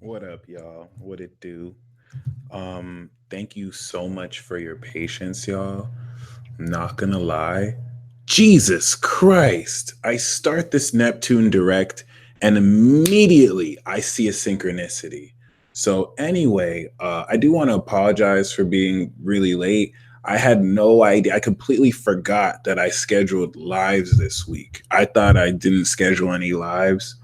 What up, y'all? What it do? Thank you so much for your patience, y'all. I'm not gonna lie. Jesus Christ. I start this Neptune direct and immediately I see a synchronicity. So anyway, I do want to apologize for being really late. I had no idea. I completely forgot that I scheduled lives this week. I thought I didn't schedule any lives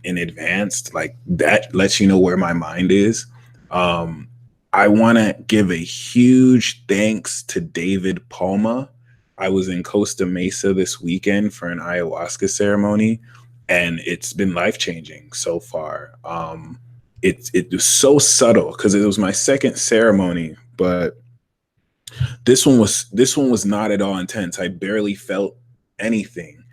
in advance. Like that lets you know where my mind is. Um I want to give a huge thanks to David Palma. I was in Costa Mesa this weekend for an ayahuasca ceremony, and it's been life changing so far. It was so subtle because it was my second ceremony, but this one was not at all intense. I barely felt anything,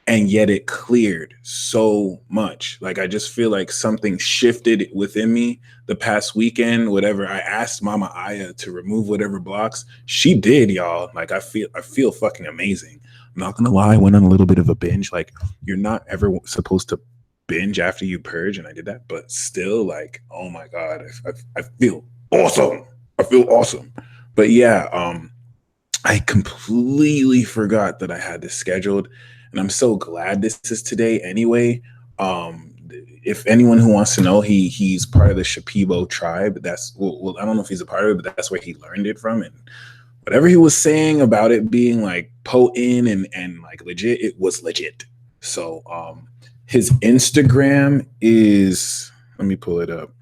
and yet it cleared so much. Like I just feel like something shifted within me the past weekend. Whatever I asked Mama Aya to remove whatever blocks, she did, y'all. Like I feel fucking amazing. I'm not gonna lie, I went on a little bit of a binge. Like you're not ever supposed to binge after you purge, and I did that, but still, like, oh my god, I feel awesome. I feel awesome. But yeah, I completely forgot that I had this scheduled, and I'm so glad this is today anyway. If anyone who wants to know, he's part of the Shipibo tribe. Well, I don't know if he's a part of it, but that's where he learned it from. And whatever he was saying about it being like potent and like legit, it was legit. So his Instagram is, let me pull it up.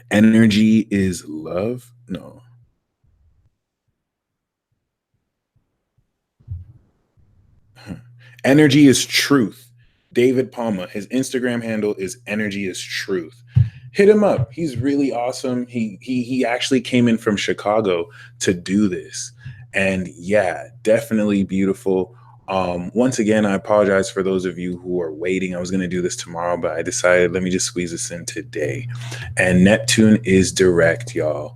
Energy is love. No, Energy is Truth. David Palma. His Instagram handle is Energy is Truth. Hit him up. He's really awesome. He actually came in from Chicago to do this. And yeah, definitely beautiful. Once again, I apologize for those of you who are waiting. I was going to do this tomorrow, but I decided let me just squeeze this in today. And Neptune is direct, y'all.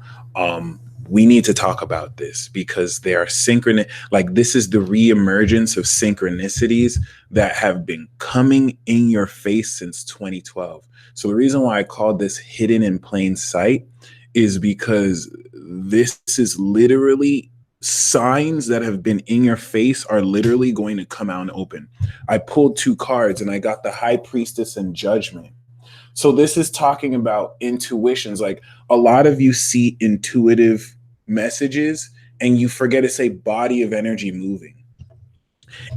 We need to talk about this because they are synchronous. Like this is the reemergence of synchronicities that have been coming in your face since 2012. So the reason why I called this hidden in plain sight is because this is literally signs that have been in your face are literally going to come out and open. I pulled two cards and I got the High Priestess and Judgment. So this is talking about intuitions. Like a lot of you see intuitive messages and you forget to say body of energy moving.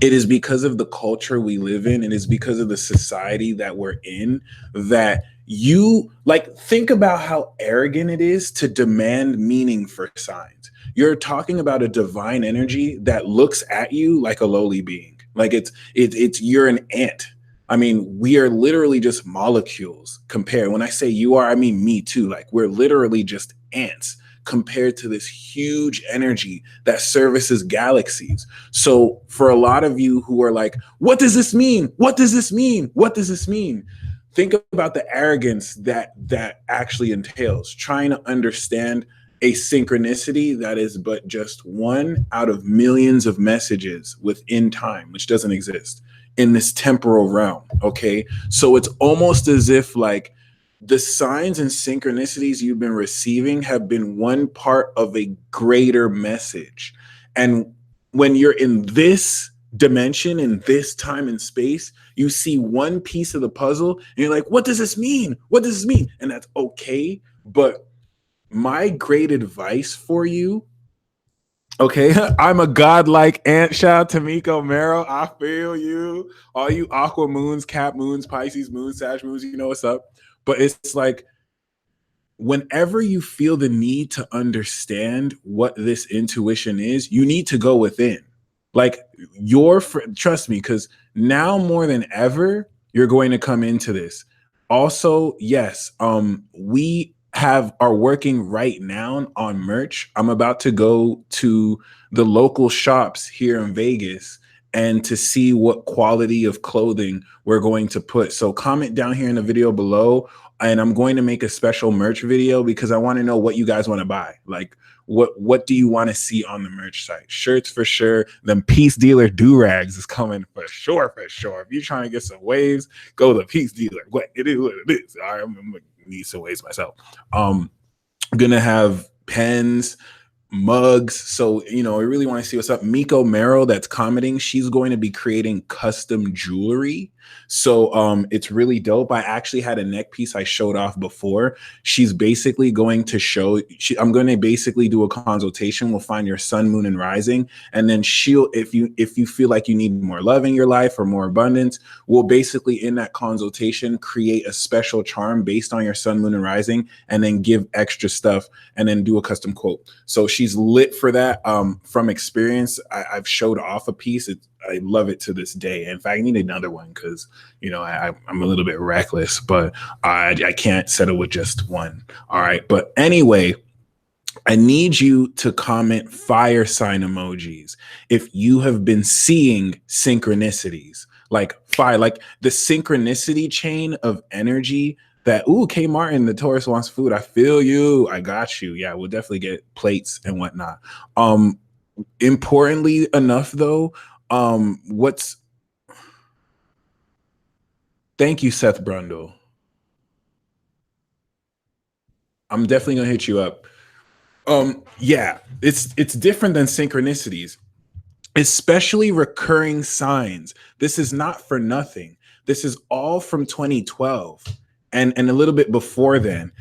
It is because of the culture we live in, it is because of the society that we're in that you like think about how arrogant it is to demand meaning for signs. You're talking about a divine energy that looks at you like a lowly being. Like it's you're an ant. I mean, we are literally just molecules compared. When I say you are, I mean me too. Like we're literally just ants compared to this huge energy that services galaxies. So for a lot of you who are like, what does this mean? What does this mean? What does this mean? Think about the arrogance that actually entails trying to understand a synchronicity that is but just one out of millions of messages within time, which doesn't exist in this temporal realm. Okay. So it's almost as if like the signs and synchronicities you've been receiving have been one part of a greater message. And when you're in this dimension, in this time and space, you see one piece of the puzzle and you're like, what does this mean? What does this mean? And that's okay. But my great advice for you, okay, I'm a godlike ant. Shout out to Miko Mero. I feel you. All you aqua moons, cap moons, Pisces moons, Sag moons, you know what's up. But it's like whenever you feel the need to understand what this intuition is, you need to go within. Like trust me, because now more than ever, you're going to come into this. Also, yes, we are working right now on merch. I'm about to go to the local shops here in Vegas and to see what quality of clothing we're going to put. So comment down here in the video below, and I'm going to make a special merch video because I want to know what you guys want to buy. Like what do you want to see on the merch site? Shirts for sure. Them Peace Dealer do-rags is coming for sure, for sure. If you're trying to get some waves, go to Peace Dealer. What it is, what it is. All right, I'm gonna need some waves myself. I'm gonna have pens, mugs. So, you know, I really want to see what's up. Miko Merrill, that's commenting, she's going to be creating custom jewelry. So it's really dope. I actually had a neck piece I showed off before. She's basically going to show, I'm going to basically do a consultation. We'll find your sun, moon, and rising. And then she'll, if you feel like you need more love in your life or more abundance, we'll basically in that consultation create a special charm based on your sun, moon, and rising, and then give extra stuff and then do a custom quote. So she's lit for that. From experience, I've showed off a piece. I love it to this day. In fact, I need another one because, you know, I'm a little bit reckless, but I can't settle with just one. All right. But anyway, I need you to comment fire sign emojis if you have been seeing synchronicities, like fire, like the synchronicity chain of energy that, ooh, K Martin, the Taurus wants food. I feel you. I got you. Yeah, we'll definitely get plates and whatnot. Importantly enough, though, thank you, Seth Brundle. I'm definitely gonna hit you up. Yeah, it's different than synchronicities, especially recurring signs. This is not for nothing. This is all from 2012 and a little bit before then.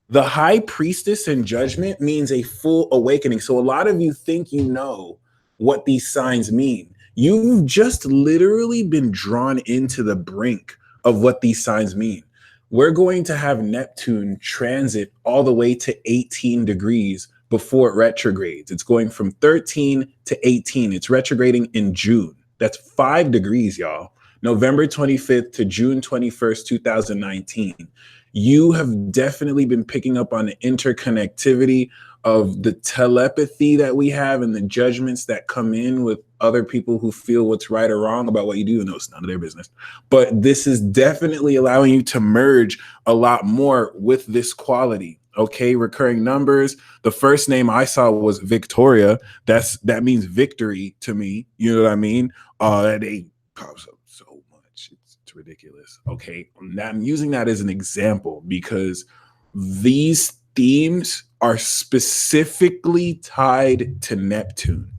The high priestess in judgment means a full awakening. So a lot of you think you know what these signs mean. You've just literally been drawn into the brink of what these signs mean. We're going to have Neptune transit all the way to 18 degrees before it retrogrades. It's going from 13 to 18. It's retrograding in June. That's 5 degrees, y'all. November 25th to June 21st, 2019. You have definitely been picking up on the interconnectivity of the telepathy that we have and the judgments that come in with other people who feel what's right or wrong about what you do. And it's none of their business. But this is definitely allowing you to merge a lot more with this quality. Okay, recurring numbers. The first name I saw was Victoria. That means victory to me. You know what I mean? That name pops up so much. It's ridiculous. Okay, I'm using that as an example because these themes are specifically tied to Neptune.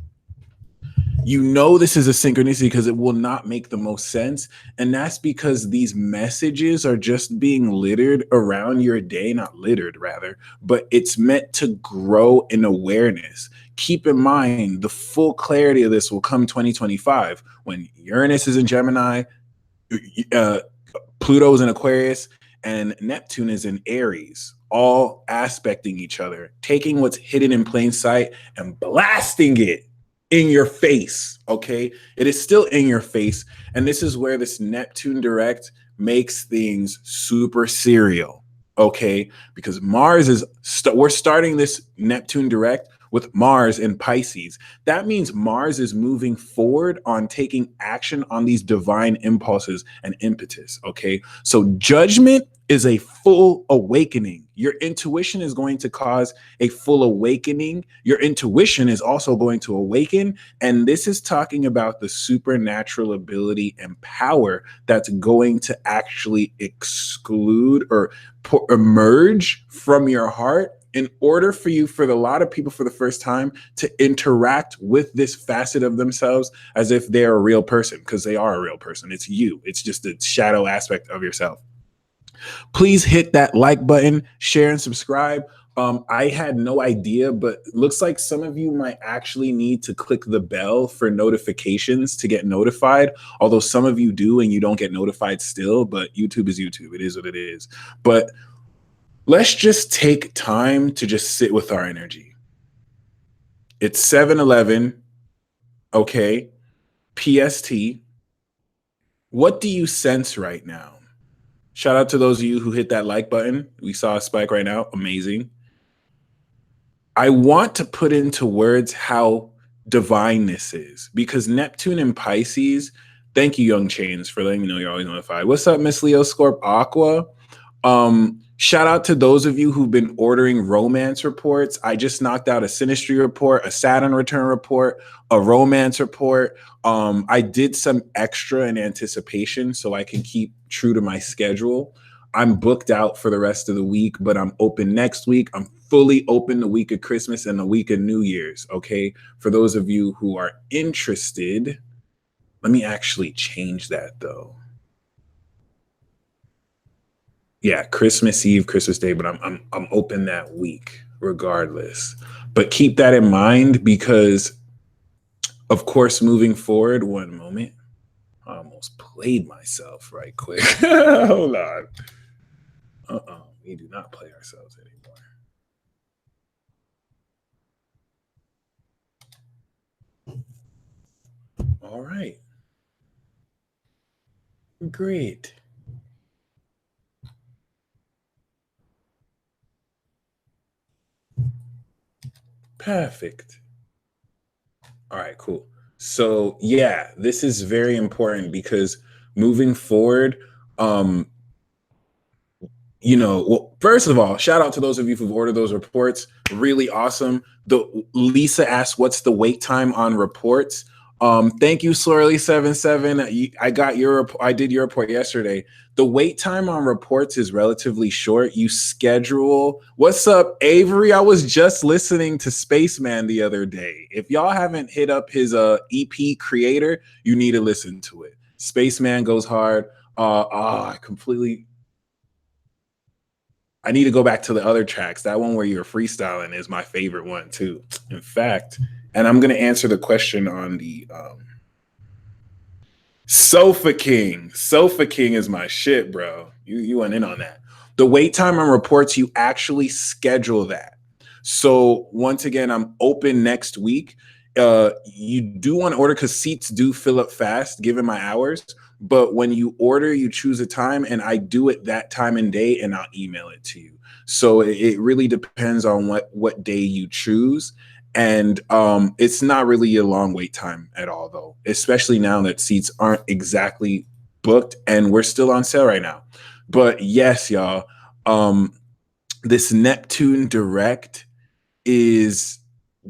You know this is a synchronicity because it will not make the most sense. And that's because these messages are just being littered around your day, not littered rather, but it's meant to grow in awareness. Keep in mind, the full clarity of this will come 2025 when Uranus is in Gemini, Pluto is in Aquarius, and Neptune is in Aries, all aspecting each other, taking what's hidden in plain sight and blasting it in your face. Okay, it is still in your face, and this is where this Neptune direct makes things super serial. Okay, because Mars is we're starting this Neptune direct with Mars in Pisces. That means Mars is moving forward on taking action on these divine impulses and impetus. Okay, so judgment is a full awakening. Your intuition is going to cause a full awakening. Your intuition is also going to awaken. And this is talking about the supernatural ability and power that's going to actually exclude or emerge from your heart in order for you, for a lot of people for the first time, to interact with this facet of themselves as if they're a real person, because they are a real person. It's you. It's just a shadow aspect of yourself. Please hit that like button, share and subscribe. I had no idea, but it looks like some of you might actually need to click the bell for notifications to get notified. Although some of you do and you don't get notified still, but YouTube is YouTube. It is what it is. But let's just take time to just sit with our energy. It's 7:11, okay, PST. What do you sense right now? Shout out to those of you who hit that like button. We saw a spike right now. Amazing. I want to put into words how divine this is, because Neptune and Pisces, thank you, Young Chains, for letting me know you're always notified. What's up, Miss Leo Scorp Aqua? Shout out to those of you who've been ordering romance reports. I just knocked out a synastry report, a Saturn return report, a romance report. I did some extra in anticipation so I can keep true to my schedule. I'm booked out for the rest of the week, but I'm open next week. I'm fully open the week of Christmas and the week of New Year's. Okay. For those of you who are interested, let me actually change that though. Yeah, Christmas Eve, Christmas Day, but I'm open that week regardless. But keep that in mind because of course moving forward, one moment. I almost played myself right quick. Hold on. We do not play ourselves anymore. All right. Great. Perfect. All right, cool. So yeah, this is very important because moving forward, um, well, first of all, shout out to those of you who've ordered those reports. Really awesome. The Lisa asked, "What's the wait time on reports?" Thank you, Slurly77. I got your, I did your report yesterday. The wait time on reports is relatively short. You schedule. What's up, Avery? I was just listening to Spaceman the other day. If y'all haven't hit up his EP Creator, you need to listen to it. Spaceman goes hard. I completely. I need to go back to the other tracks. That one where you're freestyling is my favorite one too. In fact, and I'm gonna answer the question on the Sofa King. Sofa King is my shit, bro. You went in on that. The wait time on reports, you actually schedule that. So once again, I'm open next week. You do want to order because seats do fill up fast given my hours. But when you order, you choose a time, and I do it that time and day, and I'll email it to you. So it really depends on what day you choose. And it's not really a long wait time at all, though, especially now that seats aren't exactly booked and we're still on sale right now. But yes, y'all, this Neptune direct is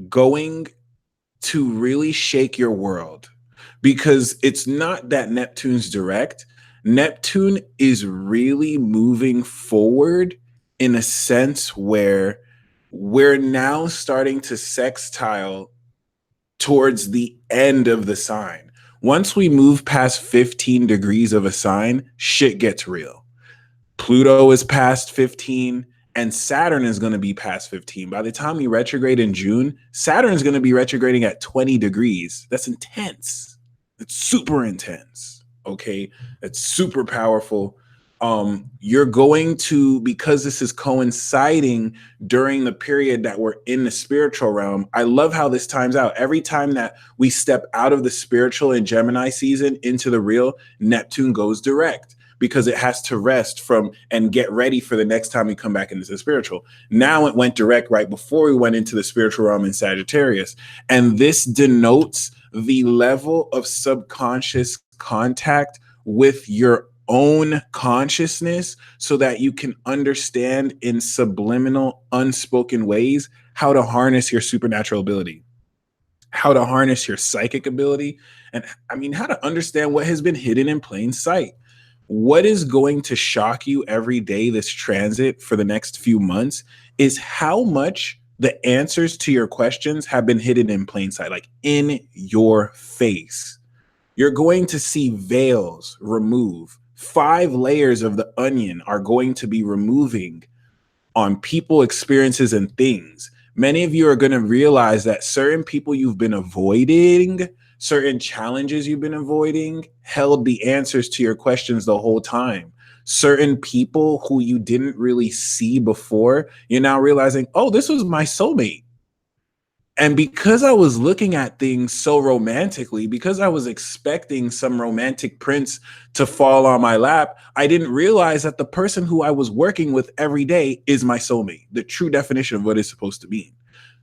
going to really shake your world because it's not that Neptune's direct. Neptune is really moving forward in a sense where we're now starting to sextile towards the end of the sign. Once we move past 15 degrees of a sign, shit gets real. Pluto is past 15 and Saturn is going to be past 15. By the time we retrograde in June, Saturn is going to be retrograding at 20 degrees. That's intense. It's super intense. Okay. It's super powerful. You're going to, because this is coinciding during the period that we're in the spiritual realm. I love how this times out. Every time that we step out of the spiritual in Gemini season into the real, Neptune goes direct because it has to rest from and get ready for the next time we come back into the spiritual. Now it went direct right before we went into the spiritual realm in Sagittarius. And this denotes the level of subconscious contact with your own consciousness so that you can understand in subliminal, unspoken ways how to harness your supernatural ability, how to harness your psychic ability, and I mean, how to understand what has been hidden in plain sight. What is going to shock you every day this transit for the next few months is how much the answers to your questions have been hidden in plain sight, like in your face. You're going to see veils remove. 5 layers of the onion are going to be removing on people, experiences, and things. Many of you are going to realize that certain people you've been avoiding, certain challenges you've been avoiding, held the answers to your questions the whole time. Certain people who you didn't really see before, you're now realizing, oh, this was my soulmate. And because I was looking at things so romantically, because I was expecting some romantic prince to fall on my lap, I didn't realize that the person who I was working with every day is my soulmate, the true definition of what it's supposed to mean.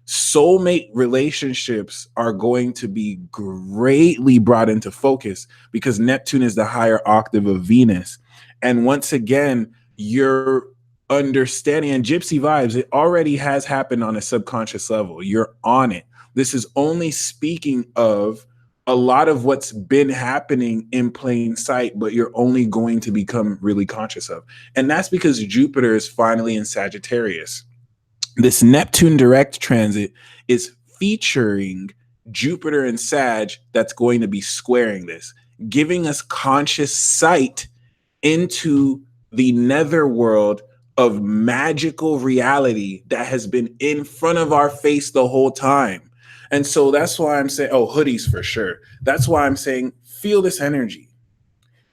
Soulmate relationships are going to be greatly brought into focus because Neptune is the higher octave of Venus. And once again, you're understanding, and gypsy vibes, it already has happened on a subconscious level. You're on it. This is only speaking of a lot of what's been happening in plain sight, but you're only going to become really conscious of. And that's because Jupiter is finally in Sagittarius. This Neptune direct transit is featuring Jupiter and Sag that's going to be squaring this, giving us conscious sight into the netherworld of magical reality that has been in front of our face the whole time. And so that's why I'm saying, oh, hoodies for sure. That's why I'm saying, feel this energy.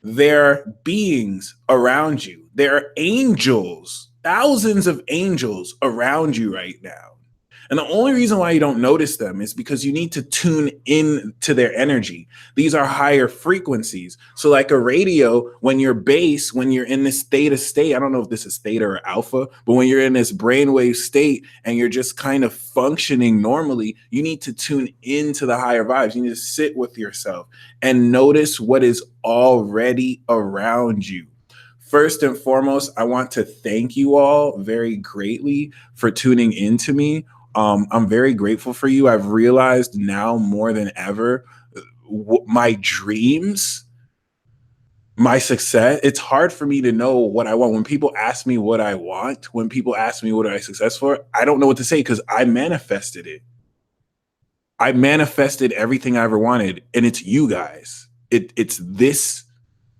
There are beings around you. There are angels, thousands of angels around you right now. And the only reason why you don't notice them is because you need to tune in to their energy. These are higher frequencies. So like a radio, when you're bass, when you're in this theta state, I don't know if this is theta or alpha, but when you're in this brainwave state and you're just kind of functioning normally, you need to tune into the higher vibes. You need to sit with yourself and notice what is already around you. First and foremost, I want to thank you all very greatly for tuning into me. I'm very grateful for you. I've realized now more than ever my dreams, my success. It's hard for me to know what I want. When people ask me what I want, when people ask me what am I success for, I don't know what to say because I manifested it. I manifested everything I ever wanted, and it's you guys. It's this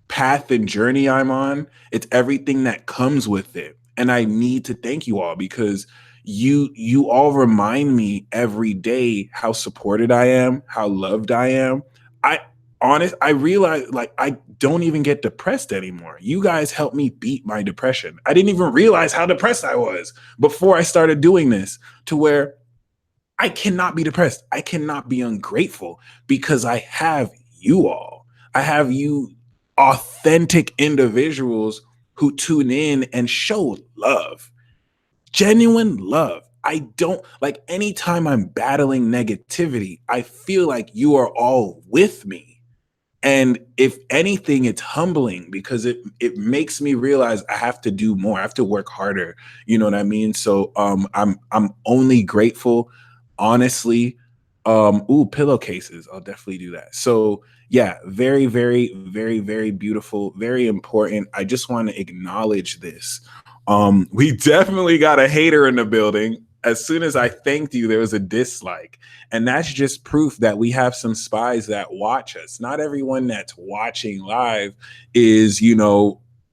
path and journey I'm on. It's everything that comes with it. And I need to thank you all because you all remind me every day how supported I am, how loved I am. I realize like I don't even get depressed anymore. You guys helped me beat my depression. I didn't even realize how depressed I was before I started doing this, to where I cannot be depressed. I cannot be ungrateful because I have you all. I have you authentic individuals who tune in and show love, genuine love. I don't like anytime I'm battling negativity, I feel like you are all with me. And if anything, it's humbling because it makes me realize I have to do more. I have to work harder. You know what I mean? So I'm only grateful, honestly. Pillowcases. I'll definitely do that. So yeah, very, very, very, very beautiful, very important. I just want to acknowledge this. We definitely got a hater in the building. As soon as I thanked you, there was a dislike. And that's just proof that we have some spies that watch us. Not everyone that's watching live is,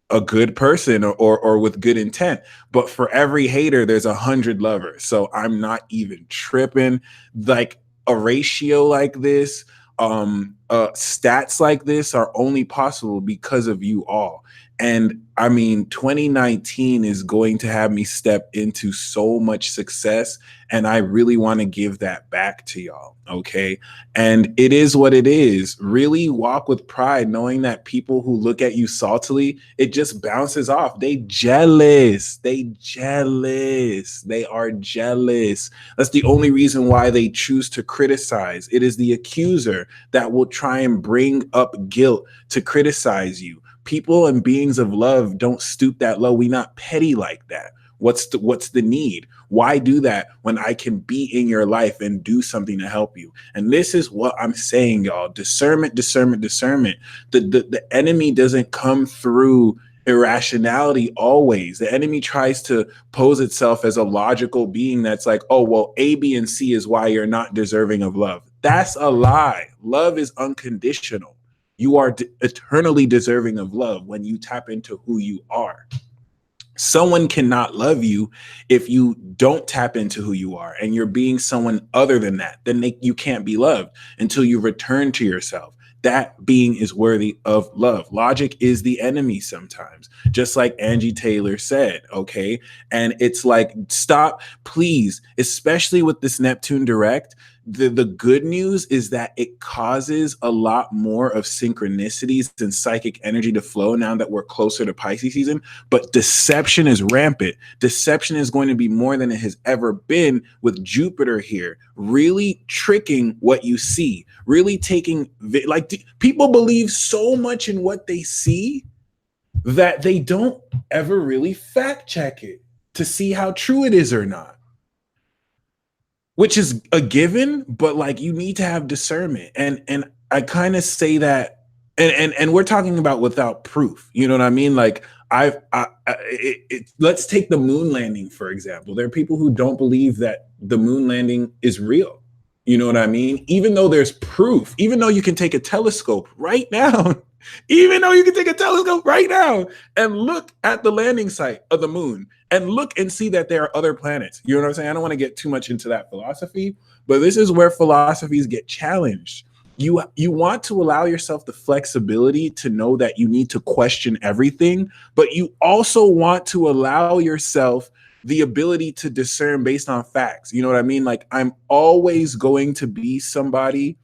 a good person or with good intent. But for every hater, there's 100 lovers. So I'm not even tripping. Like a ratio like this, stats like this are only possible because of you all. And I mean, 2019 is going to have me step into so much success. And I really want to give that back to y'all. Okay. And it is what it is. Really walk with pride, knowing that people who look at you saltily, it just bounces off. They jealous. They jealous. They are jealous. That's the only reason why they choose to criticize. It is the accuser that will try and bring up guilt to criticize you. People and beings of love don't stoop that low. We not petty like that. What's the need? Why do that when I can be in your life and do something to help you? And this is what I'm saying, y'all. Discernment, discernment, discernment. The enemy doesn't come through irrationality always. The enemy tries to pose itself as a logical being that's like, oh, well, A, B, and C is why you're not deserving of love. That's a lie. Love is unconditional. You are eternally deserving of love when you tap into who you are. Someone cannot love you if you don't tap into who you are and you're being someone other than that. Then you can't be loved until you return to yourself. That being is worthy of love. Logic is the enemy sometimes, just like Angie Taylor said, okay? And it's like, stop, please, especially with this Neptune direct. The good news is that it causes a lot more of synchronicities and psychic energy to flow now that we're closer to Pisces season, but deception is rampant. Deception is going to be more than it has ever been with Jupiter here, really tricking what you see, really taking, like people believe so much in what they see that they don't ever really fact check it to see how true it is or not, which is a given, but like you need to have discernment. And I kind of say that, and we're talking about without proof. You know what I mean? Like let's take the moon landing for example. There are people who don't believe that the moon landing is real. You know what I mean? Even though there's proof, even though you can take a telescope right now, even though you can take a telescope right now and look at the landing site of the moon and look and see that there are other planets. You know what I'm saying? I don't want to get too much into that philosophy, but this is where philosophies get challenged. You want to allow yourself the flexibility to know that you need to question everything, but you also want to allow yourself the ability to discern based on facts. You know what I mean? Like I'm always going to be somebody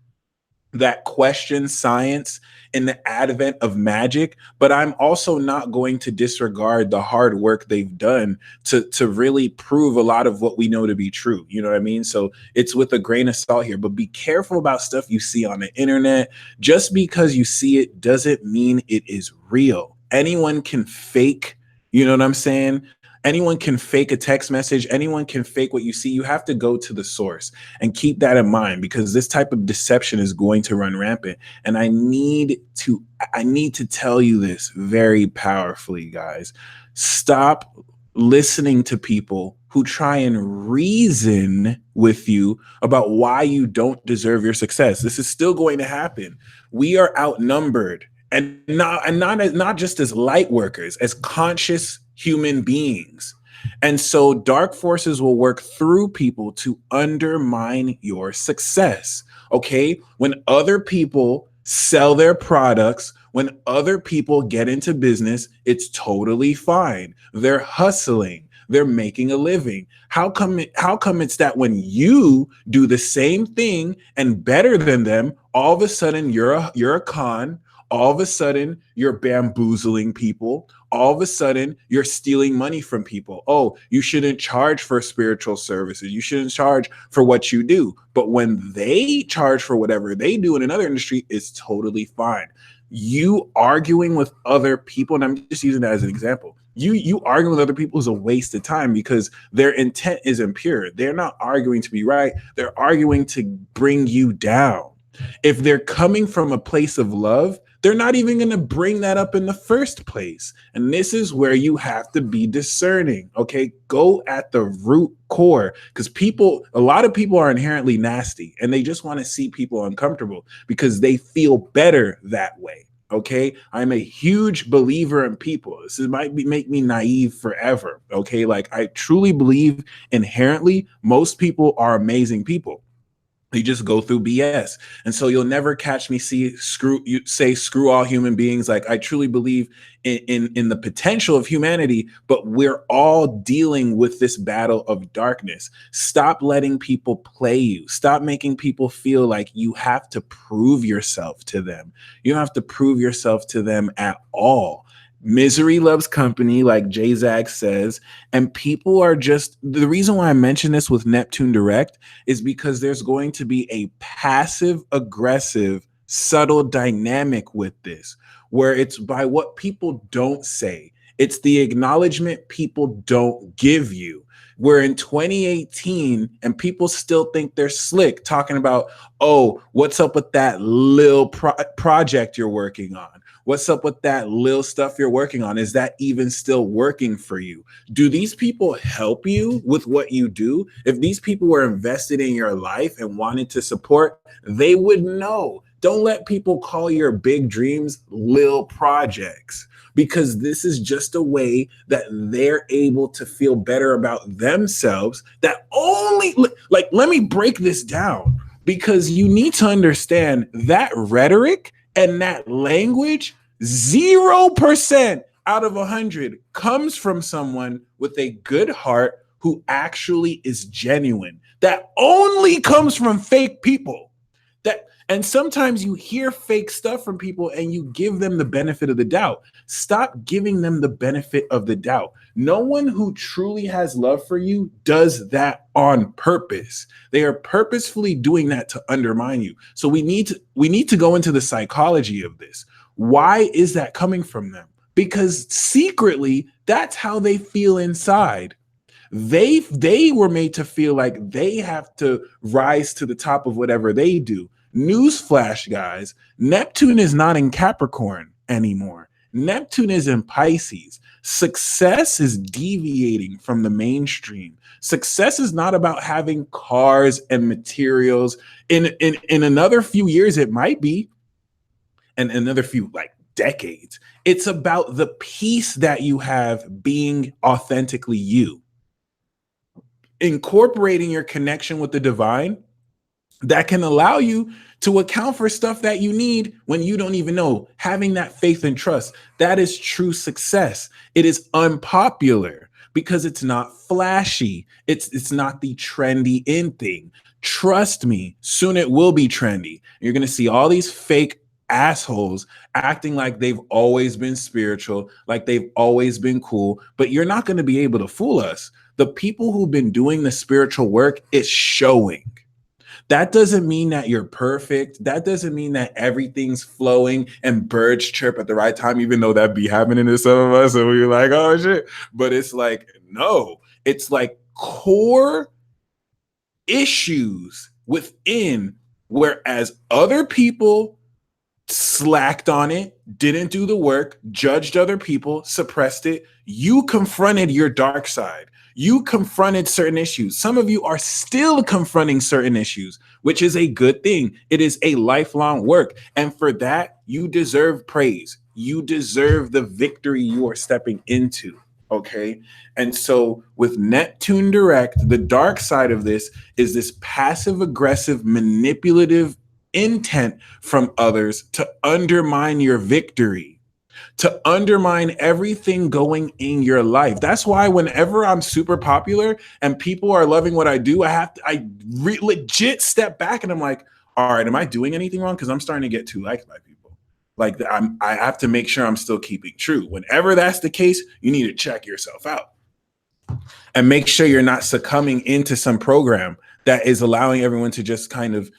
that questions science in the advent of magic, but I'm also not going to disregard the hard work they've done to really prove a lot of what we know to be true. You know what I mean? So it's with a grain of salt here, but be careful about stuff you see on the internet. Just because you see it doesn't mean it is real. Anyone can fake, you know what I'm saying? Anyone can fake a text message. Anyone can fake what you see. You have to go to the source and keep that in mind, because this type of deception is going to run rampant. And I need to tell you this very powerfully, guys. Stop listening to people who try and reason with you about why you don't deserve your success. This is still going to happen. We are outnumbered, and not just as light workers, as conscious human beings. And so dark forces will work through people to undermine your success. Okay. When other people sell their products, when other people get into business, it's totally fine. They're hustling. They're making a living. How come it's that when you do the same thing and better than them, all of a sudden you're a con, all of a sudden you're bamboozling people, all of a sudden you're stealing money from people. Oh, you shouldn't charge for spiritual services. You shouldn't charge for what you do. But when they charge for whatever they do in another industry, it's totally fine. You arguing with other people, and I'm just using that as an example. You arguing with other people is a waste of time, because their intent is impure. They're not arguing to be right. They're arguing to bring you down. If they're coming from a place of love, they're not even going to bring that up in the first place. And this is where you have to be discerning. Okay. Go at the root core, because a lot of people are inherently nasty and they just want to see people uncomfortable because they feel better that way. Okay. I'm a huge believer in people. This might make me naive forever. Okay. Like I truly believe inherently most people are amazing people. You just go through BS. And so you'll never catch me screw all human beings. Like I truly believe in the potential of humanity, but we're all dealing with this battle of darkness. Stop letting people play you. Stop making people feel like you have to prove yourself to them. You don't have to prove yourself to them at all. Misery loves company, like J-Zag says, and people are just, the reason why I mention this with Neptune direct is because there's going to be a passive aggressive subtle dynamic with this, where it's by what people don't say. It's the acknowledgement people don't give you. We're in 2018 and people still think they're slick, talking about, oh, what's up with that little project you're working on? What's up with that little stuff you're working on? Is that even still working for you? Do these people help you with what you do? If these people were invested in your life and wanted to support, they would know. Don't let people call your big dreams little projects, because this is just a way that they're able to feel better about themselves. That only, like, let me break this down, because you need to understand that rhetoric and that language, 0% out of 100 comes from someone with a good heart who actually is genuine. That only comes from fake people. And sometimes you hear fake stuff from people and you give them the benefit of the doubt. Stop giving them the benefit of the doubt. No one who truly has love for you does that on purpose. They are purposefully doing that to undermine you. So we need to go into the psychology of this. Why is that coming from them? because secretly that's how they feel inside. They were made to feel like they have to rise to the top of whatever they do. Newsflash, guys, Neptune is not in Capricorn anymore. Neptune is in Pisces. Success is deviating from the mainstream. Success is not about having cars and materials. In another few years, it might be, and another few like decades. It's about the peace that you have being authentically you, incorporating your connection with the divine that can allow you to account for stuff that you need when you don't even know. Having that faith and trust, that is true success. It is unpopular because it's not flashy. It's not the trendy in thing. Trust me, soon it will be trendy. You're going to see all these fake assholes acting like they've always been spiritual, like they've always been cool, but you're not going to be able to fool us. The people who've been doing the spiritual work is showing. That doesn't mean that you're perfect. That doesn't mean that everything's flowing and birds chirp at the right time, even though that be happening to some of us. And we're like, oh shit. But it's like, no, it's like core issues within, whereas other people slacked on it, didn't do the work, judged other people, suppressed it. You confronted your dark side. You confronted certain issues. Some of you are still confronting certain issues, which is a good thing. It is a lifelong work. And for that, you deserve praise. You deserve the victory you are stepping into. Okay. And so with Neptune direct, the dark side of this is this passive aggressive, manipulative intent from others to undermine your victory, to undermine everything going in your life. That's why whenever I'm super popular and people are loving what I do, I legit step back and I'm like, all right, am I doing anything wrong? Because I'm starting to get too liked by people. Like I have to make sure I'm still keeping true. Whenever that's the case, you need to check yourself out and make sure you're not succumbing into some program that is allowing everyone to just kind of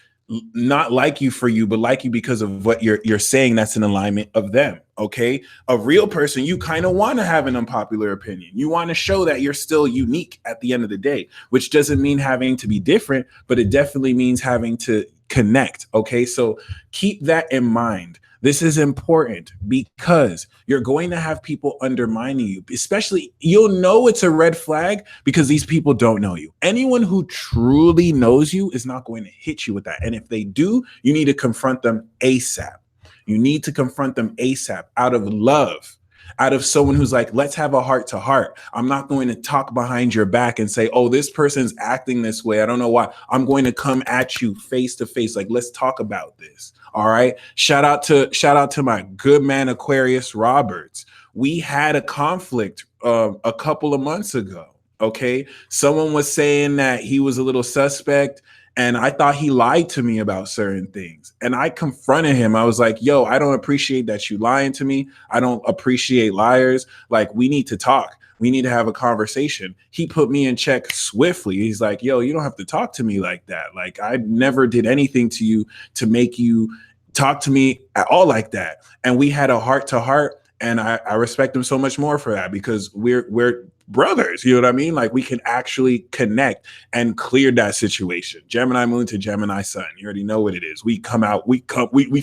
not like you for you, but like you because of what you're saying that's in alignment of them. Okay. A real person, you kind of want to have an unpopular opinion. You want to show that you're still unique at the end of the day, which doesn't mean having to be different, but it definitely means having to connect. Okay. So keep that in mind. This is important because you're going to have people undermining you, especially you'll know it's a red flag because these people don't know you. Anyone who truly knows you is not going to hit you with that. And if they do, you need to confront them ASAP. You need to confront them ASAP out of love, out of someone who's like, let's have a heart to heart. I'm not going to talk behind your back and say, oh, this person's acting this way. I don't know why. I'm going to come at you face to face. Like, let's talk about this. All right. Shout out to my good man, Aquarius Roberts. We had a conflict a couple of months ago. Okay. Someone was saying that he was a little suspect. And I thought he lied to me about certain things. And I confronted him. I was like, yo, I don't appreciate that you lying to me. I don't appreciate liars. Like, we need to talk. We need to have a conversation. He put me in check swiftly. He's like, yo, you don't have to talk to me like that. Like, I never did anything to you to make you talk to me at all like that. And we had a heart to heart. And I respect him so much more for that because we're brothers. You know what I mean? Like, we can actually connect and clear that situation. Gemini moon to Gemini sun. You already know what it is. We come out, we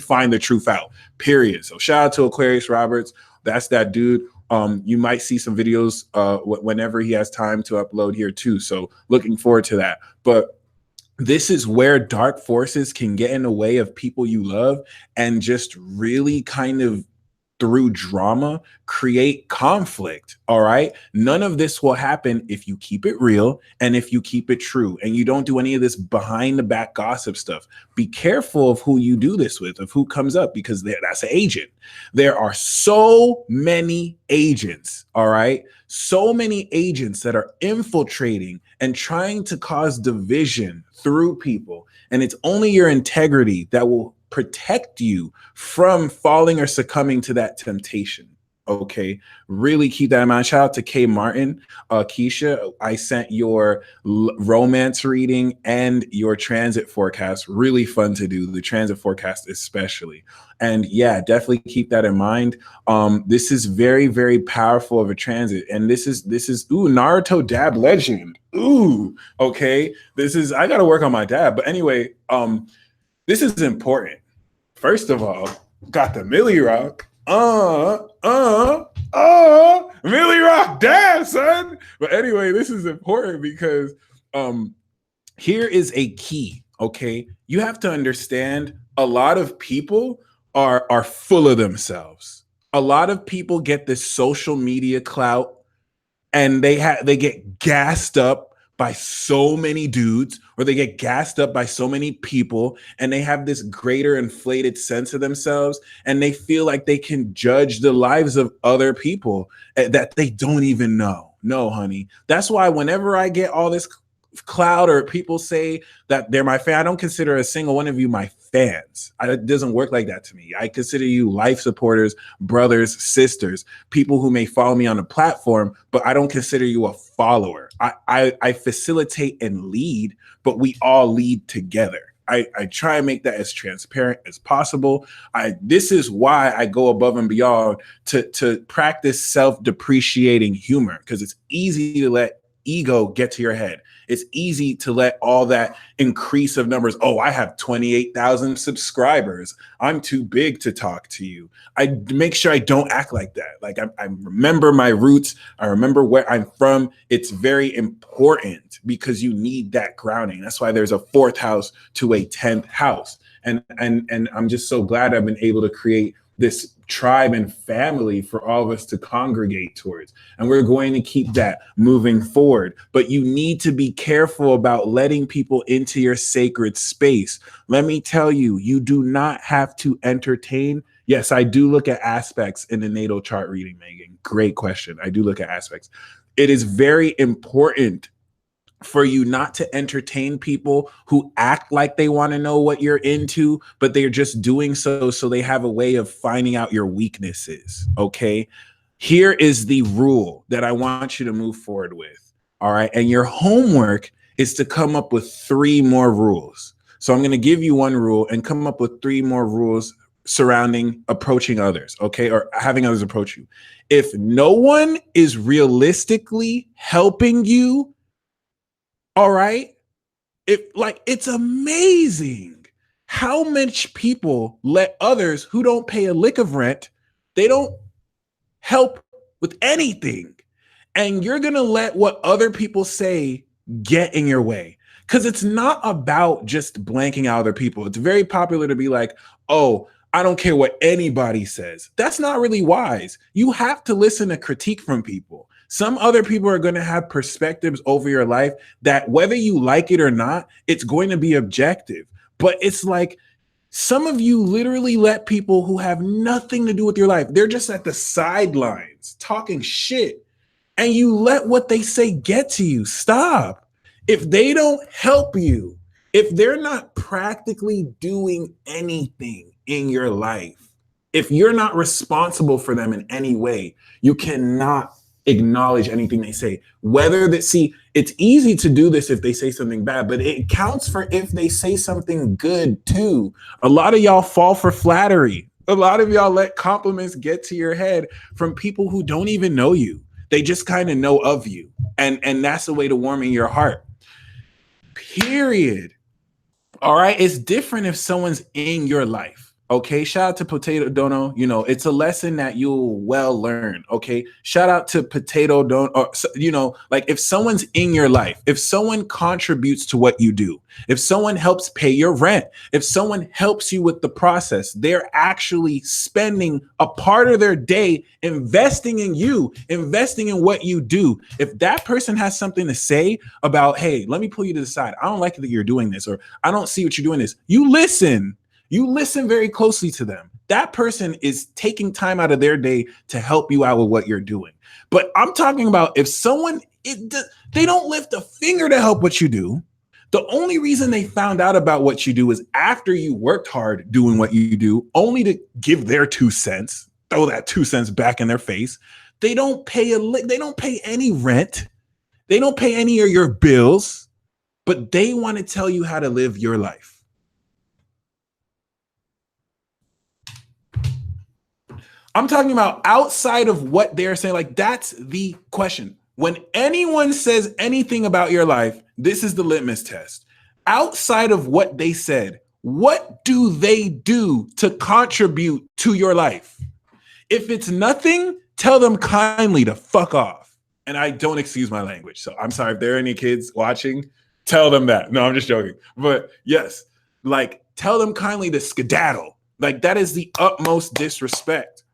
find the truth out, period. So shout out to Aquarius Roberts. That's that dude. You might see some videos whenever he has time to upload here too. So looking forward to that. But this is where dark forces can get in the way of people you love and just really kind of through drama create conflict. All right. None of this will happen if you keep it real and if you keep it true and you don't do any of this behind the back gossip stuff. Be careful of who you do this with, of who comes up, because that's an agent. There are so many agents. All right. So many agents that are infiltrating and trying to cause division through people. And it's only your integrity that will protect you from falling or succumbing to that temptation. Okay, really keep that in mind. Shout out to K Martin, Keisha. I sent your romance reading and your transit forecast. Really fun to do, the transit forecast especially. And yeah, definitely keep that in mind. This is very, very powerful of a transit. And this is ooh, Naruto dab legend. Ooh, okay. This is, I gotta work on my dab. But anyway, this is important. First of all, got the Millie Rock. Millie Rock dab, son. But anyway, this is important because here is a key. Okay, you have to understand a lot of people are full of themselves. A lot of people get this social media clout and they get gassed up by so many dudes, or they get gassed up by so many people, and they have this greater inflated sense of themselves, and they feel like they can judge the lives of other people that they don't even know. No, honey. That's why whenever I get all this cloud or people say that they're my fan, I don't consider a single one of you my fans. It doesn't work like that to me. I consider you life supporters, brothers, sisters, people who may follow me on a platform, but I don't consider you a follower. I facilitate and lead, but we all lead together. I try and make that as transparent as possible. This is why I go above and beyond to practice self-depreciating humor, because it's easy to let ego get to your head. It's easy to let all that increase of numbers. Oh, I have 28,000 subscribers. I'm too big to talk to you. I make sure I don't act like that. Like I remember my roots. I remember where I'm from. It's very important because you need that grounding. That's why there's a 4th house to a 10th house. And I'm just so glad I've been able to create this tribe and family for all of us to congregate towards. And we're going to keep that moving forward. But you need to be careful about letting people into your sacred space. Let me tell you, you do not have to entertain. Yes, I do look at aspects in the natal chart reading, Megan. Great question. I do look at aspects. It is very important for you not to entertain people who act like they want to know what you're into, but they're just doing so they have a way of finding out your weaknesses. Okay, here is the rule that I want you to move forward with. All right, and your homework is to come up with 3 more rules. So I'm going to give you 1 rule and come up with 3 more rules surrounding approaching others, okay, or having others approach you. If no one is realistically helping you, all right, it's amazing how much people let others who don't pay a lick of rent, they don't help with anything. And you're going to let what other people say get in your way. Because it's not about just blanking out other people. It's very popular to be like, oh, I don't care what anybody says. That's not really wise. You have to listen to critique from people. Some other people are going to have perspectives over your life that whether you like it or not, it's going to be objective. But it's like some of you literally let people who have nothing to do with your life, they're just at the sidelines talking shit, and you let what they say get to you. Stop. If they don't help you, if they're not practically doing anything in your life, if you're not responsible for them in any way, you cannot acknowledge anything they say. Whether that, see, it's easy to do this if they say something bad, but it counts for if they say something good too. A lot of y'all fall for flattery. A lot of y'all let compliments get to your head from people who don't even know you. They just kind of know of you. And that's the way to warm in your heart. Period. All right. It's different if someone's in your life. Okay, shout out to Potato Dono. You know, it's a lesson that you'll well learn. Okay, shout out to Potato Dono. Or, you know, like if someone's in your life, if someone contributes to what you do, if someone helps pay your rent, if someone helps you with the process, they're actually spending a part of their day investing in you, investing in what you do. If that person has something to say about, hey, let me pull you to the side. I don't like that you're doing this, or I don't see what you're doing this. You listen. You listen very closely to them. That person is taking time out of their day to help you out with what you're doing. But I'm talking about if someone, they don't lift a finger to help what you do. The only reason they found out about what you do is after you worked hard doing what you do, only to give their 2 cents. throw that 2 cents back in their face. They don't pay they don't pay any rent. They don't pay any of your bills, but they want to tell you how to live your life. I'm talking about outside of what they're saying. Like, that's the question. When anyone says anything about your life, this is the litmus test. Outside of what they said, what do they do to contribute to your life? If it's nothing, tell them kindly to fuck off. And I don't excuse my language. So I'm sorry if there are any kids watching, tell them that. No, I'm just joking. But yes, like, tell them kindly to skedaddle. Like, that is the utmost disrespect.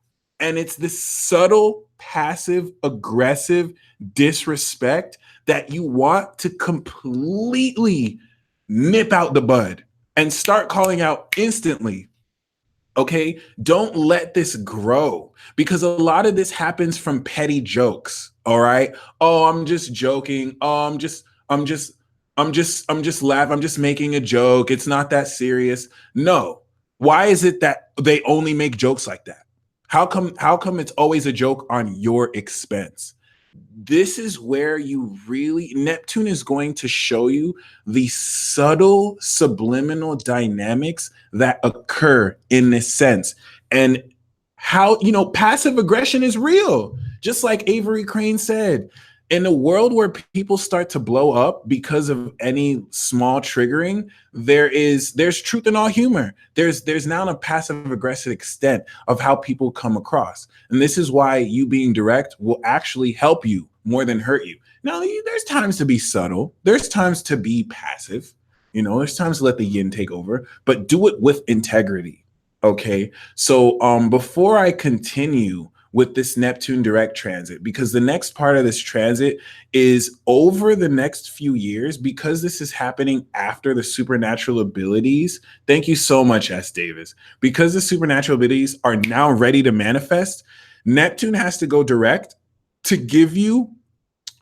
And it's this subtle, passive, aggressive disrespect that you want to completely nip out the bud and start calling out instantly. Okay, don't let this grow, because a lot of this happens from petty jokes. All right. Oh, I'm just joking. Oh, I'm just laughing. I'm just making a joke. It's not that serious. No. Why is it that they only make jokes like that? How come it's always a joke on your expense? This is where you really, Neptune is going to show you the subtle subliminal dynamics that occur in this sense, and how, passive aggression is real. Just like Avery Crane said, in a world where people start to blow up because of any small triggering, there's truth in all humor. There's now a passive aggressive extent of how people come across. And this is why you being direct will actually help you more than hurt you. Now, there's times to be subtle. There's times to be passive. There's times to let the yin take over, but do it with integrity. Okay. So before I continue with this Neptune direct transit, because the next part of this transit is over the next few years, because this is happening after the supernatural abilities. Thank you so much, S. Davis. Because the supernatural abilities are now ready to manifest, Neptune has to go direct to give you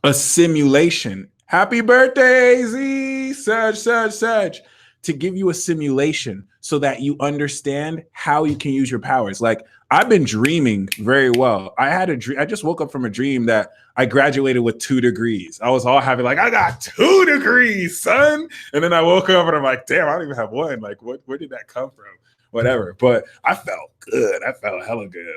a simulation. Happy birthday, Z, Sag. To give you a simulation so that you understand how you can use your powers. Like, I've been dreaming very well. I had a dream. I just woke up from a dream that I graduated with 2 degrees. I was all happy, like, I got 2 degrees, son. And then I woke up and I'm like, damn, I don't even have 1. Like, where did that come from? Whatever. But I felt good. I felt hella good.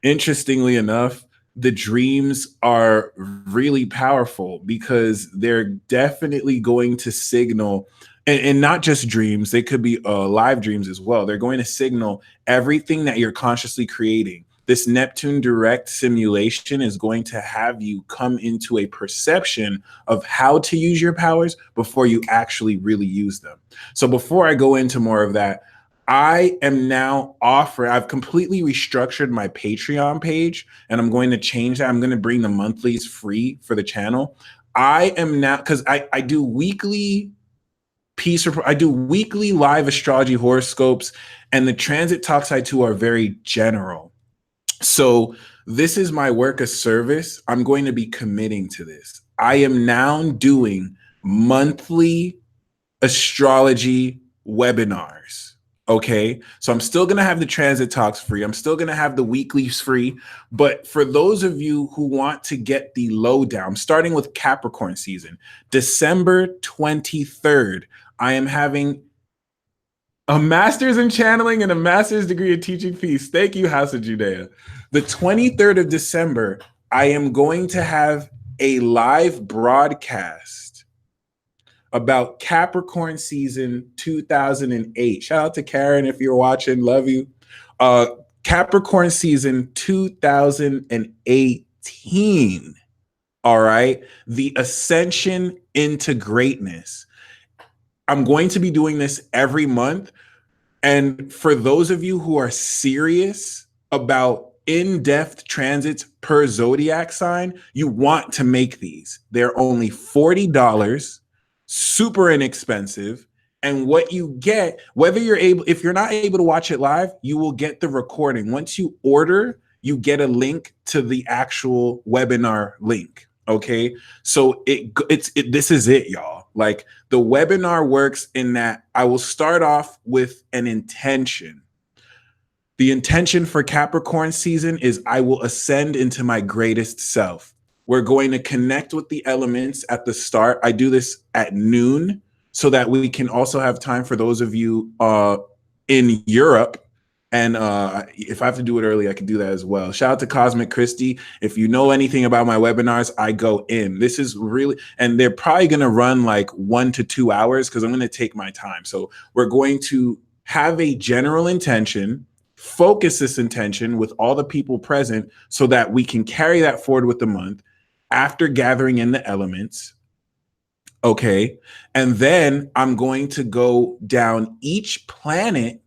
Interestingly enough, the dreams are really powerful because they're definitely going to signal, and not just dreams, they could be live dreams as well. They're going to signal everything that you're consciously creating. This Neptune direct simulation is going to have you come into a perception of how to use your powers before you actually really use them. So before I go into more of that, I am now offering, I've completely restructured my Patreon page, and I'm going to change that. I'm going to bring the monthlies free for the channel. I am now, because I do weekly I do weekly live astrology horoscopes, and the transit talks I do are very general. So this is my work of service. I'm going to be committing to this. I am now doing monthly astrology webinars. Okay. So I'm still going to have the transit talks free. I'm still going to have the weeklies free. But for those of you who want to get the lowdown, starting with Capricorn season, December 23rd, I am having a master's in channeling and a master's degree in teaching peace. Thank you, House of Judea. The 23rd of December, I am going to have a live broadcast about Capricorn season 2008. Shout out to Karen if you're watching. Love you. Capricorn season 2018. All right. The ascension into greatness. I'm going to be doing this every month. And for those of you who are serious about in-depth transits per zodiac sign, you want to make these. They're only $40, super inexpensive. And what you get, whether you're able, if you're not able to watch it live, you will get the recording. Once you order, you get a link to the actual webinar link. Okay. So this is it, y'all. Like, the webinar works in that I will start off with an intention. The intention for Capricorn season is I will ascend into my greatest self. We're going to connect with the elements at the start. I do this at noon so that we can also have time for those of you in Europe. And if I have to do it early, I can do that as well. Shout out to Cosmic Christie. If you know anything about my webinars, I go in. This is really, and they're probably going to run like 1 to 2 hours because I'm going to take my time. So we're going to have a general intention, focus this intention with all the people present so that we can carry that forward with the month after gathering in the elements. Okay. And then I'm going to go down each planet,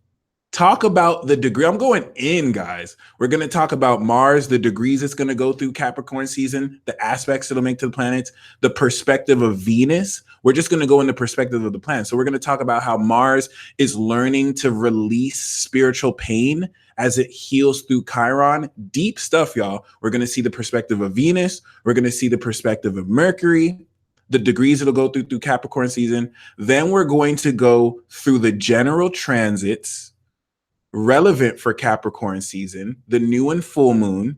talk about the degree. I'm going in, guys. We're going to talk about Mars, the degrees it's going to go through Capricorn season, the aspects it'll make to the planets, the perspective of Venus. We're just going to go into perspective of the planet. So we're going to talk about how Mars is learning to release spiritual pain as it heals through Chiron. Deep stuff, y'all. We're going to see the perspective of Venus. We're going to see the perspective of Mercury, the degrees it'll go through Capricorn season. Then we're going to go through the general transits relevant for Capricorn season, the new and full moon.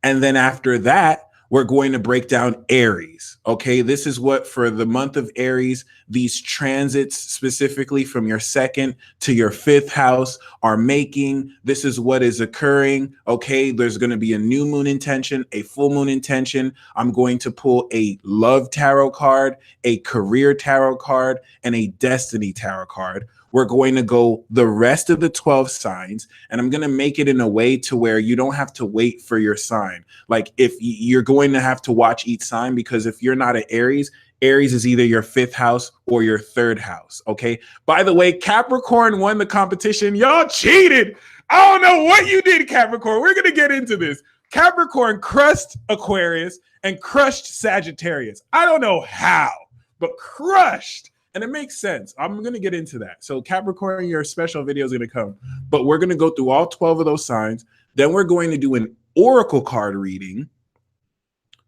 And then after that, we're going to break down Aries. Okay, this is what for the month of Aries, these transits specifically from your second to your fifth house are making. This is what is occurring. Okay, there's going to be a new moon intention, a full moon intention. I'm going to pull a love tarot card, a career tarot card, and a destiny tarot card. We're going to go the rest of the 12 signs, and I'm going to make it in a way to where you don't have to wait for your sign. Like if you're going to have to watch each sign, because if you're not an Aries, Aries is either your fifth house or your third house. Okay. By the way, Capricorn won the competition. Y'all cheated. I don't know what you did, Capricorn. We're going to get into this. Capricorn crushed Aquarius and crushed Sagittarius. I don't know how, but crushed. And it makes sense. I'm going to get into that. So Capricorn, your special video is going to come. But we're going to go through all 12 of those signs. Then we're going to do an oracle card reading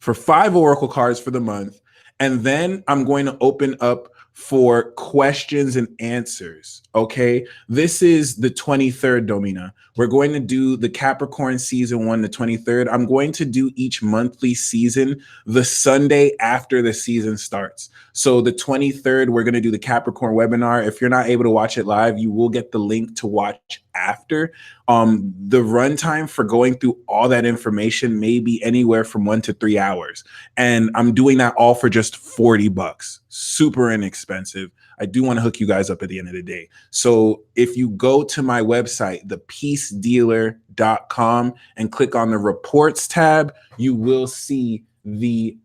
for 5 oracle cards for the month. And then I'm going to open up for questions and answers. Okay. This is the 23rd, Domina. We're going to do the Capricorn season 1, the 23rd. I'm going to do each monthly season the Sunday after the season starts. So the 23rd, we're going to do the Capricorn webinar. If you're not able to watch it live, you will get the link to watch after. The runtime for going through all that information may be anywhere from 1 to 3 hours. And I'm doing that all for just $40. Super inexpensive. I do want to hook you guys up at the end of the day. So if you go to my website, thepeacedealer.com, and click on the reports tab, you will see the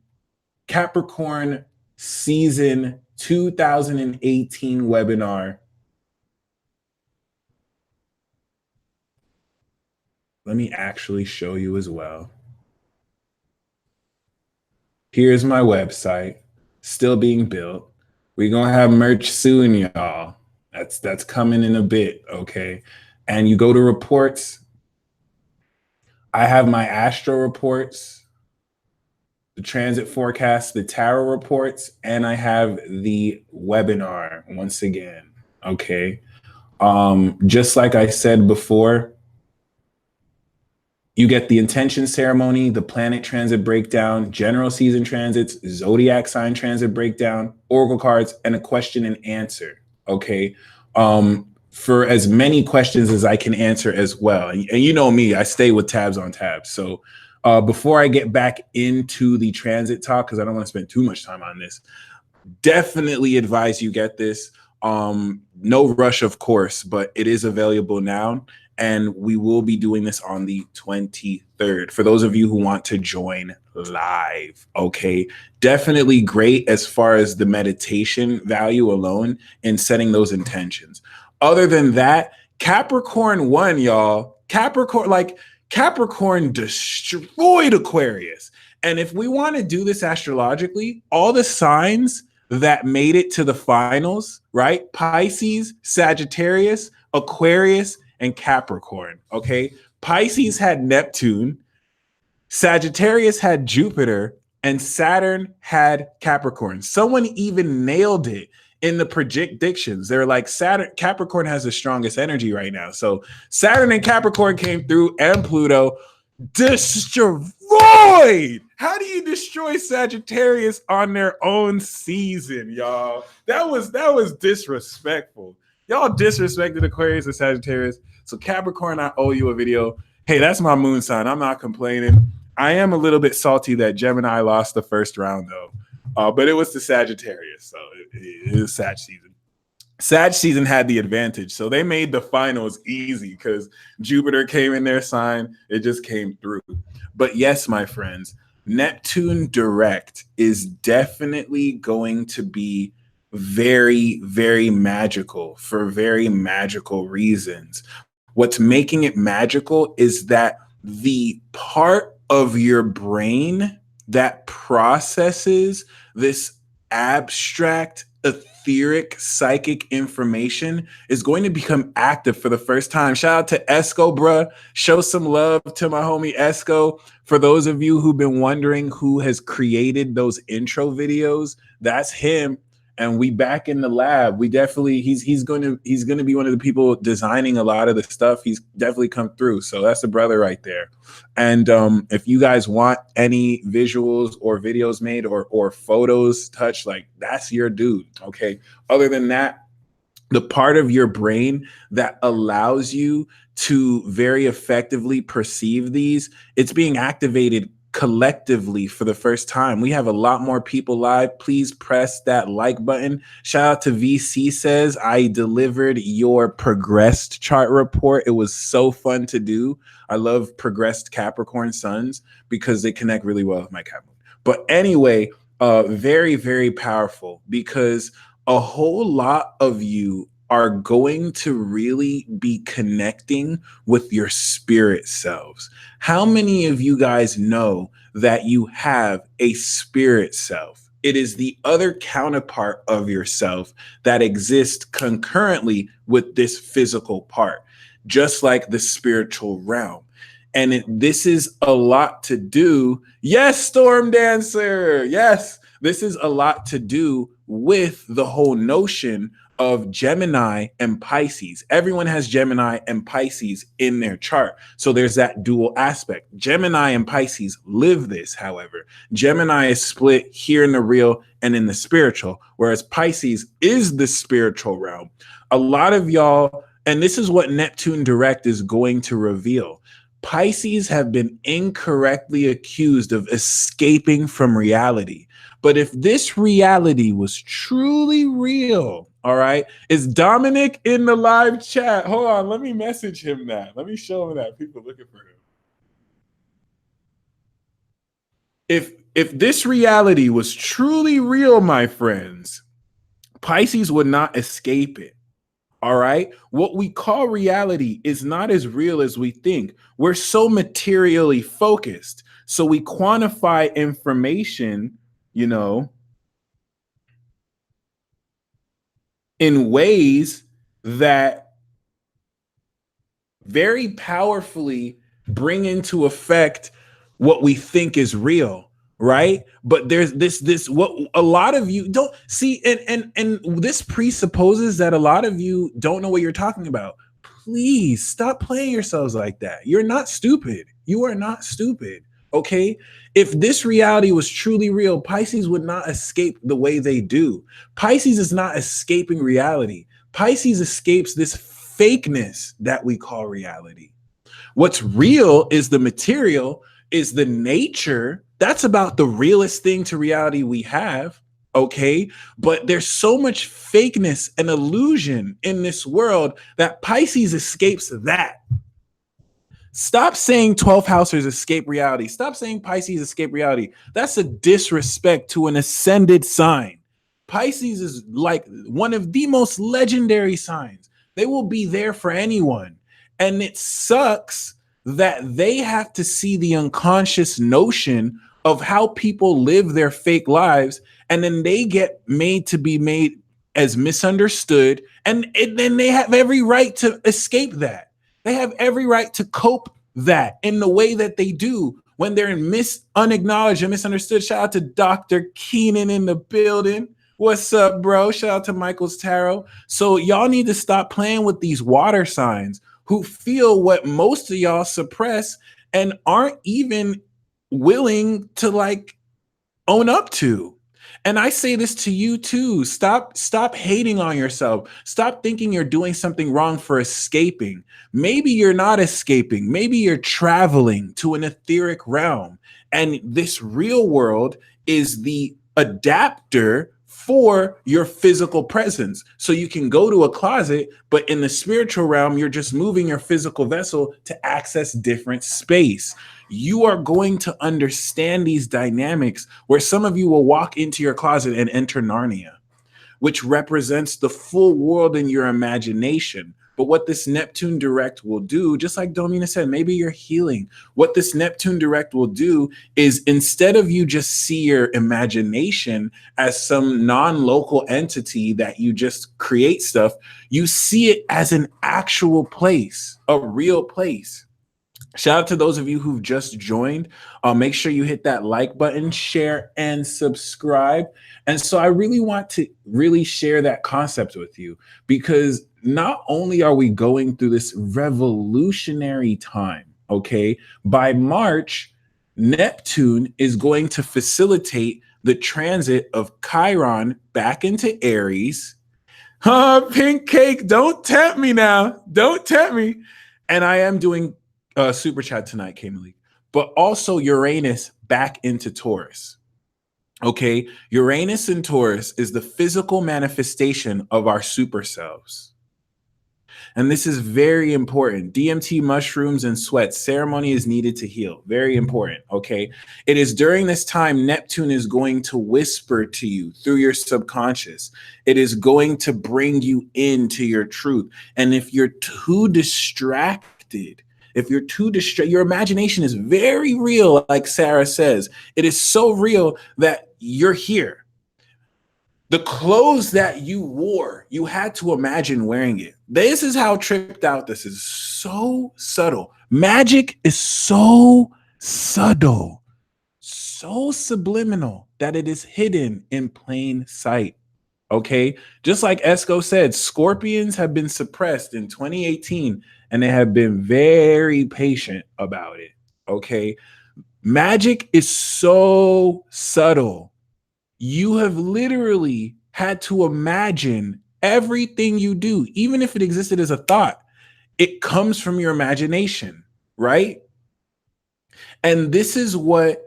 Capricorn season 2018 webinar. Let me actually show you as well. Here's my website, still being built. We're going to have merch soon, y'all. That's coming in a bit, okay? And you go to reports. I have my astro reports, the transit forecast, the tarot reports, and I have the webinar once again, okay? Just like I said before, you get the intention ceremony, the planet transit breakdown, general season transits, zodiac sign transit breakdown, oracle cards, and a question and answer. Okay. For as many questions as I can answer as well. And you know me, I stay with tabs on tabs. So before I get back into the transit talk, because I don't want to spend too much time on this, definitely advise you get this. No rush, of course, but it is available now. And we will be doing this on the 23rd. For those of you who want to join live, okay? Definitely great as far as the meditation value alone in setting those intentions. Other than that, Capricorn won, y'all. Capricorn destroyed Aquarius. And if we want to do this astrologically, all the signs that made it to the finals, right? Pisces, Sagittarius, Aquarius, and Capricorn, okay? Pisces had Neptune, Sagittarius had Jupiter, and Saturn had Capricorn. Someone even nailed it in the predictions. They're like Saturn, Capricorn has the strongest energy right now. So Saturn and Capricorn came through, and Pluto destroyed. How do you destroy Sagittarius on their own season, y'all? That was disrespectful. Y'all disrespected Aquarius and Sagittarius. So Capricorn, I owe you a video. Hey, that's my moon sign. I'm not complaining. I am a little bit salty that Gemini lost the first round though. But it was the Sagittarius, so it was Sag season. Sag season had the advantage, so they made the finals easy because Jupiter came in their sign. It just came through. But yes, my friends, Neptune direct is definitely going to be very, very magical for very magical reasons. What's making it magical is that the part of your brain that processes this abstract, etheric, psychic information is going to become active for the first time. Shout out to Esco, bruh. Show some love to my homie Esco. For those of you who've been wondering who has created those intro videos, that's him. And we back in the lab. We definitely he's going to be one of the people designing a lot of the stuff. He's definitely come through. So that's the brother right there. And if you guys want any visuals or videos made or photos touched, like that's your dude. Okay. Other than that, the part of your brain that allows you to very effectively perceive these, it's being activated collectively for the first time. We have a lot more people live. Please press that like button. Shout out to VC says, I delivered your progressed chart report. It was so fun to do. I love progressed Capricorn suns because they connect really well with my Cap moon. But anyway, very, very powerful because a whole lot of you are going to really be connecting with your spirit selves. How many of you guys know that you have a spirit self? It is the other counterpart of yourself that exists concurrently with this physical part, just like the spiritual realm. And this is a lot to do. Yes, Storm Dancer. Yes, this is a lot to do with the whole notion of Gemini and Pisces. Everyone has Gemini and Pisces in their chart. So there's that dual aspect. Gemini and Pisces live this, however. Gemini is split here in the real and in the spiritual, whereas Pisces is the spiritual realm. A lot of y'all, and this is what Neptune direct is going to reveal. Pisces have been incorrectly accused of escaping from reality. But if this reality was truly real, all right, is Dominic in the live chat? Hold on, let me message him that. Let me show him that. People looking for him. If this reality was truly real, my friends, Pisces would not escape it. All right. What we call reality is not as real as we think. We're so materially focused. So we quantify information, you know, in ways that very powerfully bring into effect what we think is real. Right. But there's this what a lot of you don't see. And this presupposes that a lot of you don't know what you're talking about. Please stop playing yourselves like that. You're not stupid. You are not stupid. OK, if this reality was truly real, Pisces would not escape the way they do. Pisces is not escaping reality. Pisces escapes this fakeness that we call reality. What's real is the material, is the nature. That's about the realest thing to reality we have, okay? But there's so much fakeness and illusion in this world that Pisces escapes that. Stop saying 12th housers escape reality. Stop saying Pisces escape reality. That's a disrespect to an ascended sign. Pisces is like one of the most legendary signs. They will be there for anyone. And it sucks that they have to see the unconscious notion of how people live their fake lives, and then they get made to be made as misunderstood, and then they have every right to escape that. They have every right to cope that in the way that they do when they're unacknowledged and misunderstood. Shout out to Dr. Keenan in the building. What's up, bro? Shout out to Michael's Tarot. So y'all need to stop playing with these water signs who feel what most of y'all suppress and aren't even willing to like own up to. And I say this to you too. Stop hating on yourself. Stop thinking you're doing something wrong for escaping. Maybe you're not escaping. Maybe you're traveling to an etheric realm. And this real world is the adapter for your physical presence. So you can go to a closet, but in the spiritual realm, you're just moving your physical vessel to access different space. You are going to understand these dynamics where some of you will walk into your closet and enter Narnia, which represents the full world in your imagination. But what this Neptune direct will do, just like Domina said, maybe you're healing. What this Neptune direct will do is instead of you just see your imagination as some non-local entity that you just create stuff, you see it as an actual place, a real place. Shout out to those of you who've just joined. Make sure you hit that like button, share, and subscribe. And so I really want to really share that concept with you because not only are we going through this revolutionary time, okay, by March, Neptune is going to facilitate the transit of Chiron back into Aries. Pink cake, don't tempt me now. Don't tempt me. And I am doing super chat tonight, K Malik, but also Uranus back into Taurus. Okay, Uranus in Taurus is the physical manifestation of our super selves. And this is very important. DMT, mushrooms, and sweat. Ceremony is needed to heal. Very important. Okay. It is during this time Neptune is going to whisper to you through your subconscious. It is going to bring you into your truth. And if you're too distracted, your imagination is very real, like Sarah says. It is so real that you're here. The clothes that you wore, you had to imagine wearing it. This is how tripped out this is. So subtle. Magic is so subtle, so subliminal that it is hidden in plain sight. Okay. Just like Esco said, scorpions have been suppressed in 2018 and they have been very patient about it. Okay. Magic is so subtle. You have literally had to imagine everything you do, even if it existed as a thought, it comes from your imagination, right? And this is what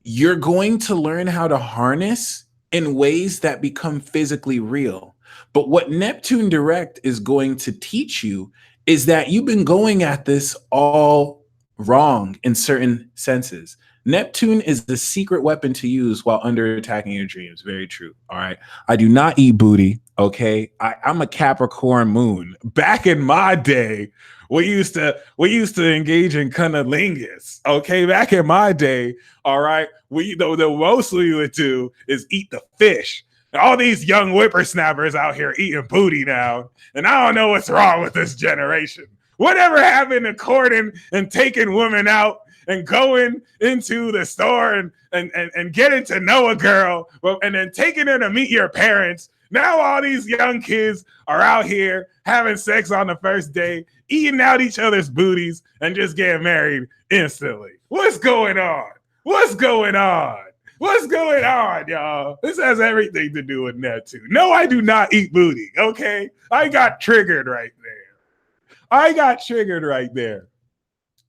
you're going to learn how to harness in ways that become physically real. But what Neptune Direct is going to teach you is that you've been going at this all wrong in certain senses. Neptune is the secret weapon to use while under attacking your dreams. Very true. All right. I do not eat booty. Okay. I'm a Capricorn moon. Back in my day, we used to engage in cunnilingus. Okay. Back in my day, all right. The most we would do is eat the fish. All these young whippersnappers out here eating booty now. And I don't know what's wrong with this generation. Whatever happened to courting and taking women out and going into the store and getting to know a girl and then taking her to meet your parents? Now all these young kids are out here having sex on the first day, eating out each other's booties, and just getting married instantly. What's going on? What's going on? What's going on, y'all? This has everything to do with Neptune. No, I do not eat booty, okay? I got triggered right there.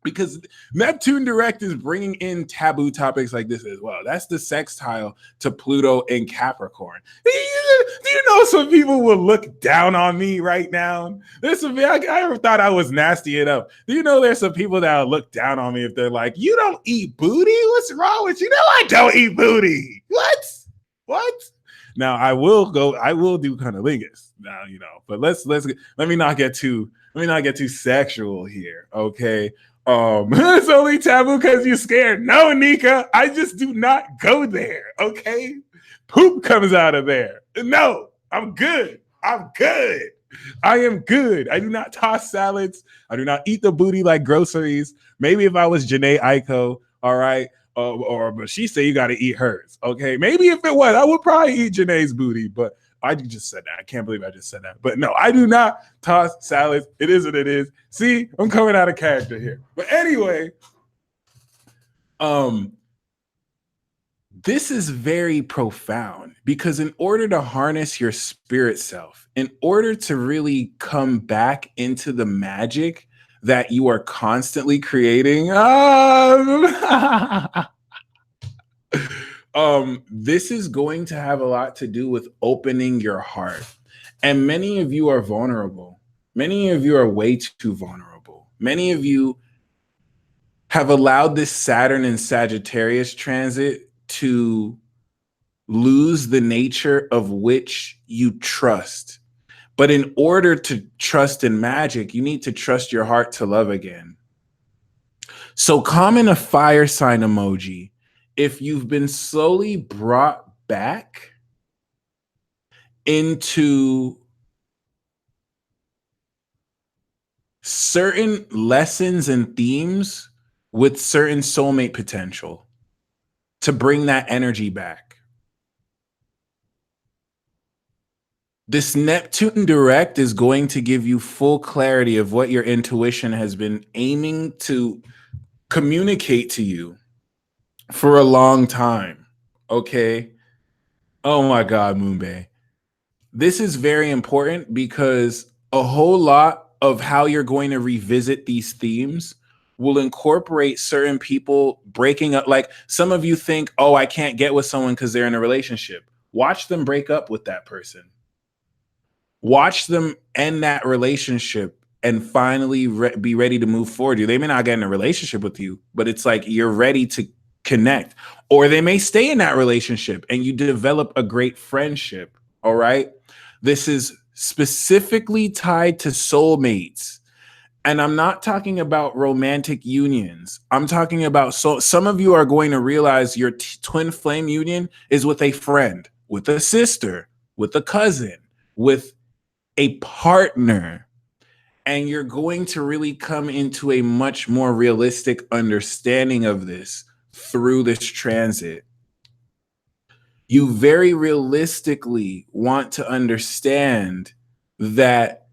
Because Neptune Direct is bringing in taboo topics like this as well. That's the sextile to Pluto and Capricorn. Do you know some people will look down on me right now? I ever thought I was nasty enough. Do you know there's some people that will look down on me if they're like, you don't eat booty? What's wrong with you? No, I don't eat booty. What? Now I will do cunnilingus now, but let me not get too sexual here, okay? It's only taboo because you're scared. No, Nika, I just do not go there, okay? Poop comes out of there. No, I'm good. I am good. I do not toss salads. I do not eat the booty like groceries. Maybe if I was Janae Aiko, all right? But she said you got to eat hers. Okay, maybe if it was, I would probably eat Janae's booty, but I just said that. I can't believe I just said that. But no, I do not toss salads. It is what it is. See, I'm coming out of character here. But anyway, this is very profound because in order to harness your spirit self, in order to really come back into the magic that you are constantly creating, this is going to have a lot to do with opening your heart. And many of you are vulnerable. Many of you are way too vulnerable. Many of you have allowed this Saturn and Sagittarius transit to lose the nature of which you trust. But in order to trust in magic, you need to trust your heart to love again. So comment a fire sign emoji if you've been slowly brought back into certain lessons and themes with certain soulmate potential to bring that energy back. This Neptune direct is going to give you full clarity of what your intuition has been aiming to communicate to you for a long time. Okay. Oh my God, Moonbay. This is very important because a whole lot of how you're going to revisit these themes will incorporate certain people breaking up. Like some of you think, oh, I can't get with someone because they're in a relationship. Watch them break up with that person. Watch them end that relationship and finally be ready to move forward. They may not get in a relationship with you, but it's like you're ready to connect. Or they may stay in that relationship and you develop a great friendship. All right. This is specifically tied to soulmates. And I'm not talking about romantic unions. I'm talking about, so some of you are going to realize your twin flame union is with a friend, with a sister, with a cousin, with a partner. And you're going to really come into a much more realistic understanding of this through this transit. You very realistically want to understand that,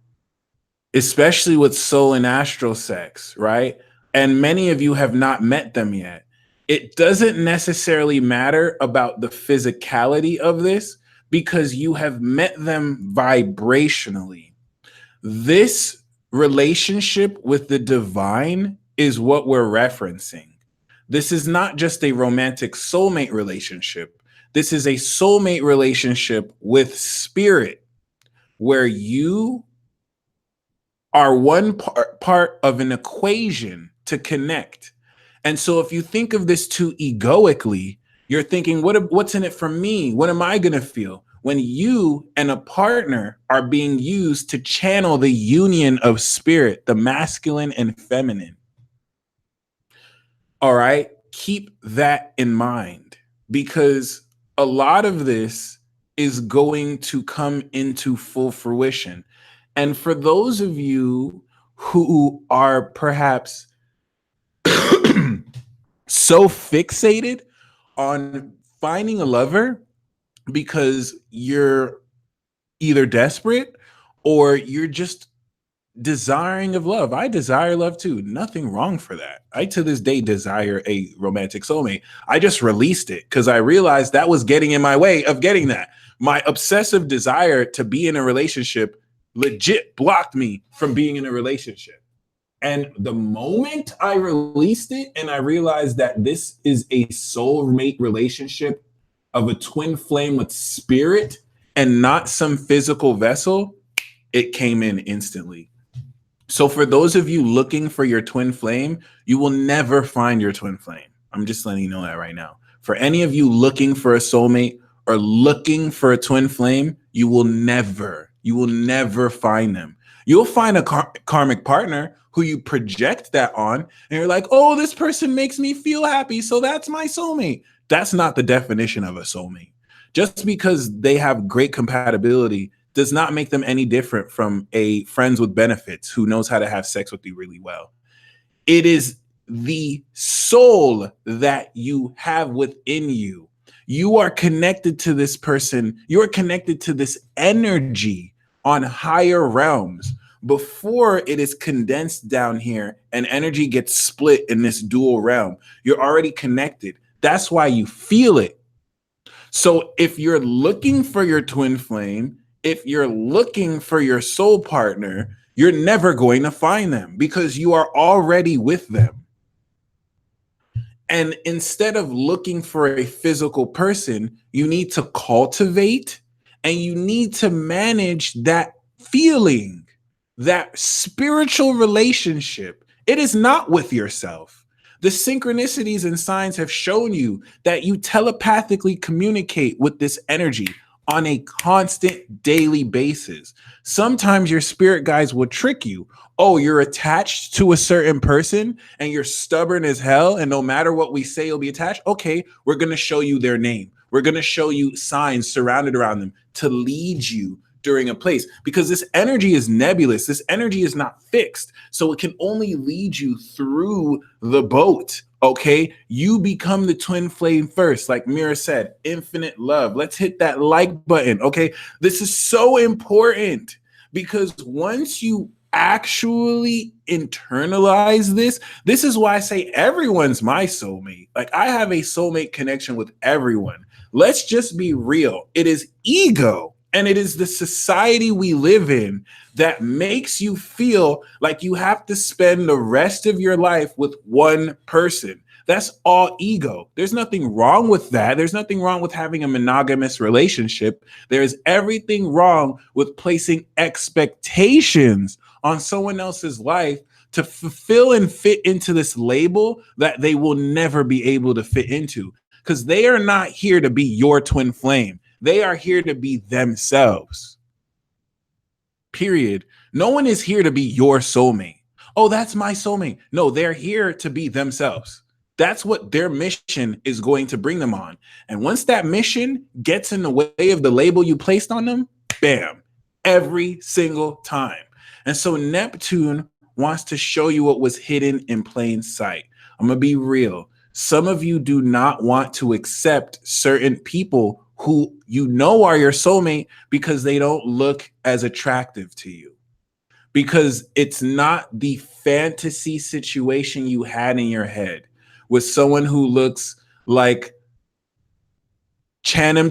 especially with soul and astral sex, right? And many of you have not met them yet. It doesn't necessarily matter about the physicality of this because you have met them vibrationally. This relationship with the divine is what we're referencing. This is not just a romantic soulmate relationship. This is a soulmate relationship with spirit, where you are one part of an equation to connect. And so if you think of this too egoically, you're thinking, what's in it for me? What am I going to feel? When you and a partner are being used to channel the union of spirit, the masculine and feminine. All right, keep that in mind because a lot of this is going to come into full fruition. And for those of you who are perhaps so fixated on finding a lover because you're either desperate or you're just desiring of love. I desire love too. Nothing wrong for that. I to this day desire a romantic soulmate. I just released it because I realized that was getting in my way of getting that. My obsessive desire to be in a relationship legit blocked me from being in a relationship. And the moment I released it and I realized that this is a soulmate relationship of a twin flame with spirit and not some physical vessel, it came in instantly. So for those of you looking for your twin flame, you will never find your twin flame. I'm just letting you know that right now. For any of you looking for a soulmate or looking for a twin flame, you will never find them. You'll find a karmic partner who you project that on, and you're like, oh, this person makes me feel happy, so that's my soulmate. That's not the definition of a soulmate. Just because they have great compatibility does not make them any different from a friends with benefits who knows how to have sex with you really well. It is the soul that you have within you. You are connected to this person. You're connected to this energy on higher realms before it is condensed down here and energy gets split in this dual realm. You're already connected. That's why you feel it. So if you're looking for your twin flame, if you're looking for your soul partner, you're never going to find them because you are already with them. And instead of looking for a physical person, you need to cultivate and you need to manage that feeling, that spiritual relationship. It is not with yourself. The synchronicities and signs have shown you that you telepathically communicate with this energy on a constant daily basis. Sometimes your spirit guides will trick you. Oh, you're attached to a certain person and you're stubborn as hell, and no matter what we say, you'll be attached. Okay, we're going to show you their name. We're going to show you signs surrounded around them to lead you during a place, because this energy is nebulous. This energy is not fixed. So it can only lead you through the boat. Okay, you become the twin flame first, like Mira said, infinite love. Let's hit that like button. Okay, this is so important because once you actually internalize this is why I say everyone's my soulmate. Like, I have a soulmate connection with everyone. Let's just be real. It is ego. And it is the society we live in that makes you feel like you have to spend the rest of your life with one person. That's all ego. There's nothing wrong with that. There's nothing wrong with having a monogamous relationship. There's everything wrong with placing expectations on someone else's life to fulfill and fit into this label that they will never be able to fit into, because they are not here to be your twin flame. They are here to be themselves. Period. No one is here to be your soulmate. Oh, that's my soulmate. No, they're here to be themselves. That's what their mission is going to bring them on. And once that mission gets in the way of the label you placed on them, bam, every single time. And so Neptune wants to show you what was hidden in plain sight. I'm going to be real. Some of you do not want to accept certain people who you know are your soulmate because they don't look as attractive to you, because it's not the fantasy situation you had in your head with someone who looks like Channing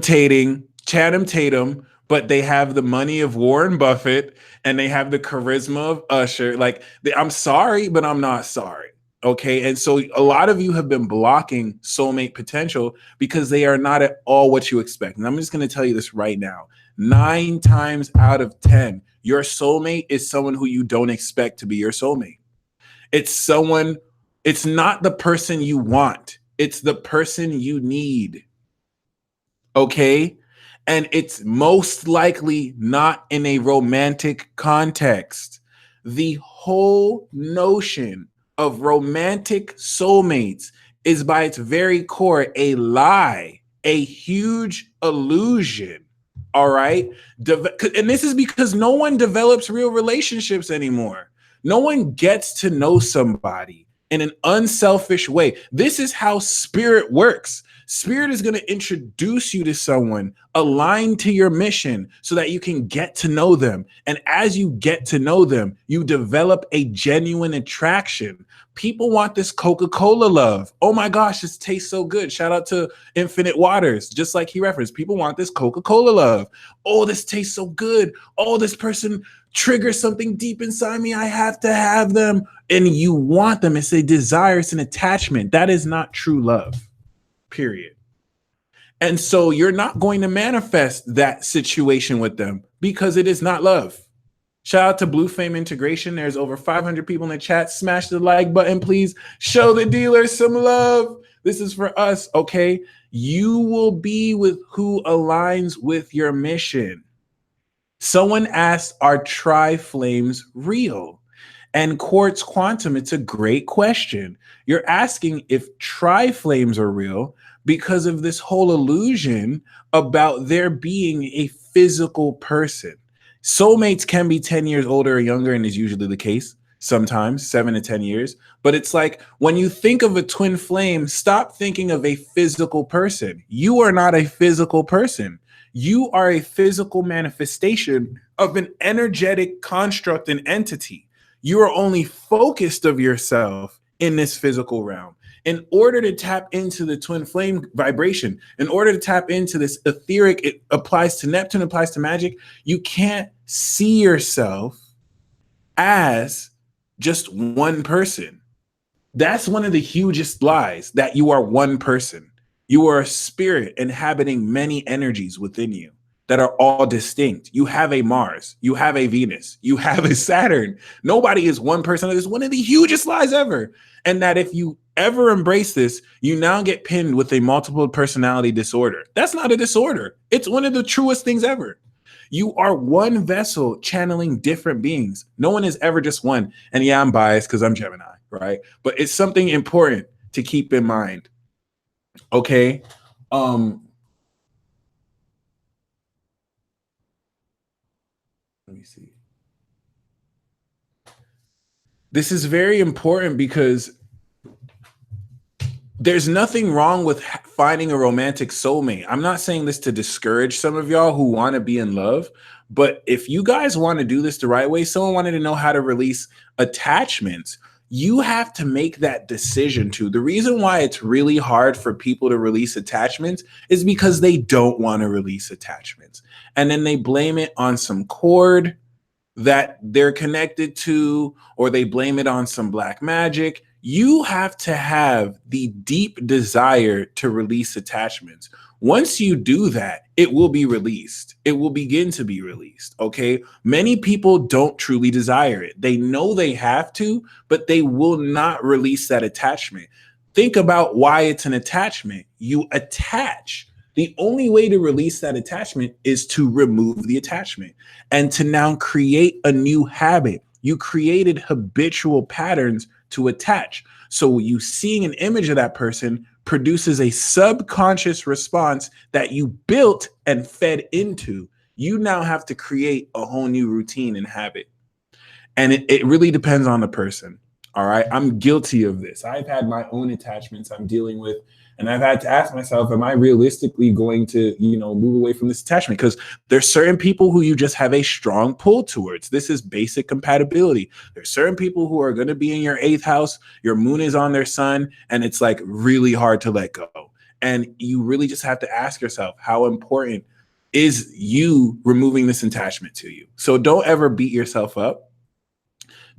Tatum, but they have the money of Warren Buffett and they have the charisma of Usher. Like, I'm sorry, but I'm not sorry. Okay. And so a lot of you have been blocking soulmate potential because they are not at all what you expect. And I'm just going to tell you this right now. 9 times out of 10, your soulmate is someone who you don't expect to be your soulmate. It's not the person you want. It's the person you need. Okay. And it's most likely not in a romantic context. The whole notion of romantic soulmates is by its very core a lie, a huge illusion. All right. And this is because no one develops real relationships anymore. No one gets to know somebody in an unselfish way. This is how spirit works. Spirit is going to introduce you to someone aligned to your mission so that you can get to know them. And as you get to know them, you develop a genuine attraction. People want this Coca-Cola love. Oh my gosh, this tastes so good. Shout out to Infinite Waters. Just like he referenced, people want this Coca-Cola love. Oh, this tastes so good. Oh, this person triggers something deep inside me. I have to have them. And you want them. It's a desire. It's an attachment. That is not true love. Period. And so you're not going to manifest that situation with them because it is not love. Shout out to Blue Fame Integration. There's over 500 people in the chat. Smash the like button, please. Show the dealer some love. This is for us, okay? You will be with who aligns with your mission. Someone asked, are tri-flames real? And Quartz Quantum, it's a great question. You're asking if tri-flames are real because of this whole illusion about there being a physical person. Soulmates can be 10 years older or younger, and is usually the case. sometimes 7 to 10 years. But it's like when you think of a twin flame, stop thinking of a physical person. You are not a physical person. You are a physical manifestation of an energetic construct and entity. You are only focused of yourself in this physical realm. In order to tap into the twin flame vibration, in order to tap into this etheric, it applies to Neptune, applies to magic. You can't see yourself as just one person. That's one of the hugest lies, that you are one person. You are a spirit inhabiting many energies within you that are all distinct. You have a Mars, you have a Venus, you have a Saturn. Nobody is one person. It's one of the hugest lies ever. And that if you ever embrace this, you now get pinned with a multiple personality disorder. That's not a disorder. It's one of the truest things ever. You are one vessel channeling different beings. No one is ever just one. And yeah, I'm biased because I'm Gemini, right? But it's something important to keep in mind. Okay. Let me see. This is very important because there's nothing wrong with finding a romantic soulmate. I'm not saying this to discourage some of y'all who want to be in love, but if you guys want to do this the right way, someone wanted to know how to release attachments, you have to make that decision too. The reason why it's really hard for people to release attachments is because they don't want to release attachments. And then they blame it on some cord that they're connected to, or they blame it on some black magic. You have to have the deep desire to release attachments. Once you do that, it will be released. It will begin to be released. Okay. Many people don't truly desire it. They know they have to, but they will not release that attachment. Think about why it's an attachment. You attach. The only way to release that attachment is to remove the attachment and to now create a new habit. You created habitual patterns to attach. So you seeing an image of that person produces a subconscious response that you built and fed into. You now have to create a whole new routine and habit. And it really depends on the person. All right. I'm guilty of this. I've had my own attachments I'm dealing with. And I've had to ask myself, am I realistically going to, move away from this attachment? Because there's certain people who you just have a strong pull towards. This is basic compatibility. There's certain people who are going to be in your 8th house. Your moon is on their sun, and it's like really hard to let go. And you really just have to ask yourself, how important is you removing this attachment to you? So don't ever beat yourself up.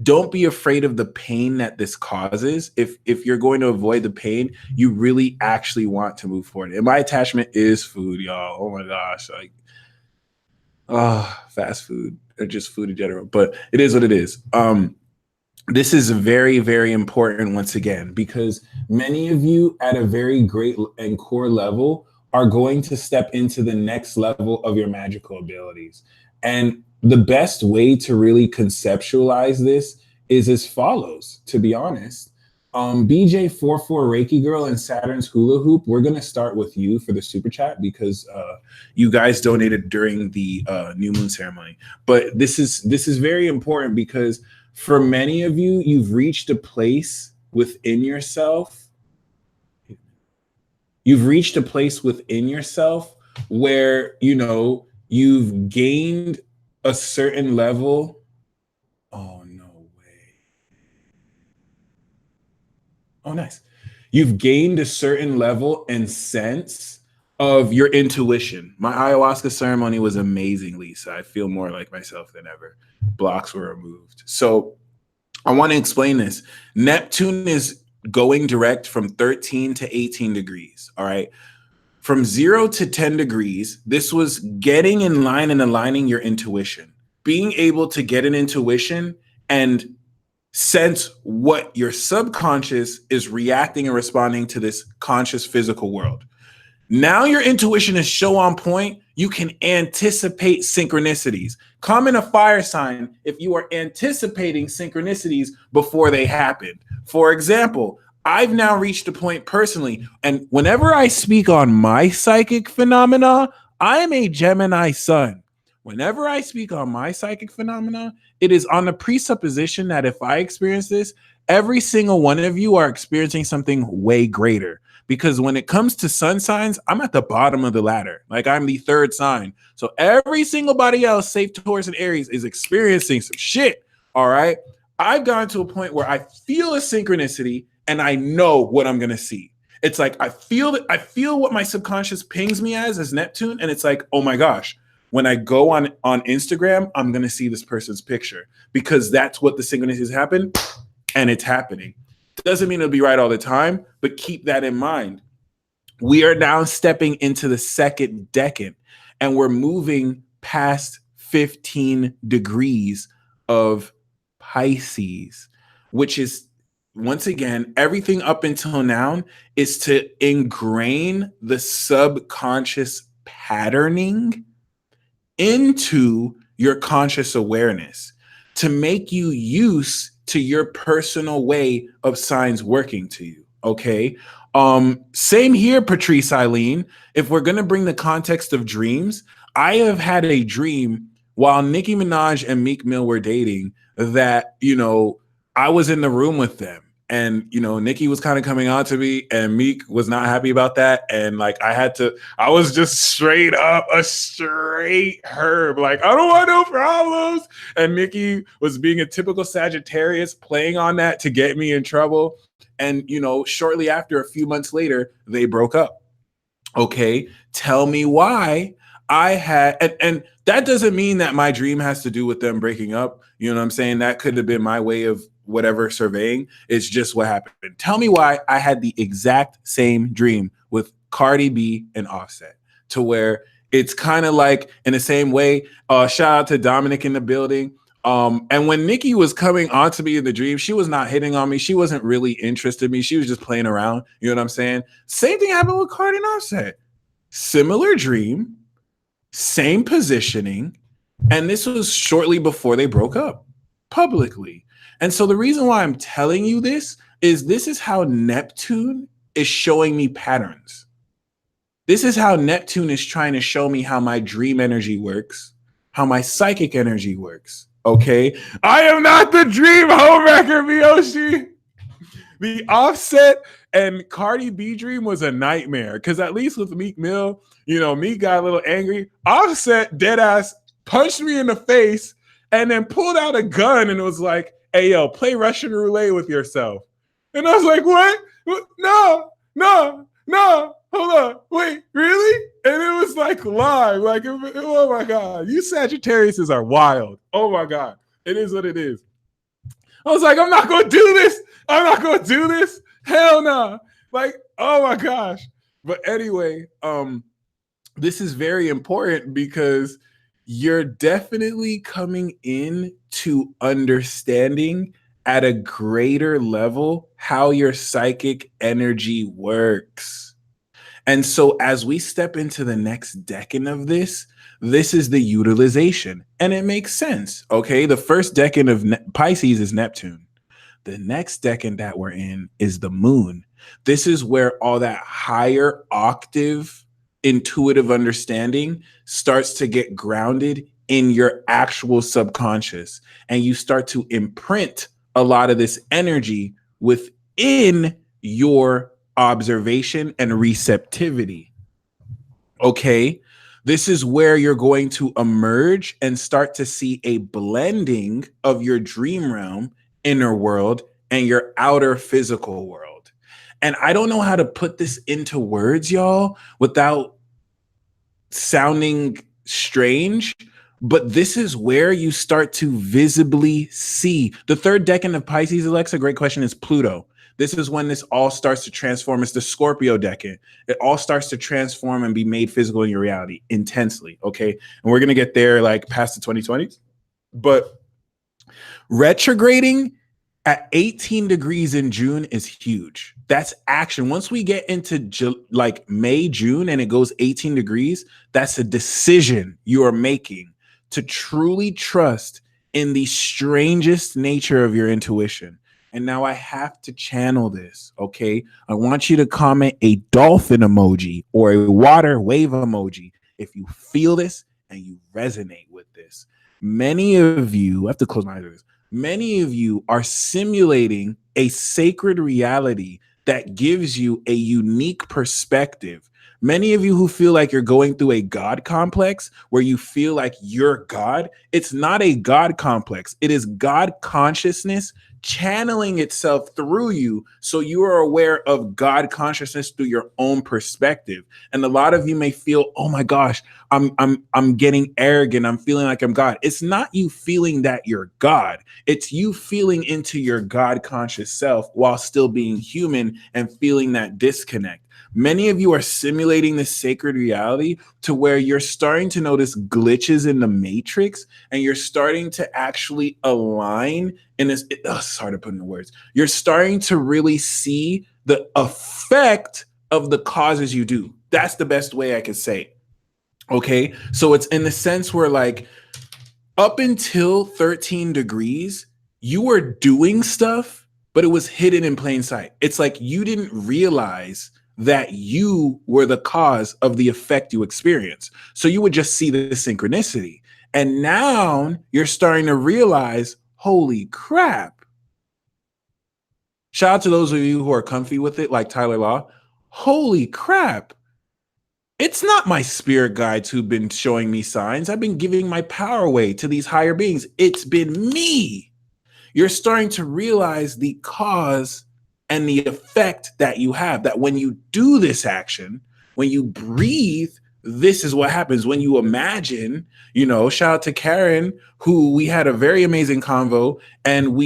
Don't be afraid of the pain that this causes. If you're going to avoid the pain, you really actually want to move forward. And my attachment is food, y'all. Oh my gosh. Fast food or just food in general. But it is what it is. This is very, very important once again, because many of you at a very great and core level are going to step into the next level of your magical abilities. And the best way to really conceptualize this is as follows, to be honest. BJ44 Reiki Girl and Saturn's Hula Hoop, we're going to start with you for the super chat because you guys donated during the new moon ceremony. But this is very important because for many of you, you've reached a place within yourself. You've reached a place within yourself where, you've gained a certain level. Oh, no way. Oh, nice. You've gained a certain level and sense of your intuition. My ayahuasca ceremony was amazing, Lisa. I feel more like myself than ever. Blocks were removed. So I want to explain this. Neptune is going direct from 13 to 18 degrees. All right. From 0 to 10 degrees, this was getting in line and aligning your intuition, being able to get an intuition and sense what your subconscious is reacting and responding to this conscious physical world. Now your intuition is so on point, you can anticipate synchronicities. Comment a fire sign if you are anticipating synchronicities before they happen. For example, I've now reached a point personally, and whenever I speak on my psychic phenomena, I am a Gemini sun. Whenever I speak on my psychic phenomena, it is on the presupposition that if I experience this, every single one of you are experiencing something way greater. Because when it comes to sun signs, I'm at the bottom of the ladder. Like I'm the third sign. So every single body else, save Taurus and Aries, is experiencing some shit. All right. I've gotten to a point where I feel a synchronicity and I know what I'm gonna see. It's like I feel what my subconscious pings me as Neptune, and it's like, oh my gosh, when I go on Instagram, I'm gonna see this person's picture because that's what the synchronicities happen, and it's happening. Doesn't mean it'll be right all the time, but keep that in mind. We are now stepping into the second decan, and we're moving past 15 degrees of Pisces, which is, once again, everything up until now is to ingrain the subconscious patterning into your conscious awareness to make you used to your personal way of signs working to you. Okay. Same here, Patrice Eileen. If we're going to bring the context of dreams, I have had a dream while Nicki Minaj and Meek Mill were dating that, I was in the room with them. And, Nicki was kind of coming on to me and Meek was not happy about that. And like, I was just straight up a straight herb. Like, I don't want no problems. And Nicki was being a typical Sagittarius, playing on that to get me in trouble. And, shortly after, a few months later, they broke up. Okay. Tell me why I had, and that doesn't mean that my dream has to do with them breaking up. You know what I'm saying? That could have been my way of whatever surveying. It's just what happened. Tell me why I had the exact same dream with Cardi B and Offset, to where it's kind of like in the same way. Shout out to Dominic in the building. And when Nicki was coming onto me in the dream, she was not hitting on me. She wasn't really interested in me. She was just playing around. You know what I'm saying? Same thing happened with Cardi and Offset. Similar dream, same positioning. And this was shortly before they broke up publicly. And so the reason why I'm telling you this is how Neptune is showing me patterns. This is how Neptune is trying to show me how my dream energy works, how my psychic energy works. Okay. I am not the dream homewrecker, Miyoshi. The Offset and Cardi B dream was a nightmare because at least with Meek Mill, Meek got a little angry. Offset dead ass punched me in the face and then pulled out a gun and was like, hey, yo, play Russian roulette with yourself. And I was like, what? No, hold on. Wait, really? And it was like live. Like, oh my God. You Sagittariuses are wild. Oh my God. It is what it is. I was like, I'm not going to do this. I'm not going to do this. Hell no. Like, oh my gosh. But anyway, this is very important because you're definitely coming in to understanding at a greater level how your psychic energy works. And so as we step into the next decan of this is the utilization. And it makes sense. Okay. The first decan of Pisces is Neptune. The next decan that we're in is the moon. This is where all that higher octave intuitive understanding starts to get grounded in your actual subconscious. And you start to imprint a lot of this energy within your observation and receptivity. Okay. This is where you're going to emerge and start to see a blending of your dream realm, inner world, and your outer physical world. And I don't know how to put this into words, y'all, without sounding strange, but this is where you start to visibly see. The third decan of Pisces, Alexa, great question, is Pluto. This is when this all starts to transform. It's the Scorpio decan. It all starts to transform and be made physical in your reality intensely, okay? And we're going to get there like past the 2020s. But retrograding at 18 degrees in June is huge. That's action. Once we get into like May, June, and it goes 18 degrees, that's a decision you are making to truly trust in the strangest nature of your intuition. And now I have to channel this, okay? I want you to comment a dolphin emoji or a water wave emoji if you feel this and you resonate with this. Many of you, I have to close my eyes with this. Many of you are simulating a sacred reality that gives you a unique perspective. Many of you who feel like you're going through a God complex where you feel like you're God, it's not a God complex. It is God consciousness channeling itself through you so you are aware of God consciousness through your own perspective. And a lot of you may feel, "Oh my gosh, I'm getting arrogant. I'm feeling like I'm God." It's not you feeling that you're God. It's you feeling into your God conscious self while still being human and feeling that disconnect. Many of you are simulating this sacred reality to where you're starting to notice glitches in the matrix and you're starting to actually align in this. It's hard to put into words. You're starting to really see the effect of the causes you do. That's the best way I could say it. Okay. So it's in the sense where, like, up until 13 degrees, you were doing stuff, but it was hidden in plain sight. It's like you didn't realize that you were the cause of the effect you experience. So you would just see the synchronicity. And now you're starting to realize, holy crap. Shout out to those of you who are comfy with it, like Tyler Law. Holy crap. It's not my spirit guides who've been showing me signs. I've been giving my power away to these higher beings. It's been me. You're starting to realize the cause and the effect that you have, that when you do this action, when you breathe, this is what happens. When you imagine, shout out to Karen, who we had a very amazing convo, and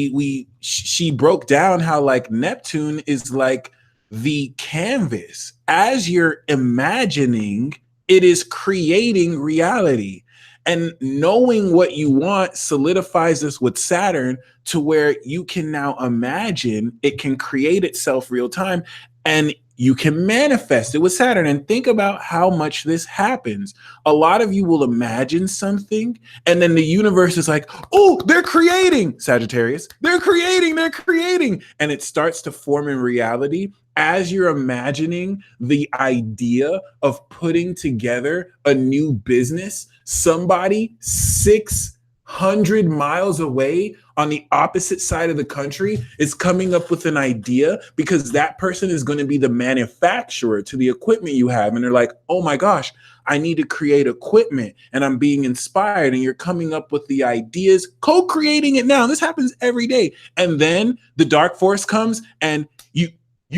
she broke down how, like, Neptune is like the canvas. As you're imagining, it is creating reality. And knowing what you want solidifies this with Saturn to where you can now imagine it can create itself real time and you can manifest it with Saturn. And think about how much this happens. A lot of you will imagine something and then the universe is like, "Oh, they're creating," Sagittarius. They're creating. And it starts to form in reality as you're imagining the idea of putting together a new business. Somebody 600 miles away on the opposite side of the country is coming up with an idea because that person is going to be the manufacturer to the equipment you have. And they're like, "Oh my gosh, I need to create equipment," and I'm being inspired. And you're coming up with the ideas, co-creating it now. This happens every day. And then the dark force comes and you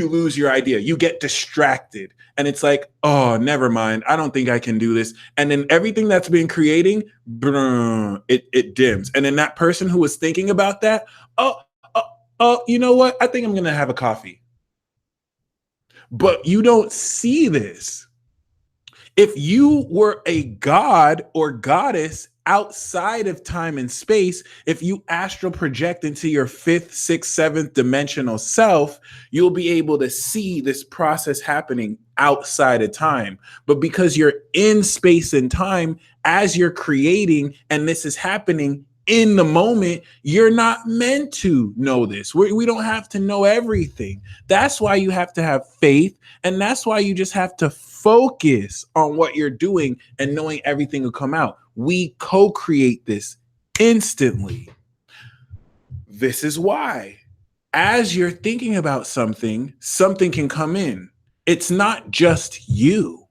lose your idea. You get distracted. And it's like, "Oh, never mind. I don't think I can do this." And then everything that's been creating, it dims. And then that person who was thinking about that, you know what? I think I'm going to have a coffee. But you don't see this. If you were a god or goddess outside of time and space, if you astral project into your fifth, sixth, seventh dimensional self, you'll be able to see this process happening outside of time. But because you're in space and time as you're creating, and this is happening in the moment, you're not meant to know this. We don't have to know everything. That's why you have to have faith. And that's why you just have to focus on what you're doing and knowing everything will come out. We co-create this instantly. This is why, as you're thinking about something, something can come in. It's not just you.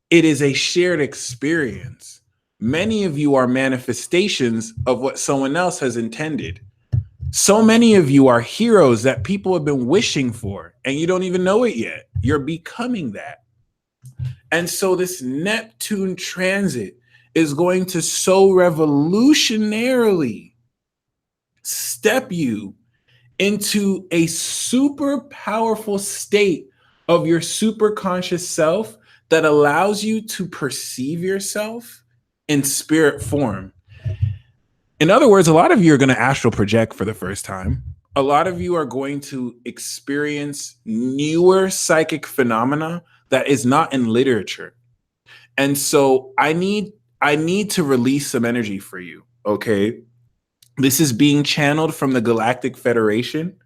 It is a shared experience. Many of you are manifestations of what someone else has intended. So many of you are heroes that people have been wishing for, and you don't even know it yet. You're becoming that. And so this Neptune transit is going to so revolutionarily step you into a super powerful state of your super conscious self that allows you to perceive yourself in spirit form. In other words, a lot of you are going to astral project for the first time. A lot of you are going to experience newer psychic phenomena that is not in literature. And so I need to release some energy for you, okay? This is being channeled from the Galactic Federation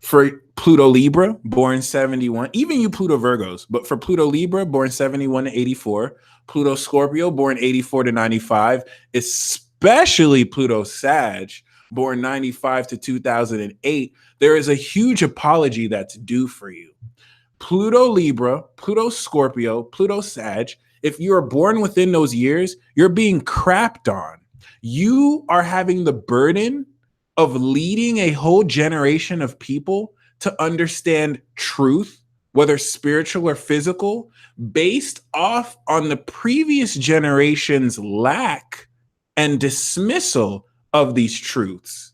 For Pluto Libra, born 71, even you Pluto Virgos, but for Pluto Libra, born 71 to 84, Pluto Scorpio, born 84 to 95, especially Pluto Sag, born 95 to 2008, there is a huge apology that's due for you. Pluto Libra, Pluto Scorpio, Pluto Sag, if you are born within those years, you're being crapped on. You are having the burden of leading a whole generation of people to understand truth, whether spiritual or physical, based off on the previous generation's lack and dismissal of these truths.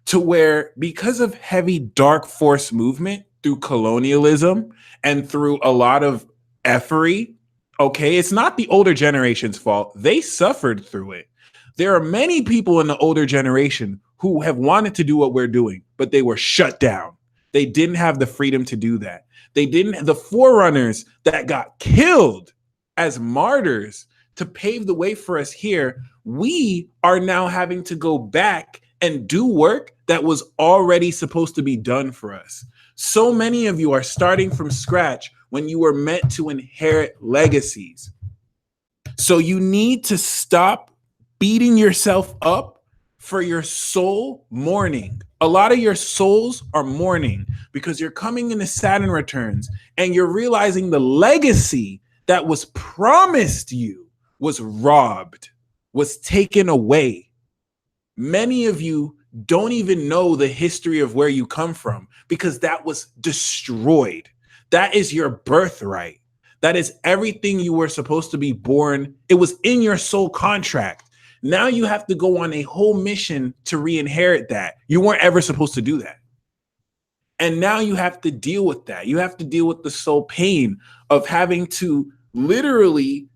To where, because of heavy dark force movement through colonialism and through a lot of effery, okay, it's not the older generation's fault. They suffered through it. There are many people in the older generation who have wanted to do what we're doing, but they were shut down. They didn't have the freedom to do that. They didn't, the forerunners that got killed as martyrs to pave the way for us here, we are now having to go back and do work that was already supposed to be done for us. So many of you are starting from scratch when you were meant to inherit legacies. So you need to stop beating yourself up for your soul mourning. A lot of your souls are mourning because you're coming into Saturn returns and you're realizing the legacy that was promised you was robbed, was taken away. Many of you don't even know the history of where you come from because that was destroyed. That is your birthright. That is everything you were supposed to be born. It was in your soul contract. Now you have to go on a whole mission to re-inherit that. You weren't ever supposed to do that. And now you have to deal with that. You have to deal with the soul pain of having to literally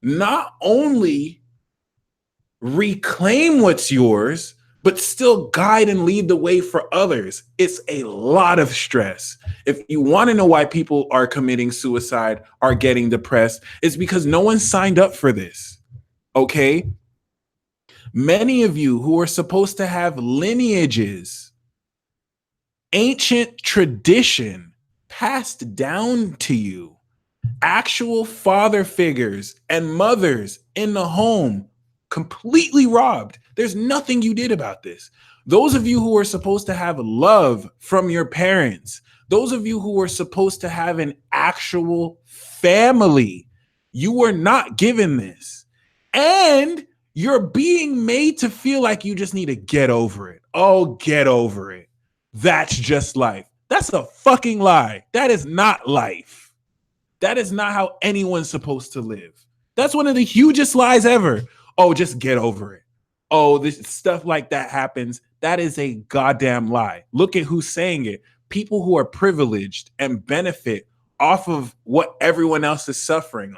not only reclaim what's yours, but still guide and lead the way for others. It's a lot of stress. If you want to know why people are committing suicide, are getting depressed, it's because no one signed up for this. Okay? Many of you who are supposed to have lineages, ancient tradition passed down to you, actual father figures and mothers in the home completely robbed. There's nothing you did about this. Those of you who are supposed to have love from your parents, those of you who are supposed to have an actual family, you were not given this. And you're being made to feel like you just need to get over it. Oh, get over it. That's just life. That's a fucking lie. That is not life. That is not how anyone's supposed to live. That's one of the hugest lies ever. Oh, just get over it. Oh, this stuff like that happens. That is a goddamn lie. Look at who's saying it. People who are privileged and benefit off of what everyone else is suffering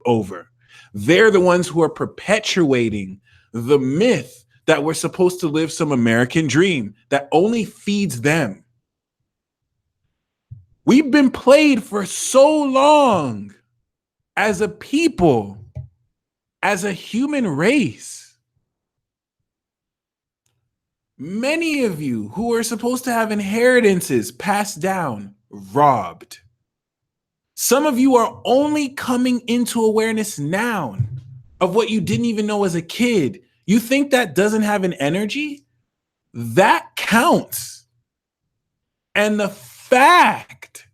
over. They're the ones who are perpetuating the myth that we're supposed to live some American dream that only feeds them. We've been played for so long as a people, as a human race. Many of you who are supposed to have inheritances passed down, robbed. Some of you are only coming into awareness now of what you didn't even know as a kid. You think that doesn't have an energy? That counts. And the fact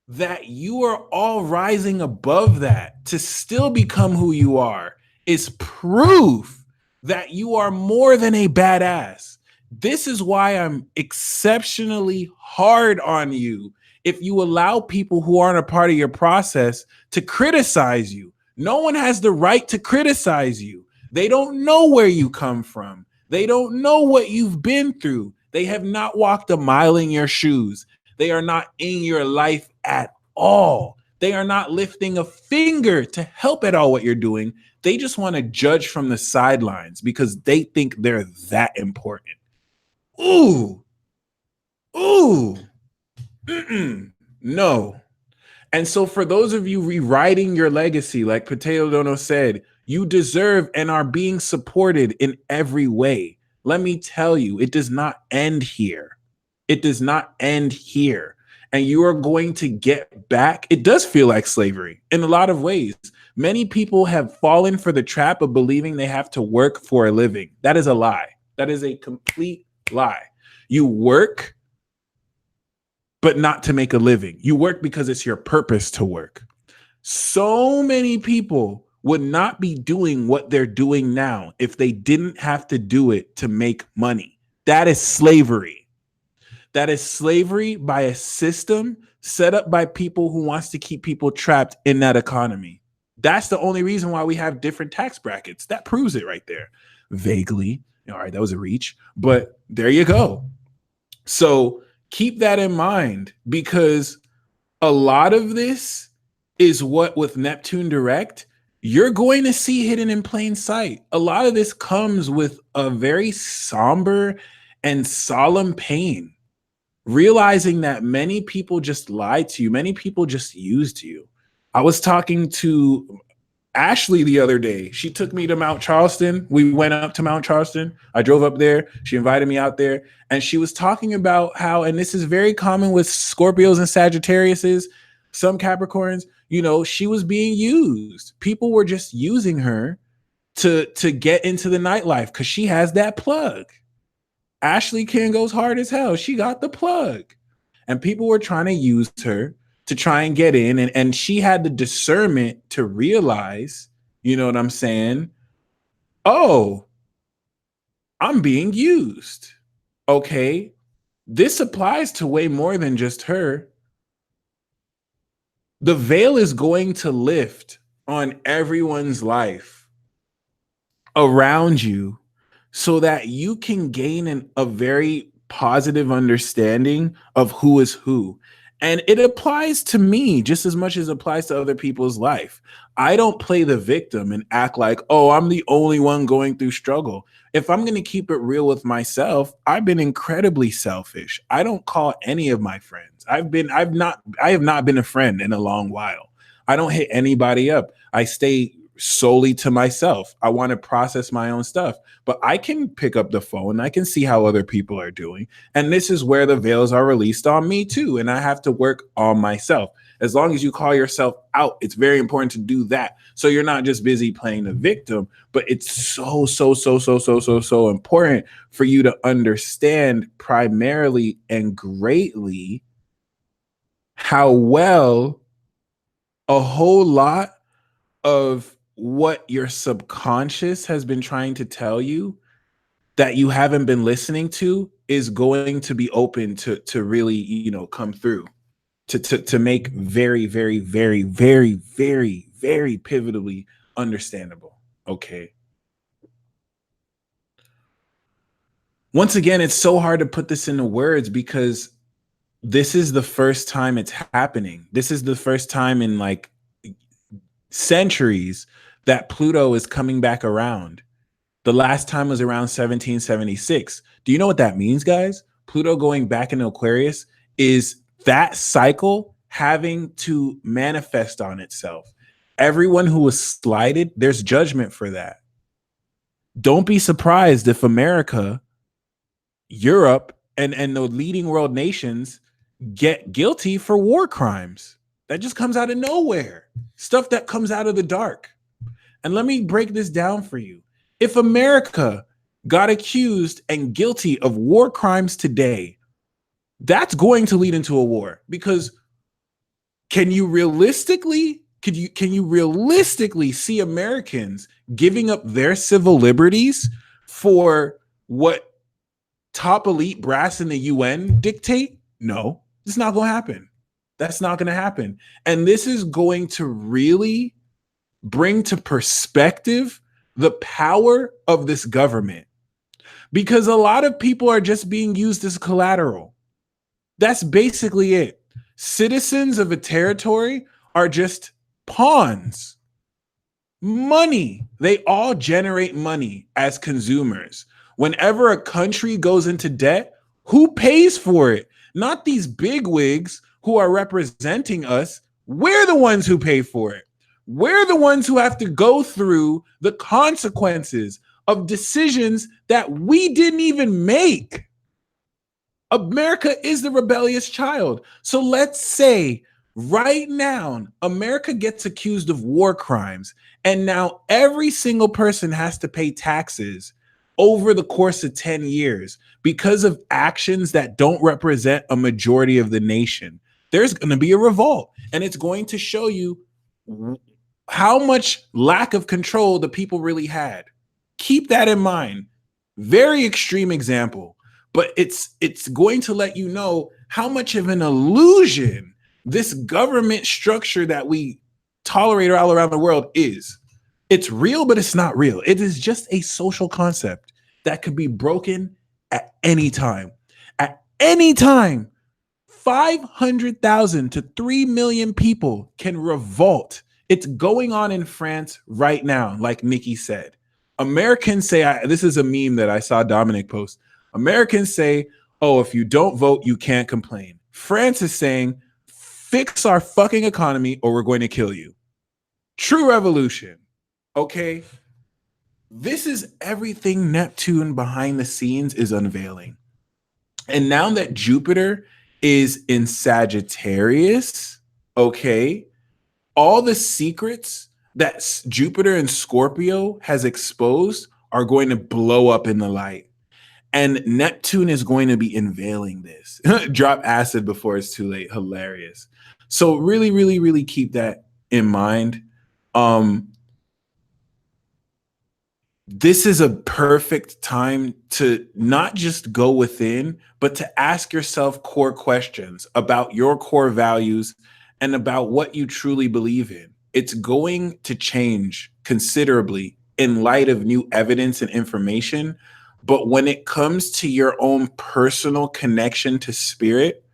that you are all rising above that to still become who you are is proof that you are more than a badass. This is why I'm exceptionally hard on you if you allow people who aren't a part of your process to criticize you. No one has the right to criticize you. They don't know where you come from. They don't know what you've been through. They have not walked a mile in your shoes. They are not in your life at all. They are not lifting a finger to help at all what you're doing. They just want to judge from the sidelines because they think they're that important. Ooh. No. And so for those of you rewriting your legacy, like Pateo Dono said, you deserve and are being supported in every way. Let me tell you, it does not end here. It does not end here. And you are going to get back. It does feel like slavery in a lot of ways. Many people have fallen for the trap of believing they have to work for a living. That is a lie. That is a complete lie. You work, but not to make a living. You work because it's your purpose to work. So many people would not be doing what they're doing now if they didn't have to do it to make money. That is slavery. That is slavery by a system set up by people who wants to keep people trapped in that economy. That's the only reason why we have different tax brackets. That proves it right there. Vaguely. All right, that was a reach, but there you go. So keep that in mind, because a lot of this is what with Neptune direct, you're going to see hidden in plain sight. A lot of this comes with a very somber and solemn pain, realizing that many people just lied to you. Many people just used you. I was talking to Ashley the other day. She took me to Mount Charleston. We went up to Mount Charleston. I drove up there. She invited me out there. And she was talking about how, and this is very common with Scorpios and Sagittariuses, some Capricorns, you know, she was being used. People were just using her to get into the nightlife because she has that plug. Ashley Ken goes hard as hell. She got the plug. And people were trying to use her to try and get in. And she had the discernment to realize, you know what I'm saying? Oh, I'm being used. Okay. This applies to way more than just her. The veil is going to lift on everyone's life around you so that you can gain a very positive understanding of who is who. And it applies to me just as much as it applies to other people's life. I don't play the victim and act like, oh, I'm the only one going through struggle. If I'm going to keep it real with myself, I've been incredibly selfish. I don't call any of my friends. I have not been a friend in a long while. I don't hit anybody up. I stay solely to myself. I want to process my own stuff, but I can pick up the phone. I can see how other people are doing. And this is where the veils are released on me too. And I have to work on myself. As long as you call yourself out, it's very important to do that. So you're not just busy playing the victim, but it's so important for you to understand primarily and greatly how well a whole lot of what your subconscious has been trying to tell you that you haven't been listening to is going to be open to really, you know, come through to make very pivotally understandable. Okay. Once again, it's so hard to put this into words because this is the first time it's happening. This is the first time in like centuries that Pluto is coming back around. The last time was around 1776. Do you know what that means, guys? Pluto going back into Aquarius is that cycle having to manifest on itself. Everyone who was slighted, there's judgment for that. Don't be surprised if America, Europe, and the leading world nations get guilty for war crimes. That just comes out of nowhere. Stuff that comes out of the dark. And let me break this down for you. If America got accused and guilty of war crimes today, that's going to lead into a war, because can you realistically see Americans giving up their civil liberties for what top elite brass in the UN dictate? No, it's not going to happen. That's not going to happen. And this is going to really bring to perspective the power of this government, because a lot of people are just being used as collateral. That's basically it. Citizens of a territory are just pawns. Money. They all generate money as consumers. Whenever a country goes into debt, who pays for it? Not these bigwigs who are representing us. We're the ones who pay for it. We're the ones who have to go through the consequences of decisions that we didn't even make. America is the rebellious child. So let's say right now, America gets accused of war crimes, and now every single person has to pay taxes over the course of 10 years because of actions that don't represent a majority of the nation. There's going to be a revolt, and it's going to show you how much lack of control the people really had. Keep that in mind. Very extreme example, but it's going to let you know how much of an illusion this government structure that we tolerate all around the world is. It's real, but it's not real. It is just a social concept that could be broken at any time. At any time, 500,000 to 3 million people can revolt. It's going on in France right now, like Nikki said. Americans say, this is a meme that I saw Dominic post. Americans say, oh, if you don't vote, you can't complain. France is saying, fix our fucking economy or we're going to kill you. True revolution. Okay. This is everything Neptune behind the scenes is unveiling. And now that Jupiter is in Sagittarius, okay, all the secrets that Jupiter and Scorpio has exposed are going to blow up in the light. And Neptune is going to be unveiling this. Drop acid before it's too late. Hilarious. So really, really, really keep that in mind. This is a perfect time to not just go within, but to ask yourself core questions about your core values and about what you truly believe in. It's going to change considerably in light of new evidence and information. But when it comes to your own personal connection to spirit,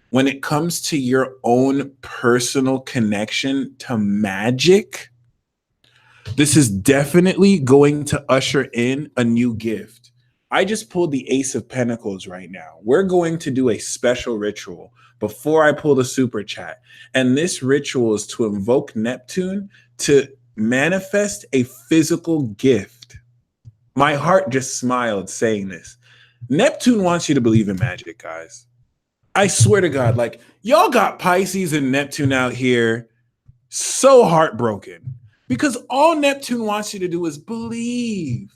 when it comes to your own personal connection to magic, this is definitely going to usher in a new gift. I just pulled the Ace of Pentacles right now. We're going to do a special ritual before I pull the super chat. And this ritual is to invoke Neptune to manifest a physical gift. My heart just smiled saying this. Neptune wants you to believe in magic, guys. I swear to God, like, y'all got Pisces and Neptune out here so heartbroken. Because all Neptune wants you to do is believe,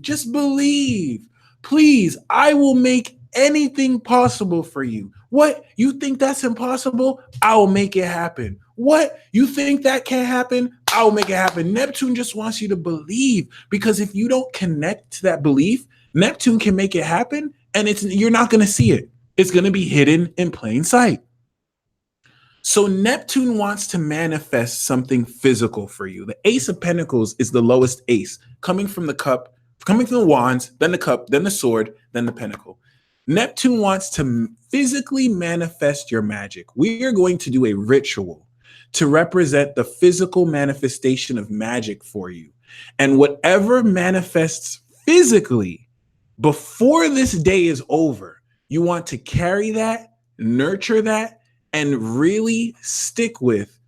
just believe. Please, I will make anything possible for you. What? You think that's impossible? I will make it happen. What? You think that can't happen? I will make it happen. Neptune just wants you to believe, because if you don't connect to that belief, Neptune can make it happen and you're not going to see it. It's going to be hidden in plain sight. So Neptune wants to manifest something physical for you. The Ace of Pentacles is the lowest ace, coming from the cup, coming from the wands, then the cup, then the sword, then the pentacle. Neptune wants to physically manifest your magic. We are going to do a ritual to represent the physical manifestation of magic for you. And whatever manifests physically before this day is over, you want to carry that, nurture that, and really stick with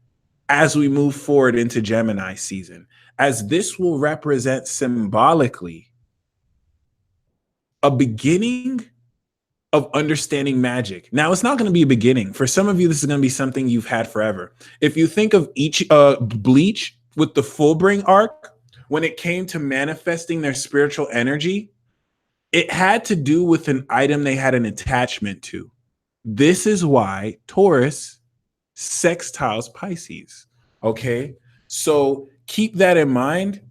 as we move forward into Gemini season, as this will represent symbolically a beginning of understanding magic. Now, it's not going to be a beginning. For some of you, this is going to be something you've had forever. If you think of each Bleach with the Fullbring arc, when it came to manifesting their spiritual energy, it had to do with an item they had an attachment to. This is why Taurus sextiles Pisces. Okay. So keep that in mind.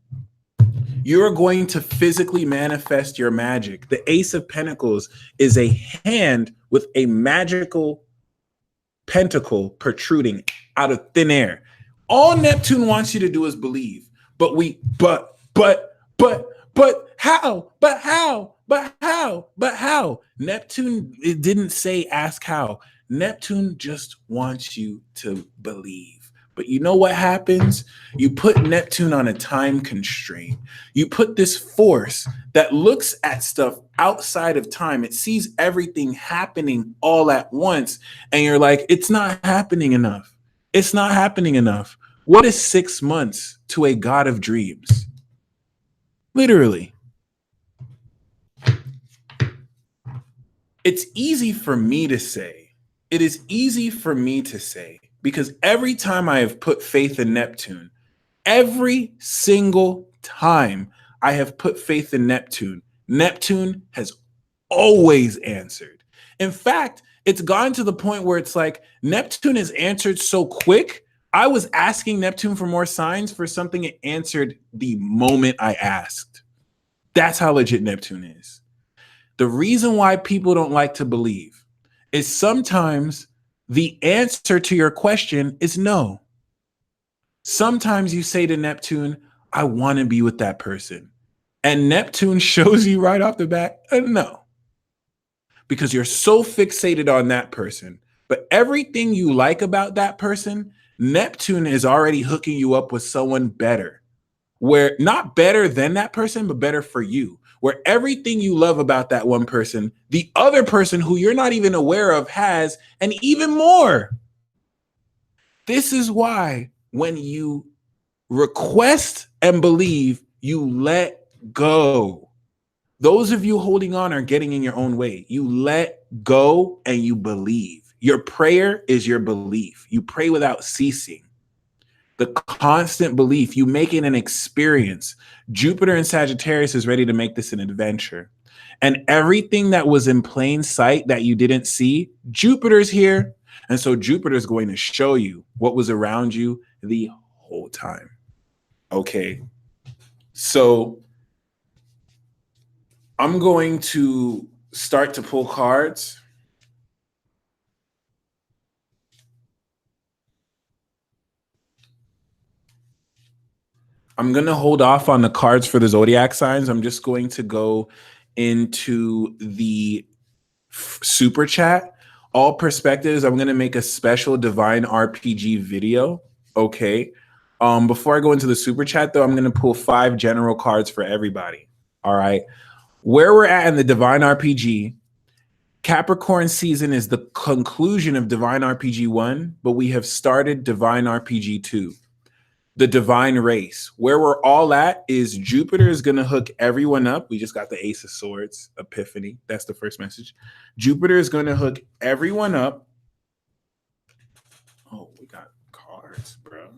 You're going to physically manifest your magic. The Ace of Pentacles is a hand with a magical pentacle protruding out of thin air. All Neptune wants you to do is believe. But how? But how? Neptune, it didn't say ask how. Neptune just wants you to believe. But you know what happens? You put Neptune on a time constraint. You put this force that looks at stuff outside of time. It sees everything happening all at once. And you're like, it's not happening enough. It's not happening enough. What is 6 months to a god of dreams? Literally. It's easy for me to say. It is easy for me to say because every time I have put faith in Neptune, every single time I have put faith in Neptune, Neptune has always answered. In fact, it's gotten to the point where it's like Neptune has answered so quick. I was asking Neptune for more signs for something it answered the moment I asked. That's how legit Neptune is. The reason why people don't like to believe is sometimes the answer to your question is no. Sometimes you say to Neptune, I want to be with that person. And Neptune shows you right off the bat, no, because you're so fixated on that person. But everything you like about that person, Neptune is already hooking you up with someone better, where not better than that person, but better for you, where everything you love about that one person, the other person who you're not even aware of has, and even more. This is why when you request and believe, you let go. Those of you holding on are getting in your own way. You let go and you believe. Your prayer is your belief. You pray without ceasing. The constant belief, you make it an experience. Jupiter in Sagittarius is ready to make this an adventure. And everything that was in plain sight that you didn't see, Jupiter's here. And so Jupiter's going to show you what was around you the whole time. Okay. So I'm going to start to pull cards. I'm going to hold off on the cards for the zodiac signs. I'm just going to go into the super chat. All perspectives, I'm going to make a special divine RPG video. Okay. Before I go into the super chat, though, I'm going to pull 5 general cards for everybody. All right. Where we're at in the divine RPG, Capricorn season is the conclusion of divine RPG 1, but we have started divine RPG 2. The divine race. Where we're all at is Jupiter is going to hook everyone up. We just got the Ace of Swords, Epiphany. That's the first message. Jupiter is going to hook everyone up. Oh, we got cards, bro.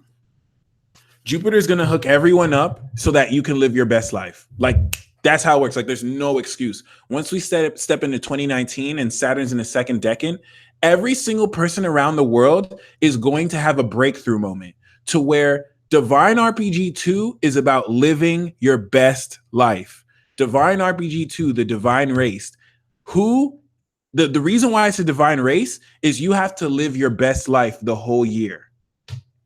Jupiter is going to hook everyone up so that you can live your best life. Like, that's how it works. Like, there's no excuse. Once we step into 2019 and Saturn's in the second decan, every single person around the world is going to have a breakthrough moment to where Divine RPG 2 is about living your best life. Divine RPG 2, the divine race. The reason why it's a divine race is you have to live your best life the whole year.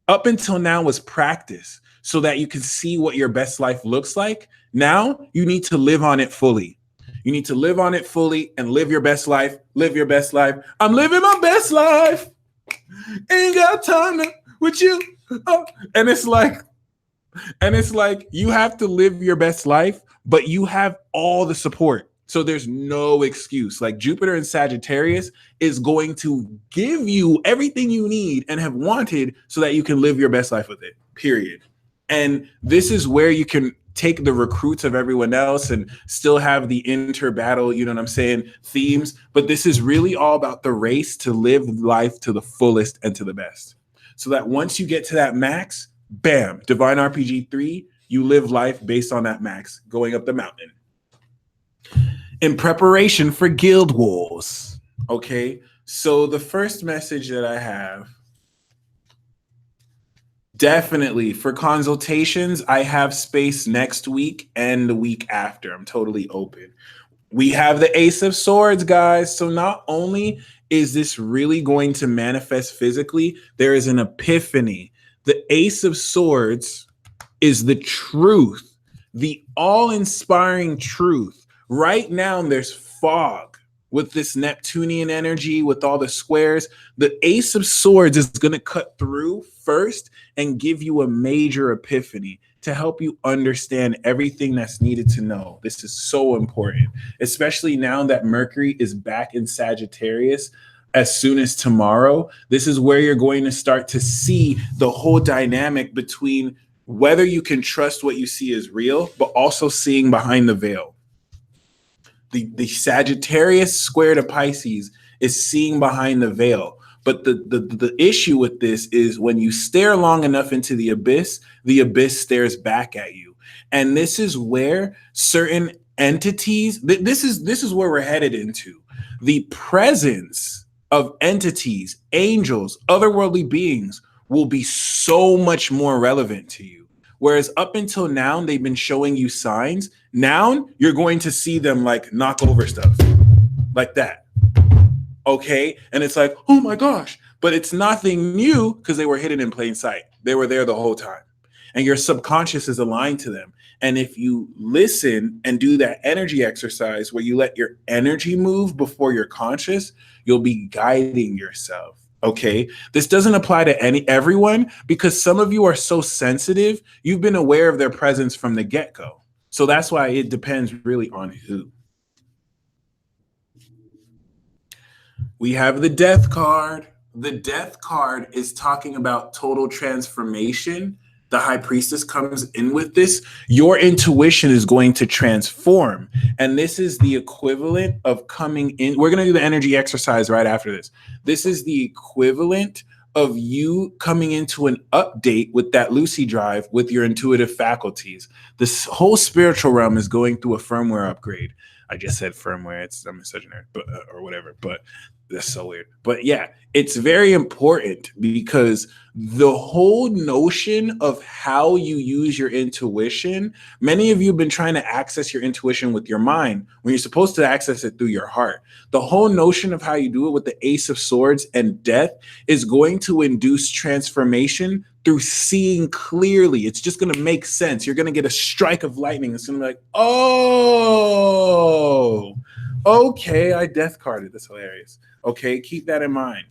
Up until now was practice so that you can see what your best life looks like. Now you need to live on it fully. You need to live on it fully and live your best life. Live your best life. I'm living my best life. Ain't got time with you. Oh. And it's like you have to live your best life, but you have all the support. So there's no excuse. Like Jupiter in Sagittarius is going to give you everything you need and have wanted so that you can live your best life with it, period. And this is where you can take the recruits of everyone else and still have the inter battle, you know what I'm saying, themes. But this is really all about the race to live life to the fullest and to the best. So that once you get to that max, bam, Divine RPG 3, you live life based on that max, going up the mountain. In preparation for Guild Wars. Okay, so the first message that I have, definitely for consultations, I have space next week and the week after. I'm totally open. We have the Ace of Swords, guys. So not only is this really going to manifest physically, there is an epiphany. The Ace of Swords is the truth, the all-inspiring truth. Right now, there's fog with this Neptunian energy, with all the squares. The Ace of Swords is going to cut through first and give you a major epiphany to help you understand everything that's needed to know. This is so important, especially now that Mercury is back in Sagittarius as soon as tomorrow. This is where you're going to start to see the whole dynamic between whether you can trust what you see is real, but also seeing behind the veil. The Sagittarius square to Pisces is seeing behind the veil. But the issue with this is when you stare long enough into the abyss stares back at you. And this is where certain entities, this is where we're headed into. The presence of entities, angels, otherworldly beings will be so much more relevant to you. Whereas up until now, they've been showing you signs. Now you're going to see them like knock over stuff like that. Okay. And it's like, oh my gosh, but it's nothing new because they were hidden in plain sight. They were there the whole time. And your subconscious is aligned to them. And if you listen and do that energy exercise where you let your energy move before you're conscious, you'll be guiding yourself. Okay. This doesn't apply to everyone because some of you are so sensitive. You've been aware of their presence from the get-go. So that's why it depends really on who. We have the death card. The death card is talking about total transformation. The high priestess comes in with this. Your intuition is going to transform. And this is the equivalent of coming in. We're going to do the energy exercise right after this. This is the equivalent of you coming into an update with that Lucy drive with your intuitive faculties. This whole spiritual realm is going through a firmware upgrade. I just said firmware. I'm such a nerd, but or whatever. But that's so weird. But yeah, it's very important because the whole notion of how you use your intuition, many of you have been trying to access your intuition with your mind when you're supposed to access it through your heart. The whole notion of how you do it with the Ace of Swords and death is going to induce transformation through seeing clearly. It's just going to make sense. You're going to get a strike of lightning. It's going to be like, oh, okay, I death carded. That's hilarious. Okay, keep that in mind.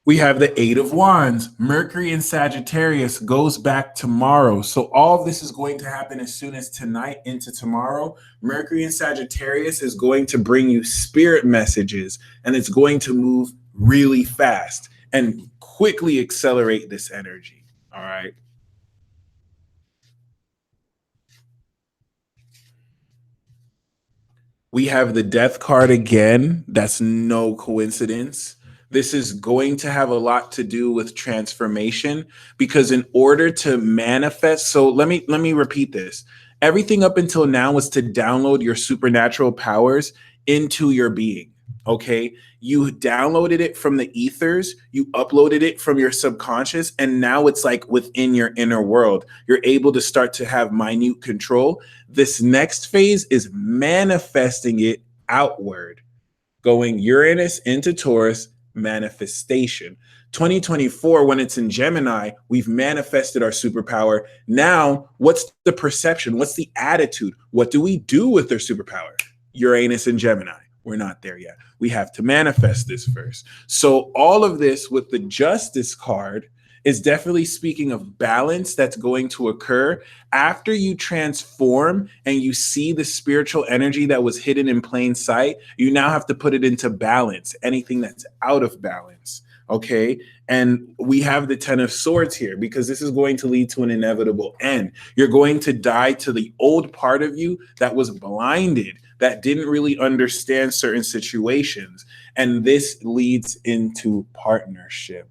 We have the Eight of Wands. Mercury in Sagittarius goes back tomorrow. So all of this is going to happen as soon as tonight into tomorrow. Mercury in Sagittarius is going to bring you spirit messages, and it's going to move really fast and quickly accelerate this energy. All right. We have the death card again. That's no coincidence. This is going to have a lot to do with transformation because in order to manifest, so let me repeat this. Everything up until now was to download your supernatural powers into your being. Okay. You downloaded it from the ethers, you uploaded it from your subconscious, and now it's like within your inner world. You're able to start to have minute control. This next phase is manifesting it outward, going Uranus into Taurus, manifestation. 2024, when it's in Gemini, we've manifested our superpower. Now, what's the perception? What's the attitude? What do we do with their superpower? Uranus and Gemini. We're not there yet. We have to manifest this first. So all of this with the Justice card is definitely speaking of balance that's going to occur after you transform and you see the spiritual energy that was hidden in plain sight. You now have to put it into balance, anything that's out of balance. Okay. And we have the 10 of Swords here because this is going to lead to an inevitable end. You're going to die to the old part of you that was blinded, that didn't really understand certain situations. And this leads into partnership.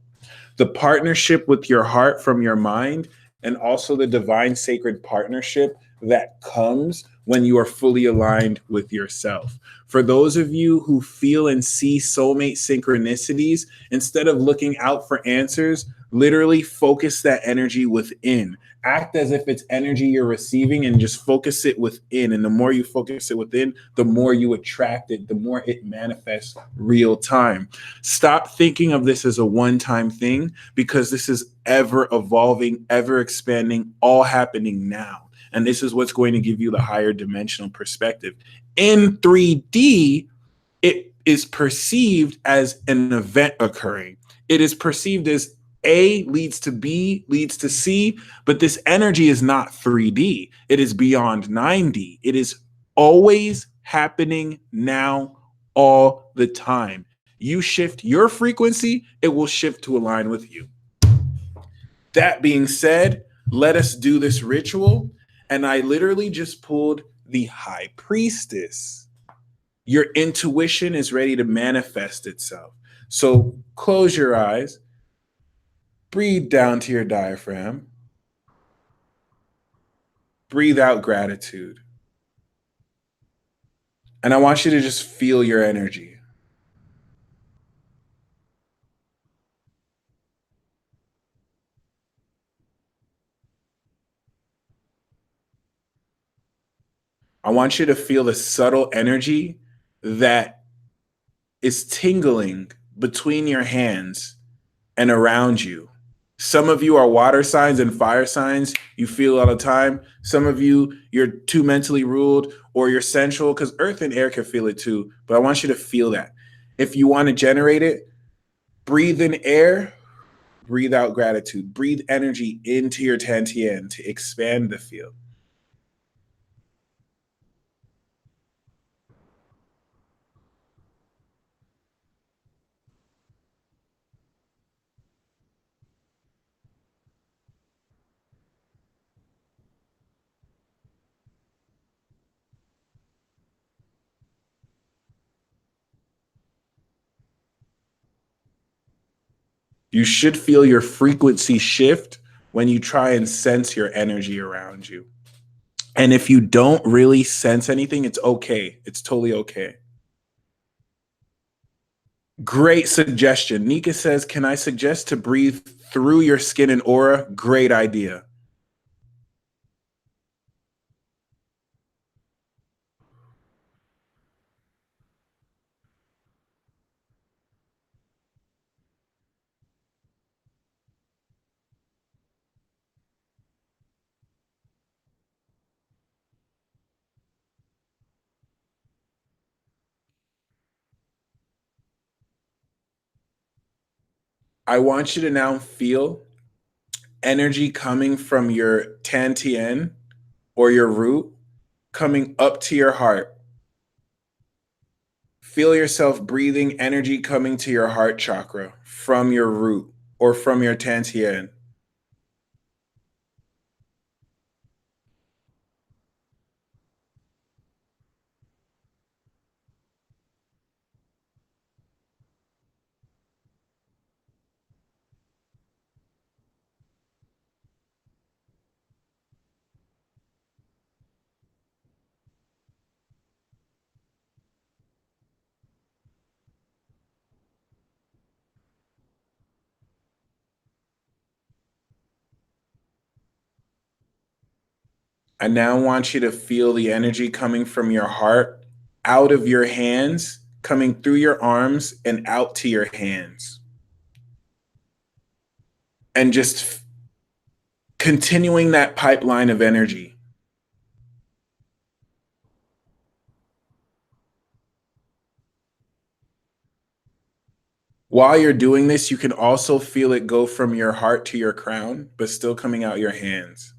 The partnership with your heart from your mind, and also the divine sacred partnership that comes when you are fully aligned with yourself. For those of you who feel and see soulmate synchronicities, instead of looking out for answers, literally focus that energy within. Act as if it's energy you're receiving and just focus it within. And the more you focus it within, the more you attract it, the more it manifests real time. Stop thinking of this as a one-time thing because this is ever evolving, ever expanding, all happening now. And this is what's going to give you the higher dimensional perspective. In 3D, it is perceived as an event occurring. It is perceived as A leads to B, leads to C, but this energy is not 3D. It is beyond 9D. It is always happening now, all the time. You shift your frequency, it will shift to align with you. That being said, let us do this ritual. And I literally just pulled the High Priestess. Your intuition is ready to manifest itself. So close your eyes, breathe down to your diaphragm, breathe out gratitude. And I want you to just feel your energy. I want you to feel the subtle energy that is tingling between your hands and around you. Some of you are water signs and fire signs. You feel all the time. Some of you, you're too mentally ruled or you're sensual because earth and air can feel it too. But I want you to feel that. If you want to generate it, breathe in air, breathe out gratitude, breathe energy into your Tantien to expand the field. You should feel your frequency shift when you try and sense your energy around you. And if you don't really sense anything, it's okay. It's totally okay. Great suggestion. Nika says, can I suggest to breathe through your skin and aura? Great idea. I want you to now feel energy coming from your Tantien or your root coming up to your heart. Feel yourself breathing energy coming to your heart chakra from your root or from your Tantien. I now want you to feel the energy coming from your heart out of your hands, coming through your arms and out to your hands. And just continuing that pipeline of energy. While you're doing this, you can also feel it go from your heart to your crown, but still coming out your hands.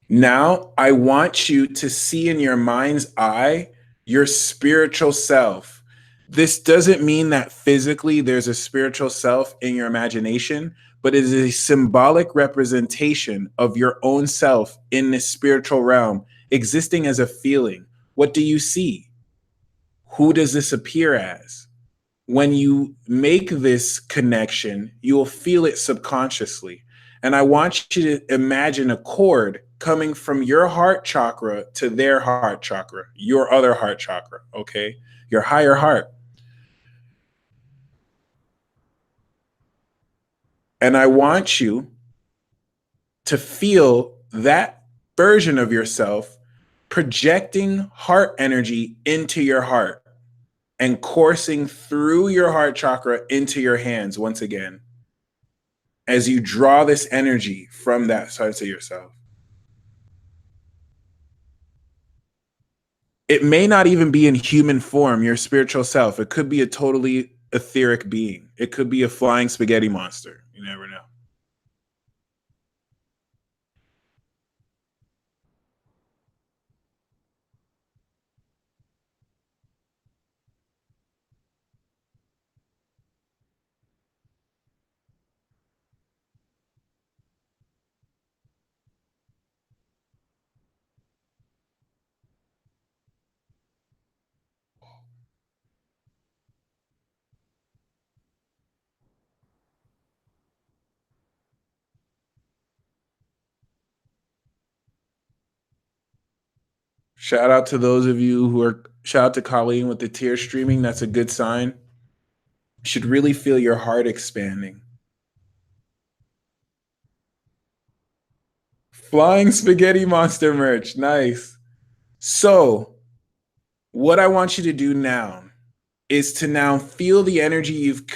Now, I want you to see in your mind's eye your spiritual self. This doesn't mean that physically there's a spiritual self in your imagination, but it is a symbolic representation of your own self in this spiritual realm, existing as a feeling. What do you see? Who does this appear as? When you make this connection, you will feel it subconsciously. And I want you to imagine a cord coming from your heart chakra to their heart chakra, your other heart chakra, okay? Your higher heart. And I want you to feel that version of yourself projecting heart energy into your heart and coursing through your heart chakra into your hands once again as you draw this energy from that side to yourself. It may not even be in human form, your spiritual self. It could be a totally etheric being. It could be a flying spaghetti monster. You never know. Shout out to those of you who are, shout out to Colleen with the tear streaming. That's a good sign. You should really feel your heart expanding. Flying spaghetti monster merch. Nice. So, what I want you to do now is to now feel the energy you've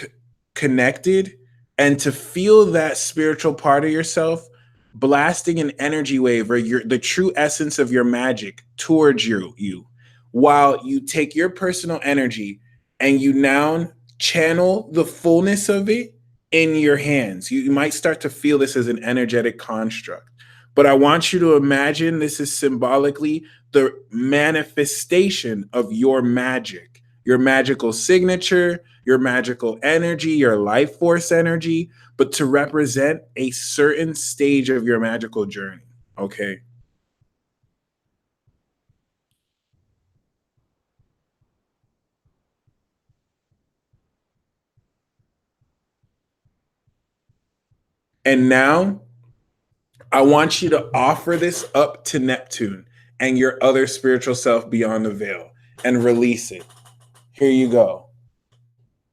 connected and to feel that spiritual part of yourself blasting an energy wave or the true essence of your magic towards you while you take your personal energy and you now channel the fullness of it in your hands. You might start to feel this as an energetic construct, but I want you to imagine this is symbolically the manifestation of your magic, your magical signature, your magical energy, your life force energy, but to represent a certain stage of your magical journey. Okay. And now I want you to offer this up to Neptune and your other spiritual self beyond the veil and release it. Here you go.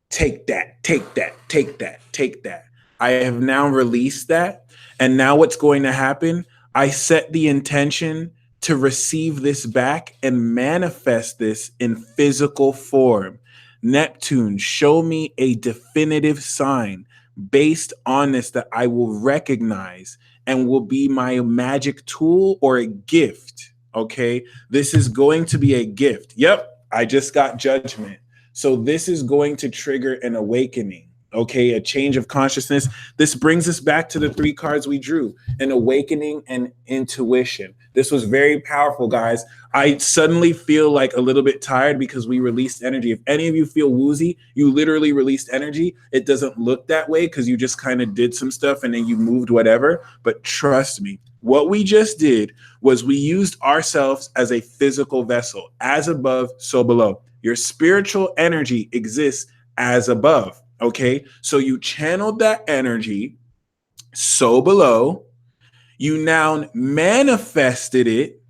Take that, take that, take that, take that. I have now released that. And now what's going to happen? I set the intention to receive this back and manifest this in physical form. Neptune, show me a definitive sign based on this that I will recognize and will be my magic tool or a gift. Okay. This is going to be a gift. Yep. I just got judgment. So this is going to trigger an awakening, okay, a change of consciousness. This brings us back to the 3 cards we drew, an awakening and intuition. This was very powerful, guys. I suddenly feel like a little bit tired because we released energy. If any of you feel woozy, you literally released energy. It doesn't look that way because you just kind of did some stuff and then you moved whatever. But trust me, what we just did was we used ourselves as a physical vessel, as above, so below. Your spiritual energy exists as above. Okay. So you channeled that energy so below. You now manifested it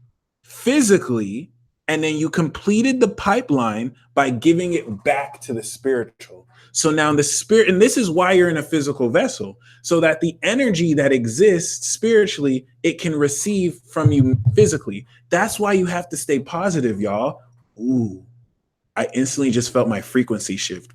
physically. And then you completed the pipeline by giving it back to the spiritual. So now the spirit, and this is why you're in a physical vessel, so that the energy that exists spiritually, it can receive from you physically. That's why you have to stay positive, y'all. Ooh. I instantly just felt my frequency shift.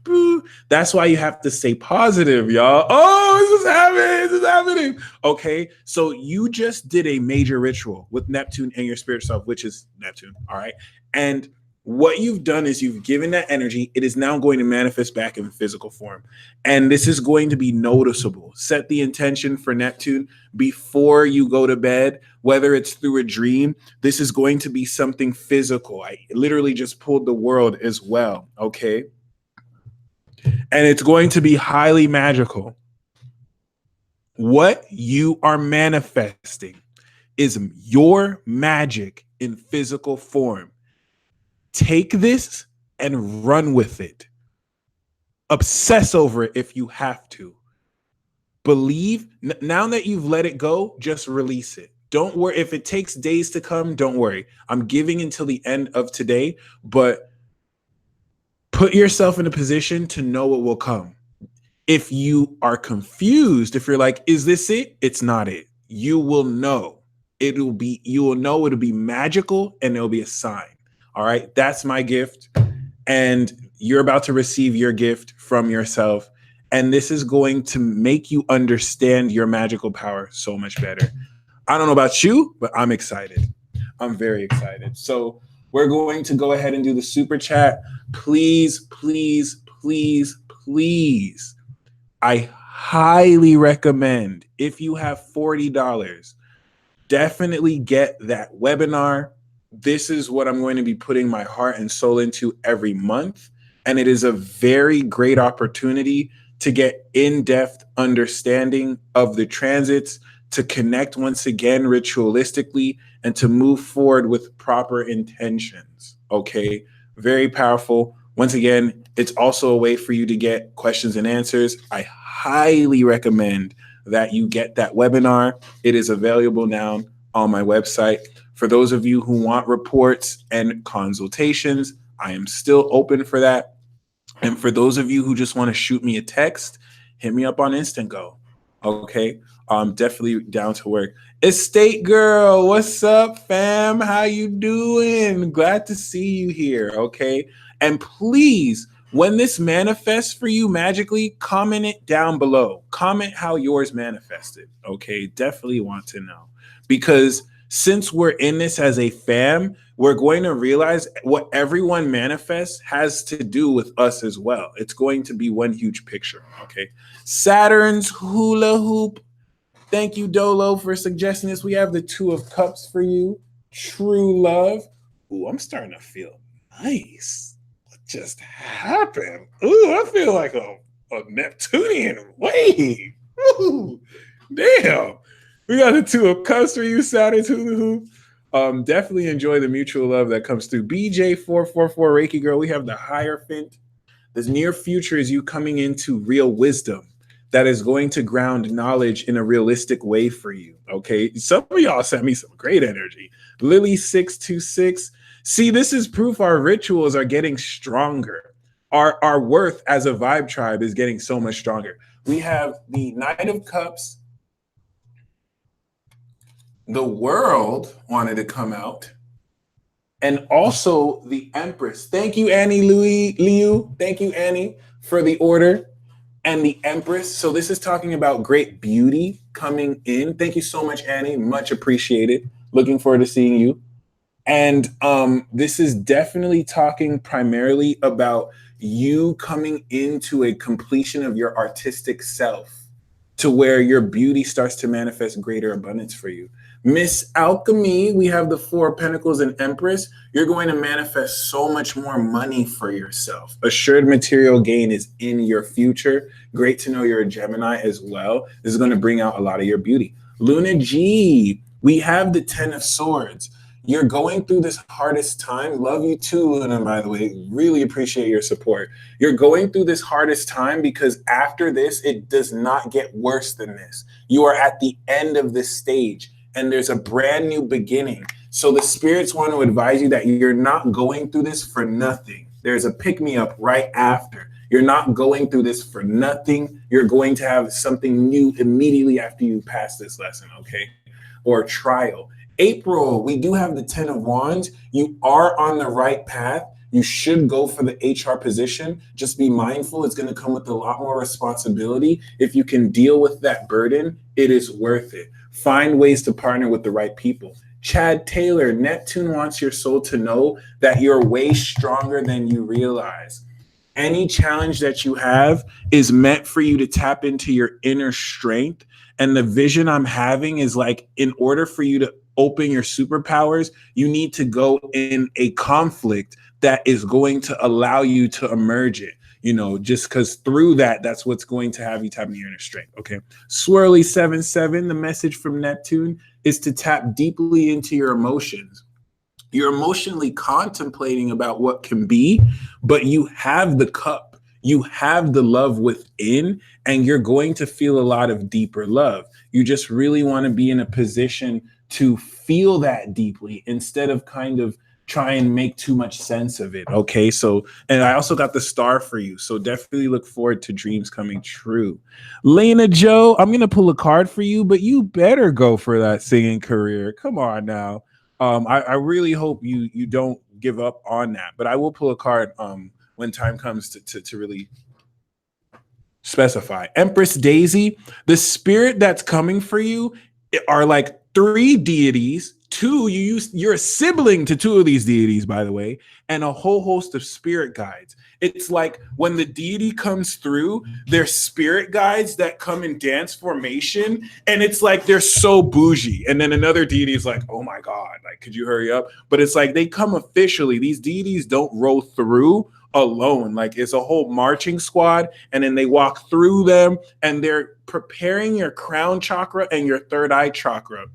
That's why you have to stay positive, y'all. Oh, this is happening. This is happening. Okay. So you just did a major ritual with Neptune and your spirit self, which is Neptune. All right. And what you've done is you've given that energy. It is now going to manifest back in physical form. And this is going to be noticeable. Set the intention for Neptune before you go to bed, whether it's through a dream. This is going to be something physical. I literally just pulled the world as well. Okay. And it's going to be highly magical. What you are manifesting is your magic in physical form. Take this and run with it. Obsess over it if you have to. Believe, now that you've let it go, just release it. Don't worry. If it takes days to come, don't worry. I'm giving until the end of today, but put yourself in a position to know it will come. If you are confused, if you're like, is this it? It's not it. You will know. You will know it'll be magical and it'll be a sign. All right. That's my gift. And you're about to receive your gift from yourself. And this is going to make you understand your magical power so much better. I don't know about you, but I'm excited. I'm very excited. So we're going to go ahead and do the super chat. Please, please, please, please. I highly recommend, if you have $40, definitely get that webinar. This is what I'm going to be putting my heart and soul into every month. And it is a very great opportunity to get in-depth understanding of the transits, to connect once again ritualistically, and to move forward with proper intentions. Okay, very powerful. Once again, it's also a way for you to get questions and answers. I highly recommend that you get that webinar. It is available now on my website. For those of you who want reports and consultations, I am still open for that. And for those of you who just want to shoot me a text, hit me up on Instant Go. Okay. I'm definitely down to work. Estate girl, what's up, fam? How you doing? Glad to see you here. Okay. And please, when this manifests for you magically, comment it down below. Comment how yours manifested. Okay. Definitely want to know. Because since we're in this as a fam, we're going to realize what everyone manifests has to do with us as well. It's going to be one huge picture. Okay. Saturn's hula hoop. Thank you, Dolo, for suggesting this. We have the Two of Cups for you. True love. Ooh, I'm starting to feel nice. What just happened? Ooh, I feel like a Neptunian wave. Ooh, damn. We got the Two of Cups for you, Saturn's hula hoop. Definitely enjoy the mutual love that comes through. BJ444 Reiki Girl, we have the Hierophant. The near future is you coming into real wisdom that is going to ground knowledge in a realistic way for you. Okay. Some of y'all sent me some great energy. Lily626. See, this is proof our rituals are getting stronger. Our worth as a vibe tribe is getting so much stronger. We have the Knight of Cups. The World wanted to come out. And also the Empress. Thank you, Annie Liu. Thank you, Annie, for the order. And the Empress. So this is talking about great beauty coming in. Thank you so much, Annie. Much appreciated. Looking forward to seeing you. And this is definitely talking primarily about you coming into a completion of your artistic self to where your beauty starts to manifest greater abundance for you. Miss Alchemy, we have the Four of Pentacles and Empress. You're going to manifest so much more money for yourself. Assured material gain is in your future. Great to know you're a Gemini as well. This is going to bring out a lot of your beauty. Luna G, we have the Ten of Swords. You're going through this hardest time. Love you too, Luna, by the way. Really appreciate your support. You're going through this hardest time because after this, it does not get worse than this. You are at the end of this stage and there's a brand new beginning. So the spirits want to advise you that you're not going through this for nothing. There's a pick-me-up right after. You're not going through this for nothing. You're going to have something new immediately after you pass this lesson, okay? Or trial. April, we do have the 10 of Wands. You are on the right path. You should go for the HR position. Just be mindful. It's going to come with a lot more responsibility. If you can deal with that burden, it is worth it. Find ways to partner with the right people. Chad Taylor, Neptune wants your soul to know that you're way stronger than you realize. Any challenge that you have is meant for you to tap into your inner strength. And the vision I'm having is like, in order for you to open your superpowers, you need to go in a conflict that is going to allow you to emerge it. You know, just because through that, that's what's going to have you tap into your inner strength. Okay. Swirly77, the message from Neptune is to tap deeply into your emotions. You're emotionally contemplating about what can be, but you have the cup, you have the love within, and you're going to feel a lot of deeper love. You just really want to be in a position to feel that deeply instead of kind of try and make too much sense of it. Okay. So, and I also got the star for you. So definitely look forward to dreams coming true. Lena Joe, I'm going to pull a card for you, but you better go for that singing career. Come on now. I really hope you don't give up on that, but I will pull a card when time comes to really specify. Empress Daisy, the spirit that's coming for you are like 3 deities. 2, you're a sibling to 2 of these deities, by the way, and a whole host of spirit guides. It's like when the deity comes through, they're spirit guides that come in dance formation, and it's like they're so bougie. And then another deity is like, oh my God, like, could you hurry up? But it's like they come officially. These deities don't roll through alone. Like, it's a whole marching squad, and then they walk through them, and they're preparing your crown chakra and your third eye chakra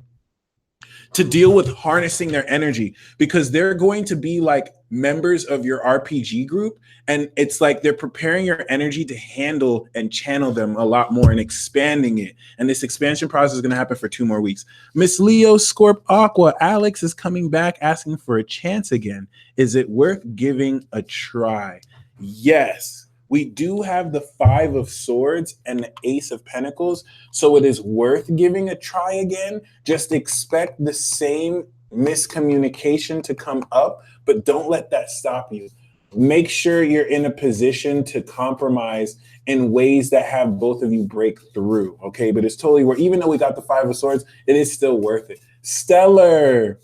to deal with harnessing their energy, because they're going to be like members of your RPG group, and it's like they're preparing your energy to handle and channel them a lot more and expanding it. And this expansion process is going to happen for 2 more weeks. Miss Leo Scorp Aqua, Alex is coming back asking for a chance again. Is it worth giving a try? Yes. We do have the 5 of Swords and the Ace of Pentacles, so it is worth giving a try again. Just expect the same miscommunication to come up, but don't let that stop you. Make sure you're in a position to compromise in ways that have both of you break through, okay? But it's totally worth, even though we got the 5 of Swords, it is still worth it. Stellar.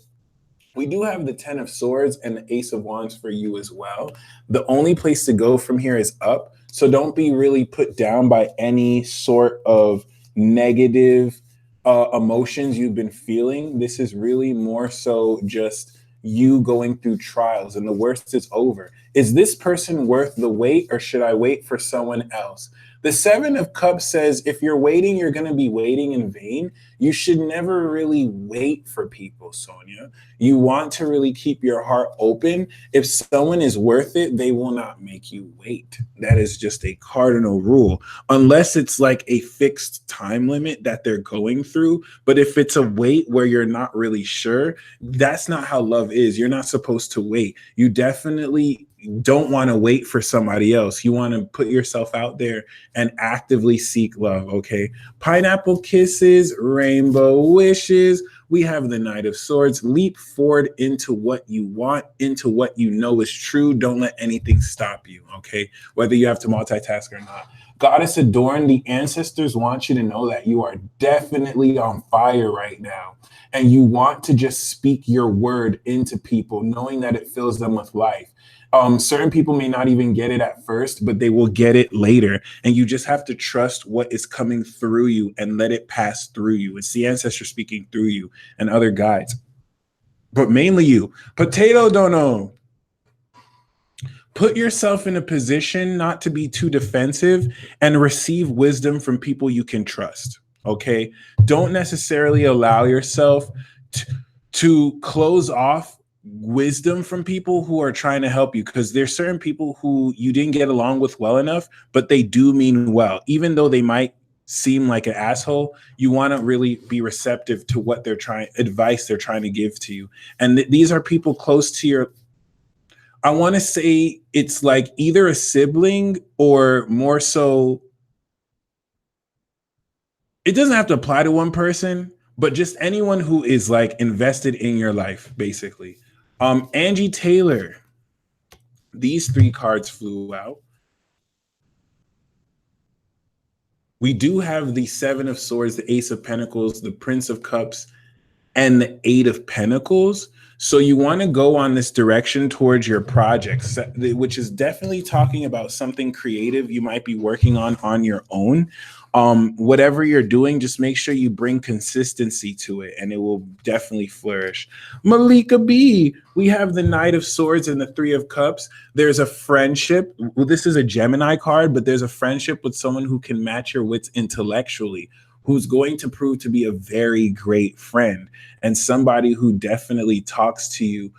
We do have the 10 of Swords and the Ace of Wands for you as well. The only place to go from here is up. So don't be really put down by any sort of negative emotions you've been feeling. This is really more so just you going through trials, and the worst is over. Is this person worth the wait, or should I wait for someone else? The 7 of Cups says if you're waiting, you're going to be waiting in vain. You should never really wait for people, Sonia. You want to really keep your heart open. If someone is worth it, they will not make you wait. That is just a cardinal rule, unless it's like a fixed time limit that they're going through. But if it's a wait where you're not really sure, that's not how love is. You're not supposed to wait. You definitely don't want to wait for somebody else. You want to put yourself out there and actively seek love, okay? Pineapple kisses, rainbow wishes. We have the Knight of Swords. Leap forward into what you want, into what you know is true. Don't let anything stop you, okay? Whether you have to multitask or not. Goddess Adorned, the ancestors want you to know that you are definitely on fire right now. And you want to just speak your word into people, knowing that it fills them with life. Certain people may not even get it at first, but they will get it later. And you just have to trust what is coming through you and let it pass through you. It's the ancestor speaking through you and other guides, but mainly you. Potato Dono. Put yourself in a position not to be too defensive and receive wisdom from people you can trust. Okay. Don't necessarily allow yourself to close off wisdom from people who are trying to help you, because there's certain people who you didn't get along with well enough, but they do mean well. Even though they might seem like an asshole, you want to really be receptive to what advice they're trying to give to you. And these are people close to your, I want to say it's like either a sibling or more so, it doesn't have to apply to one person, but just anyone who is like invested in your life, basically. Angie Taylor, these 3 cards flew out. We do have the 7 of Swords, the Ace of Pentacles, the Prince of Cups, and the 8 of Pentacles. So you want to go on this direction towards your projects, which is definitely talking about something creative you might be working on your own. Whatever you're doing, just make sure you bring consistency to it, and it will definitely flourish. Malika B, we have the Knight of Swords and the 3 of Cups. There's a friendship. Well, this is a Gemini card, but there's a friendship with someone who can match your wits intellectually, who's going to prove to be a very great friend and somebody who definitely talks to you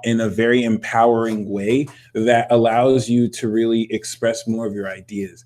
in a very empowering way that allows you to really express more of your ideas.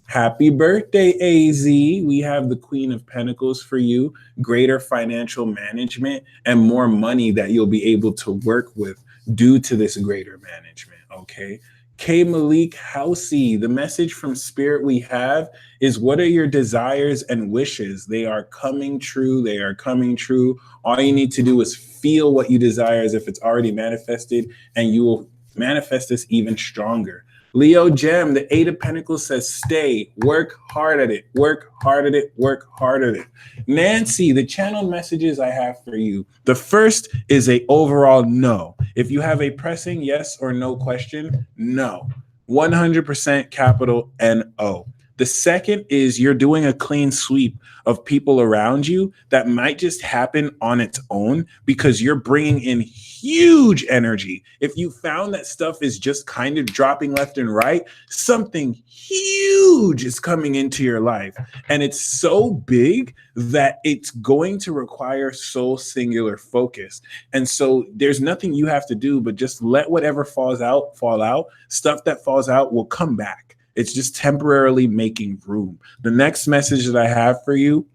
Happy birthday, AZ. We have the Queen of Pentacles for you, greater financial management and more money that you'll be able to work with due to this greater management, okay? K. Malik Housey, the message from Spirit we have is, what are your desires and wishes? They are coming true. They are coming true. All you need to do is feel what you desire as if it's already manifested, and you will manifest this even stronger. Leo Gem, the 8 of Pentacles says, stay, work hard at it, work hard at it, work hard at it. Nancy, the channel messages I have for you. The first is a overall no. If you have a pressing yes or no question, no. 100% capital N-O. The second is you're doing a clean sweep of people around you that might just happen on its own because you're bringing in huge energy. If you found that stuff is just kind of dropping left and right, something huge is coming into your life. And it's so big that it's going to require soul singular focus. And so there's nothing you have to do but just let whatever falls out fall out. Stuff that falls out will come back. It's just temporarily making room. The next message that I have for you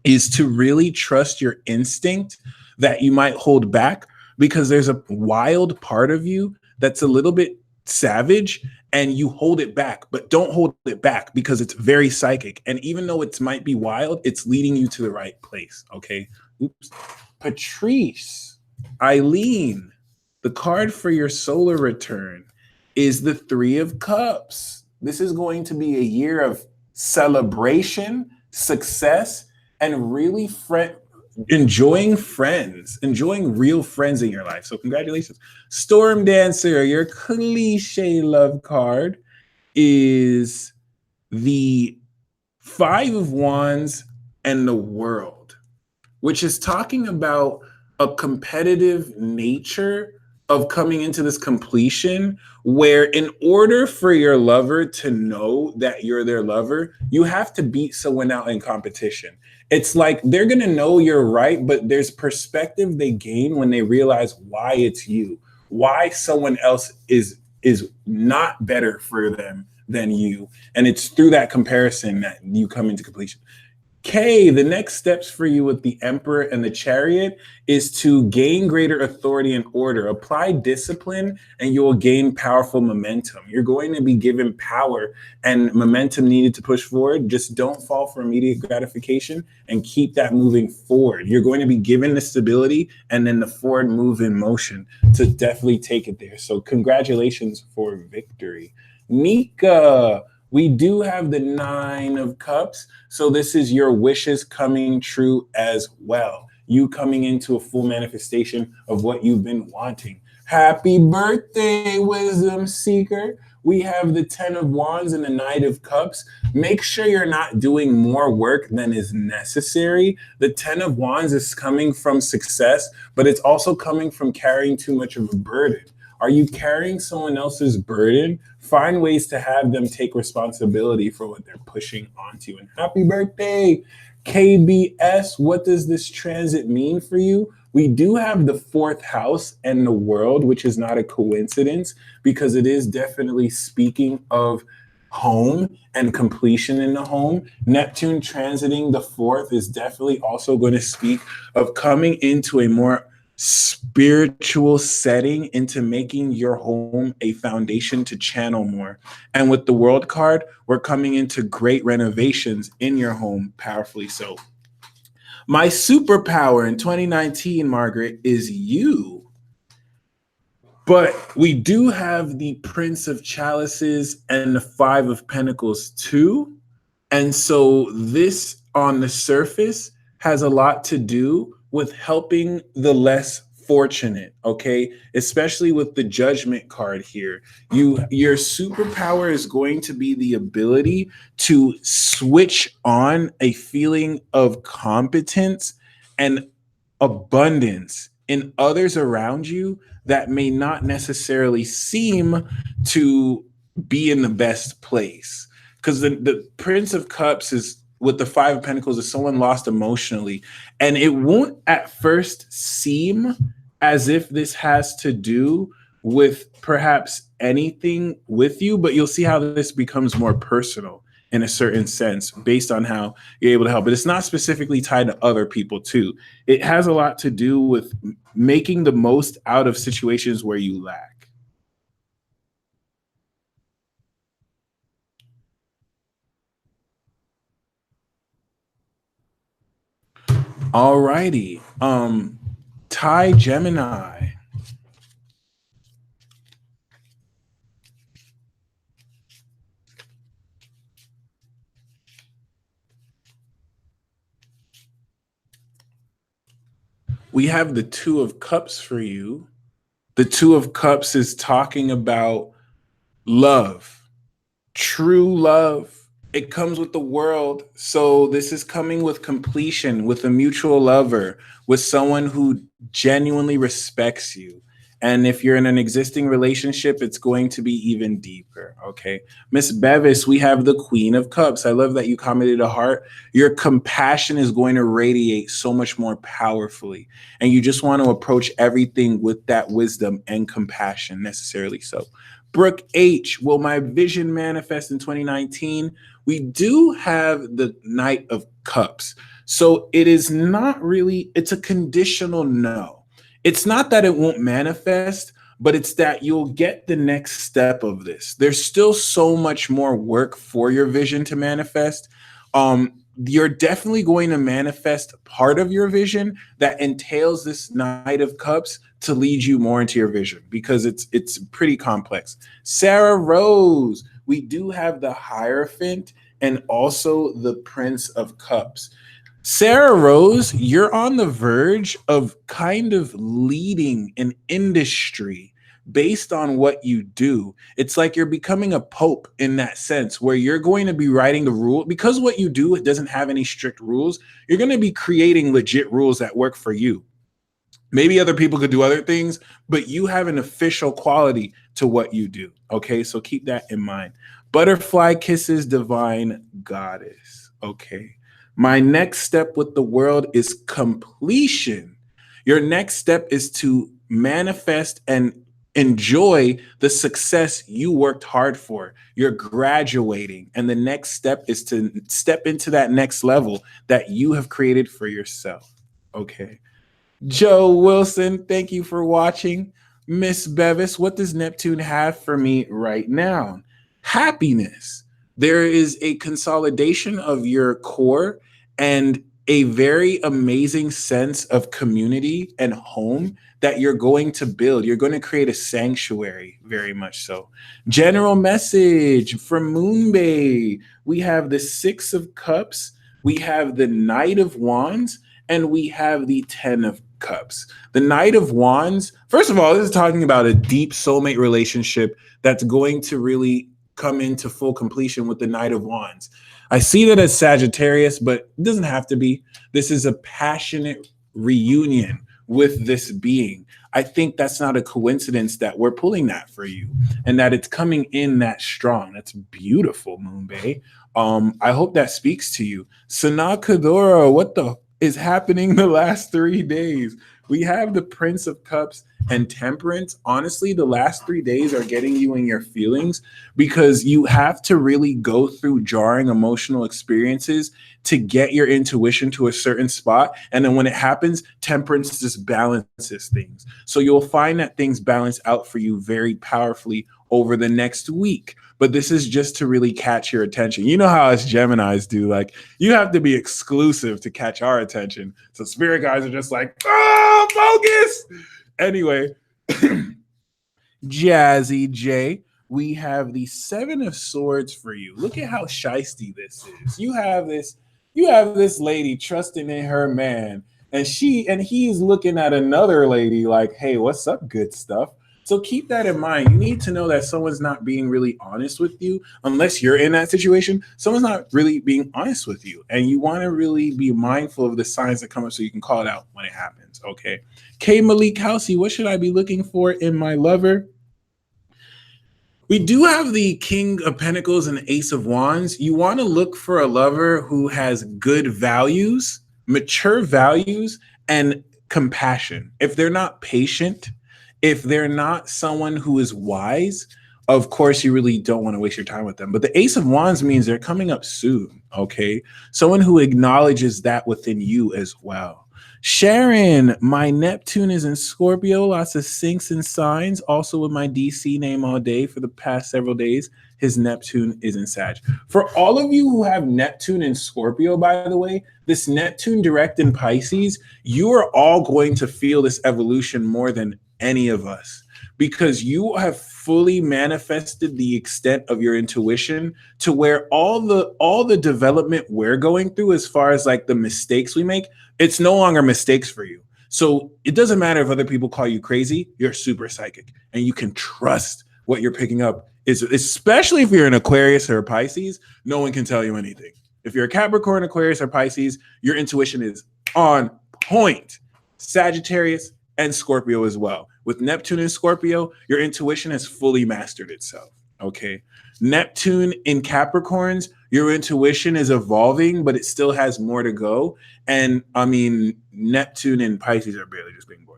is to really trust your instinct that you might hold back, because there's a wild part of you that's a little bit savage and you hold it back, but don't hold it back because it's very psychic. And even though it might be wild, it's leading you to the right place. Okay. Oops. Patrice, Eileen, the card for your solar return is the Three of Cups. This is going to be a year of celebration, success, and really enjoying friends, enjoying real friends in your life. So congratulations. Storm Dancer, your cliche love card is the Five of Wands and the World, which is talking about a competitive nature of coming into this completion, where in order for your lover to know that you're their lover, you have to beat someone out in competition. It's like they're going to know you're right, but there's perspective they gain when they realize why it's you, why someone else is not better for them than you. And it's through that comparison that you come into completion. Okay, the next steps for you with the Emperor and the Chariot is to gain greater authority and order. Apply discipline and you will gain powerful momentum. You're going to be given power and momentum needed to push forward. Just don't fall for immediate gratification and keep that moving forward. You're going to be given the stability and then the forward move in motion to definitely take it there. So congratulations for victory. Mika, we do have the Nine of Cups. So this is your wishes coming true as well. You coming into a full manifestation of what you've been wanting. Happy birthday, Wisdom Seeker. We have the Ten of Wands and the Knight of Cups. Make sure you're not doing more work than is necessary. The Ten of Wands is coming from success, but it's also coming from carrying too much of a burden. Are you carrying someone else's burden? Find ways to have them take responsibility for what they're pushing onto you. And happy birthday, KBS. What does this transit mean for you? We do have the fourth house and the World, which is not a coincidence because it is definitely speaking of home and completion in the home. Neptune transiting the fourth is definitely also going to speak of coming into a more spiritual setting, into making your home a foundation to channel more. And with the World card, we're coming into great renovations in your home, powerfully so. My superpower in 2019, Margaret, is you. But we do have the Prince of Chalices and the Five of Pentacles too. And so this on the surface has a lot to do with helping the less fortunate, okay? Especially with the Judgment card here. Your superpower is going to be the ability to switch on a feeling of competence and abundance in others around you that may not necessarily seem to be in the best place. Because the Prince of Cups is with the Five of Pentacles is someone lost emotionally. And it won't at first seem as if this has to do with perhaps anything with you, but you'll see how this becomes more personal in a certain sense based on how you're able to help. But it's not specifically tied to other people too. It has a lot to do with making the most out of situations where you lack. All righty. Thai Gemini. We have the Two of Cups for you. The Two of Cups is talking about love, true love, It comes with the world. So this is coming with completion, with a mutual lover, with someone who genuinely respects you. And if you're in an existing relationship, it's going to be even deeper. Okay. Miss Bevis, we have the Queen of Cups. I love that you commented a heart. Your compassion is going to radiate so much more powerfully. And you just want to approach everything with that wisdom and compassion, necessarily so. Brooke H, will my vision manifest in 2019? We do have the Knight of Cups. So it is not really, it's a conditional no. It's not that it won't manifest, but it's that you'll get the next step of this. There's still so much more work for your vision to manifest. You're definitely going to manifest part of your vision that entails this Knight of Cups to lead you more into your vision because it's pretty complex. Sarah Rose, we do have the Hierophant and also the Prince of Cups. Sarah Rose, you're on the verge of kind of leading an industry based on what you do. It's like you're becoming a pope in that sense, where you're going to be writing the rule because what you do, it doesn't have any strict rules. You're going to be creating legit rules that work for you. Maybe other people could do other things, but you have an official quality to what you do. Okay, so keep that in mind. Butterfly kisses, divine goddess. Okay. My next step with the world is completion. Your next step is to manifest and enjoy the success you worked hard for. You're graduating, and the next step is to step into that next level that you have created for yourself. Okay. Joe Wilson, thank you for watching. Miss Bevis, what does Neptune have for me right now? Happiness. There is a consolidation of your core and a very amazing sense of community and home that you're going to build. You're going to create a sanctuary, very much so. General message from Moonbay. We have the Six of Cups, we have the Knight of Wands, and we have the Ten of Cups. The Knight of Wands, first of all, this is talking about a deep soulmate relationship that's going to really come into full completion with the Knight of Wands. I see that as Sagittarius, but it doesn't have to be. This is a passionate reunion with this being. I think that's not a coincidence that we're pulling that for you and that it's coming in that strong. That's beautiful, Moonbay. I hope that speaks to you. Sana Kadora, what the is happening the last 3 days? We have the Prince of Cups and Temperance. Honestly, the last 3 days are getting you in your feelings because you have to really go through jarring emotional experiences to get your intuition to a certain spot. And then when it happens, Temperance just balances things. So you'll find that things balance out for you very powerfully over the next week. But this is just to really catch your attention. You know how us Geminis do, like you have to be exclusive to catch our attention. So spirit guys are just like, oh, focus. Anyway, Jazzy J, we have the Seven of Swords for you. Look at how shisty this is. You have this lady trusting in her man, and he's looking at another lady like, hey, what's up, good stuff? So keep that in mind. You need to know that someone's not being really honest with you unless you're in that situation. Someone's not really being honest with you. And you want to really be mindful of the signs that come up so you can call it out when it happens. Okay. K. Malik Housey, what should I be looking for in my lover? We do have the King of Pentacles and the Ace of Wands. You want to look for a lover who has good values, mature values, and compassion. If they're not patient, if they're not someone who is wise, of course, you really don't want to waste your time with them. But the Ace of Wands means they're coming up soon, okay? Someone who acknowledges that within you as well. Sharon, my Neptune is in Scorpio, lots of syncs and signs. Also with my DC name all day for the past several days, his Neptune is in Sag. For all of you who have Neptune in Scorpio, by the way, this Neptune direct in Pisces, you are all going to feel this evolution more than any of us because you have fully manifested the extent of your intuition to where all the development we're going through as far as like the mistakes we make, it's no longer mistakes for you. So it doesn't matter if other people call you crazy, you're super psychic and you can trust what you're picking up is, especially if you're an Aquarius or a Pisces, no one can tell you anything. If you're a Capricorn, Aquarius, or Pisces, your intuition is on point. Sagittarius and Scorpio as well. With Neptune and Scorpio, your intuition has fully mastered itself. Okay. Neptune in Capricorns, your intuition is evolving, but it still has more to go. And I mean, Neptune and Pisces are barely just being born.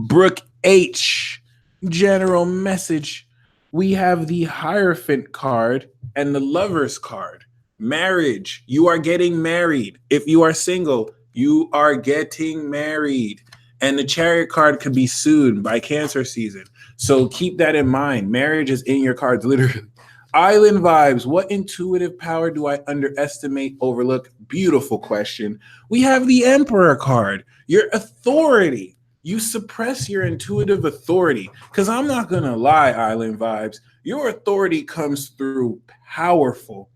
Brooke H, general message. We have the Hierophant card and the Lover's card. Marriage. You are getting married. If you are single, you are getting married. And the Chariot card could be soon by Cancer season. So keep that in mind. Marriage is in your cards, literally. Island vibes. What intuitive power do I underestimate, overlook? Beautiful question. We have the Emperor card. Your authority. You suppress your intuitive authority. Because I'm not going to lie, Island vibes. Your authority comes through powerful.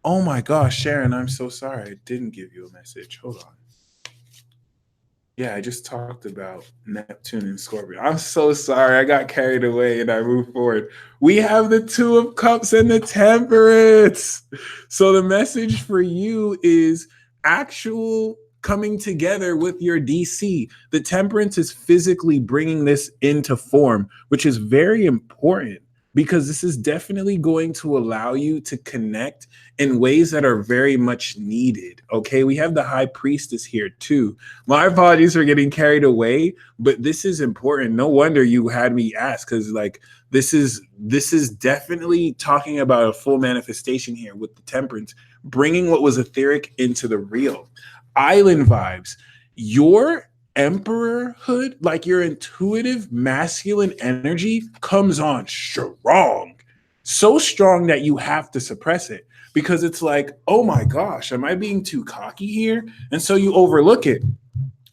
Oh my gosh, Sharon, I'm so sorry. I didn't give you a message. Hold on. Yeah, I just talked about Neptune and Scorpio. I'm so sorry. I got carried away and I moved forward. We have the Two of Cups and the Temperance. So the message for you is actual coming together with your DC. The Temperance is physically bringing this into form, which is very important because this is definitely going to allow you to connect in ways that are very much needed. Okay, we have the High Priestess here too. My apologies for getting carried away, but this is important. No wonder you had me ask, because like this is definitely talking about a full manifestation here with the Temperance, bringing what was etheric into the real. Island vibes. Your emperorhood, like your intuitive masculine energy, comes on strong. So strong that you have to suppress it because it's like, oh my gosh, am I being too cocky here? And so you overlook it.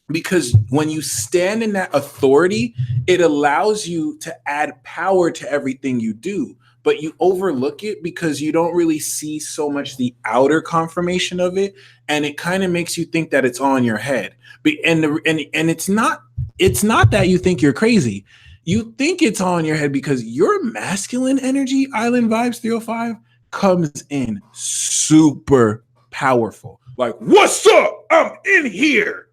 Because when you stand in that authority, it allows you to add power to everything you do. But you overlook it because you don't really see so much the outer confirmation of it. And it kind of makes you think that it's on your head. And it's not that you think you're crazy. You think it's on your head because your masculine energy, Island Vibes 305, comes in super powerful. Like, what's up? I'm in here.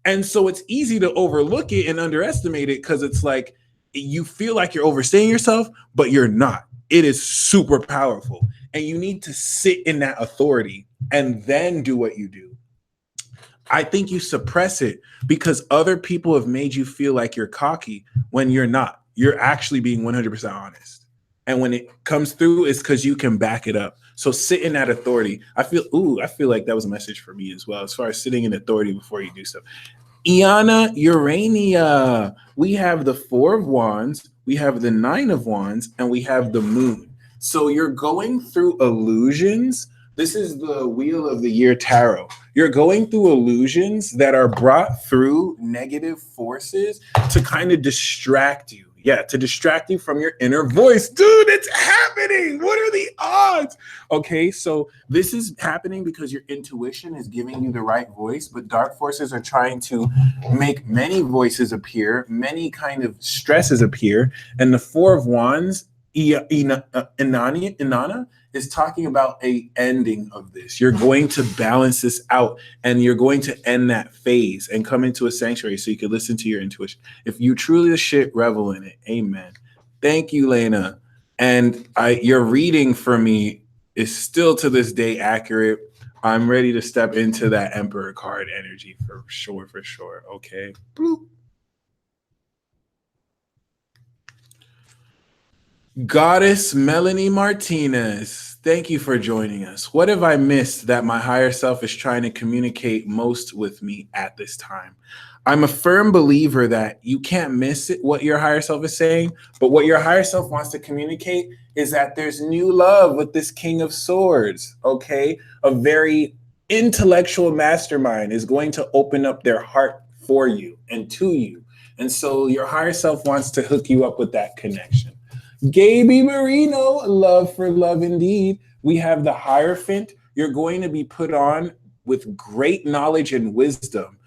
And so it's easy to overlook it and underestimate it because it's like you feel like you're overstaying yourself, but you're not. It is super powerful. And you need to sit in that authority and then do what you do. I think you suppress it because other people have made you feel like you're cocky when you're not. You're actually being 100% honest. And when it comes through, it's because you can back it up. So sit in that authority. I feel like that was a message for me as well, as far as sitting in authority before you do stuff. Iana Urania. We have the Four of Wands, we have the Nine of Wands, and we have the Moon. So you're going through illusions. This is the Wheel of the Year Tarot. You're going through illusions that are brought through negative forces to kind of distract you. Yeah, to distract you from your inner voice. Dude, it's happening. What are the odds? Okay, so this is happening because your intuition is giving you the right voice, but dark forces are trying to make many voices appear, many kind of stresses appear. And the Four of Wands, Inanna, is talking about a ending of this. You're going to balance this out and you're going to end that phase and come into a sanctuary so you can listen to your intuition. If you truly the shit, revel in it. Amen. Thank you, Lena. And your reading for me is still to this day accurate. I'm ready to step into that Emperor card energy for sure, for sure. Okay. Bloop. Goddess Melanie Martinez, thank you for joining us. What have I missed that my higher self is trying to communicate most with me at this time? I'm a firm believer that you can't miss it, what your higher self is saying, but what your higher self wants to communicate is that there's new love with this King of Swords, okay? A very intellectual mastermind is going to open up their heart for you and to you. And so your higher self wants to hook you up with that connection. Gaby Marino, love for love indeed. We have the Hierophant. You're going to be put on with great knowledge and wisdom.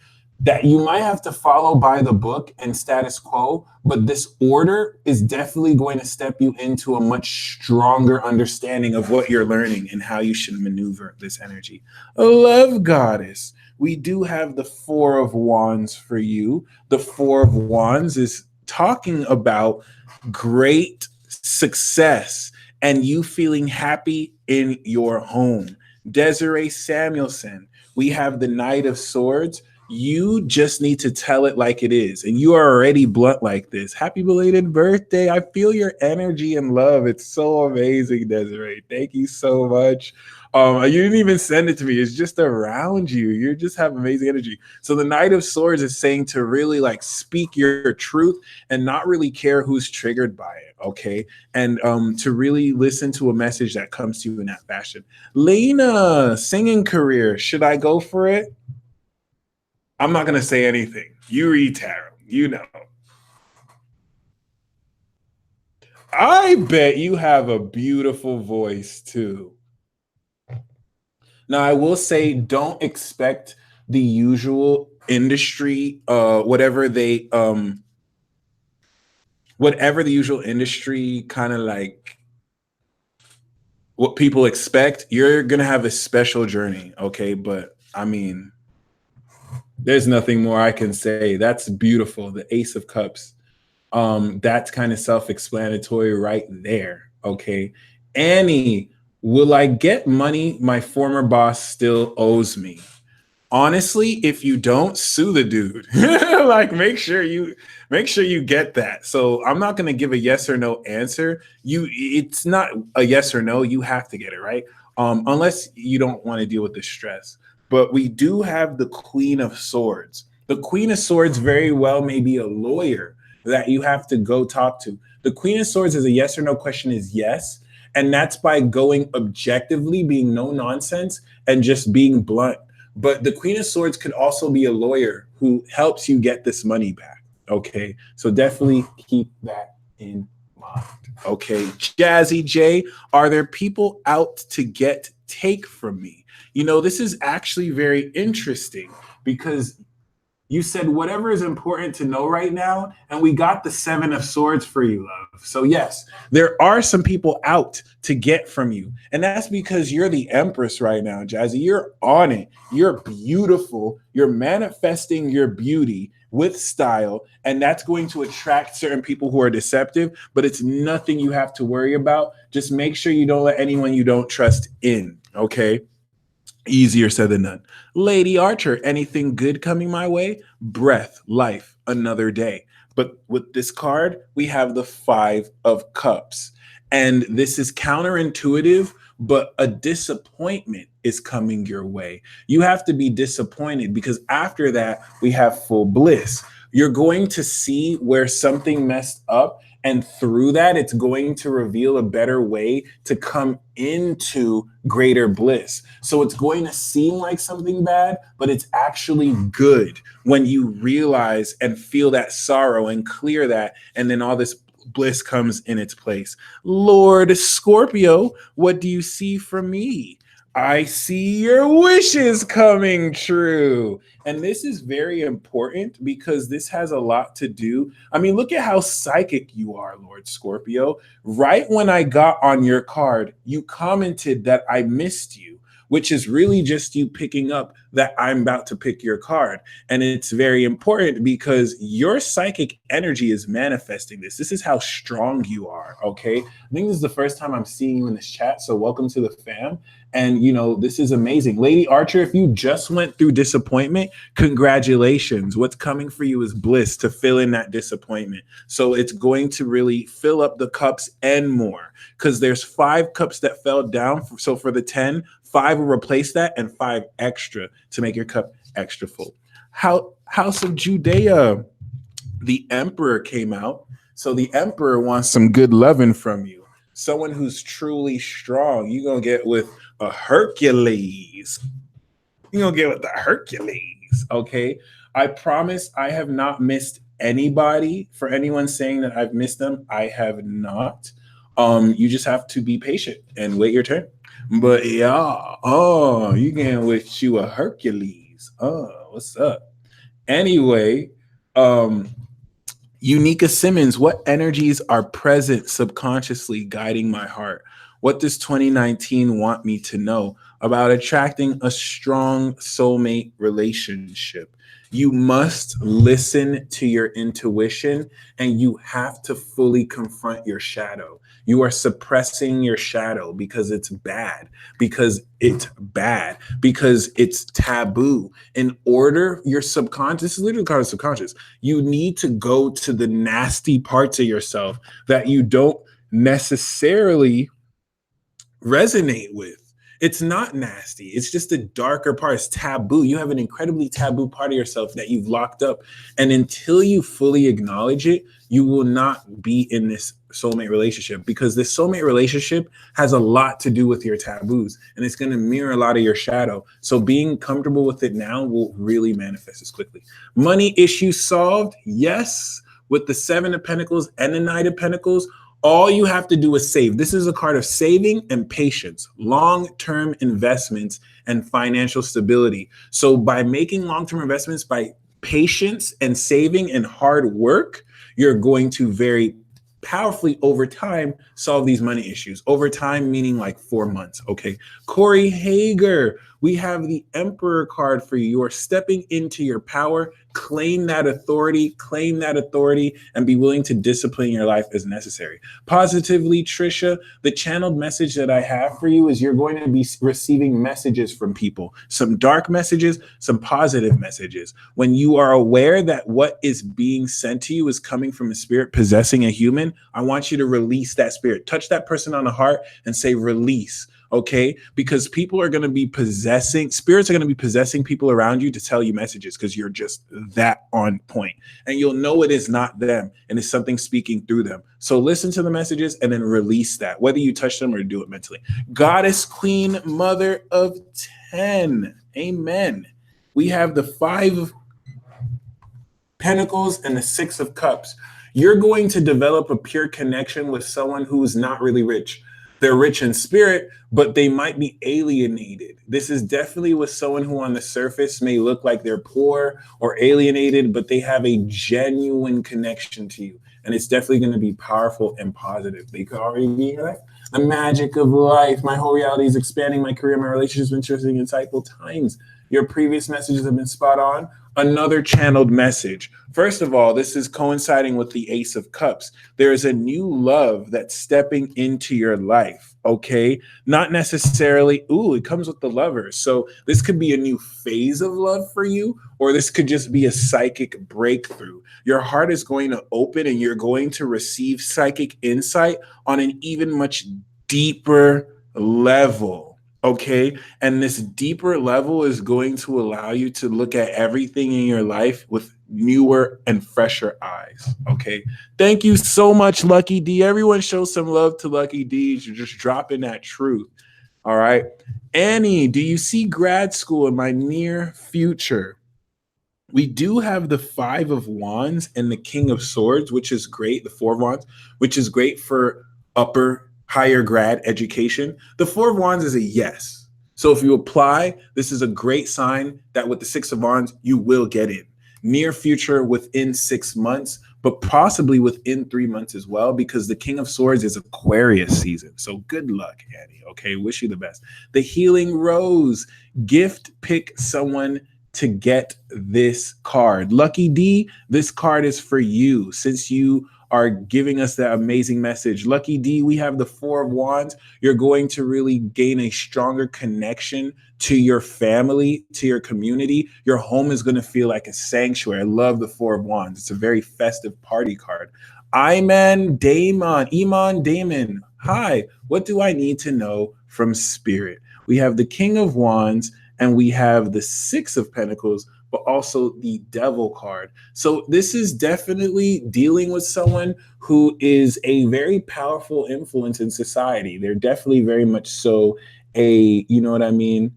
that you might have to follow by the book and status quo, but this order is definitely going to step you into a much stronger understanding of what you're learning and how you should maneuver this energy. A love goddess. We do have the Four of Wands for you. The Four of Wands is talking about great success and you feeling happy in your home. Desiree Samuelson, we have the Knight of Swords. You just need to tell it like it is. And you are already blunt like this. Happy belated birthday. I feel your energy and love. It's so amazing, Desiree. Thank you so much. You didn't even send it to me. It's just around you. You just have amazing energy. So the Knight of Swords is saying to really like speak your truth and not really care who's triggered by it. Okay. And to really listen to a message that comes to you in that fashion. Lena, singing career. Should I go for it? I'm not going to say anything. You read tarot. You know. I bet you have a beautiful voice too. Now, I will say, don't expect the usual industry, whatever the usual industry kind of like what people expect. You're gonna have a special journey, okay? But I mean, there's nothing more I can say. That's beautiful. The Ace of Cups. That's kind of self-explanatory right there. Okay. Annie, will I get money my former boss still owes me? Honestly, if you don't, sue the dude. Like make sure you get that. So I'm not gonna give a yes or no answer. It's not a yes or no, you have to get it, right? Unless you don't want to deal with the stress. But we do have the Queen of Swords. The Queen of Swords very well may be a lawyer that you have to go talk to. The Queen of Swords is a yes or no question is yes. And that's by going objectively, being no nonsense, and just being blunt. But the Queen of Swords could also be a lawyer who helps you get this money back. Okay. So definitely keep that in mind. Okay. Jazzy J, are there people out to take from me? You know, this is actually very interesting because you said whatever is important to know right now, and we got the Seven of Swords for you, love. So yes, there are some people out to get from you, and that's because you're the Empress right now, Jazzy. You're on it. You're beautiful. You're manifesting your beauty with style, and that's going to attract certain people who are deceptive, but it's nothing you have to worry about. Just make sure you don't let anyone you don't trust in, okay? Easier said than done. Lady Archer, anything good coming my way? Breath, life, another day. But with this card, we have the Five of Cups. And this is counterintuitive, but a disappointment is coming your way. You have to be disappointed because after that, we have full bliss. You're going to see where something messed up, and through that, it's going to reveal a better way to come into greater bliss. So it's going to seem like something bad, but it's actually good when you realize and feel that sorrow and clear that. And then all this bliss comes in its place. Lord Scorpio, what do you see from me? I see your wishes coming true. And this is very important because this has a lot to do. I mean, look at how psychic you are, Lord Scorpio. Right when I got on your card, you commented that I missed you, which is really just you picking up that I'm about to pick your card. And it's very important because your psychic energy is manifesting this. This is how strong you are, okay? I think this is the first time I'm seeing you in this chat, so welcome to the fam. And, you know, this is amazing. Lady Archer, if you just went through disappointment, congratulations. What's coming for you is bliss to fill in that disappointment. So it's going to really fill up the cups and more because there's 5 cups that fell down. So for the 10, 5 will replace that and 5 extra to make your cup extra full. House of Judea, the Emperor came out. So the Emperor wants some good loving from you. Someone who's truly strong. You're going to get with a Hercules. You're going to get with the Hercules. Okay. I promise I have not missed anybody. For anyone saying that I've missed them, I have not. You just have to be patient and wait your turn. But yeah, you getting with you a Hercules. Oh, what's up? Anyway, um, Unica Simmons, what energies are present subconsciously guiding my heart? What does 2019 want me to know about attracting a strong soulmate relationship? You must listen to your intuition and you have to fully confront your shadow. You are suppressing your shadow because it's bad, because it's taboo. In order, your subconscious, this is literally called subconscious, you need to go to the nasty parts of yourself that you don't necessarily resonate with. It's not nasty. It's just a darker part. It's taboo. You have an incredibly taboo part of yourself that you've locked up. And until you fully acknowledge it, you will not be in this soulmate relationship, because this soulmate relationship has a lot to do with your taboos and it's going to mirror a lot of your shadow. So being comfortable with it now will really manifest as quickly. Money issues solved? Yes. With the Seven of Pentacles and the Knight of Pentacles, all you have to do is save. This is a card of saving and patience, long-term investments and financial stability. So by making long-term investments, by patience and saving and hard work, you're going to very powerfully over time solve these money issues. Over time, meaning like 4 months. Okay. Corey Hager, we have the Emperor card for you. You are stepping into your power. Claim that authority, and be willing to discipline your life as necessary. Positively, Trisha, the channeled message that I have for you is you're going to be receiving messages from people, some dark messages, some positive messages. When you are aware that what is being sent to you is coming from a spirit possessing a human, I want you to release that spirit. Touch that person on the heart and say, release. Okay, because people are going to be spirits are going to be possessing people around you to tell you messages because you're just that on point, and you'll know it is not them and it's something speaking through them. So listen to the messages and then release that, whether you touch them or do it mentally. Goddess, Queen, Mother of 10, amen. We have the Five of Pentacles and the Six of Cups. You're going to develop a pure connection with someone who is not really rich. They're rich in spirit, but they might be alienated. This is definitely with someone who on the surface may look like they're poor or alienated, but they have a genuine connection to you. And it's definitely going to be powerful and positive. They could already be in your life. The magic of life. My whole reality is expanding. My career, my relationships, interesting, insightful times. Your previous messages have been spot on. Another channeled message. First of all, this is coinciding with the Ace of Cups. There is a new love that's stepping into your life, okay? Not necessarily, it comes with the Lovers. So this could be a new phase of love for you, or this could just be a psychic breakthrough. Your heart is going to open and you're going to receive psychic insight on an even much deeper level. Okay. And this deeper level is going to allow you to look at everything in your life with newer and fresher eyes. Okay. Thank you so much, Lucky D. Everyone show some love to Lucky D. You're just dropping that truth. All right. Annie, do you see grad school in my near future? We do have the Five of Wands and the King of Swords, which is great. The Four of Wands, which is great for higher grad education. The Four of Wands is a yes. So if you apply, this is a great sign that with the Six of Wands, you will get in. Near future within 6 months, but possibly within 3 months as well, because the King of Swords is Aquarius season. So good luck, Annie. Okay, wish you the best. The Healing Rose, gift pick someone to get this card. Lucky D, this card is for you since you are giving us that amazing message. Lucky D, we have the Four of Wands. You're going to really gain a stronger connection to your family, to your community. Your home is going to feel like a sanctuary. I love the Four of Wands. It's a very festive party card. Iman Damon. Hi, what do I need to know from Spirit? We have the King of Wands and we have the Six of Pentacles, but also the Devil card. So this is definitely dealing with someone who is a very powerful influence in society. They're definitely very much so you know what I mean?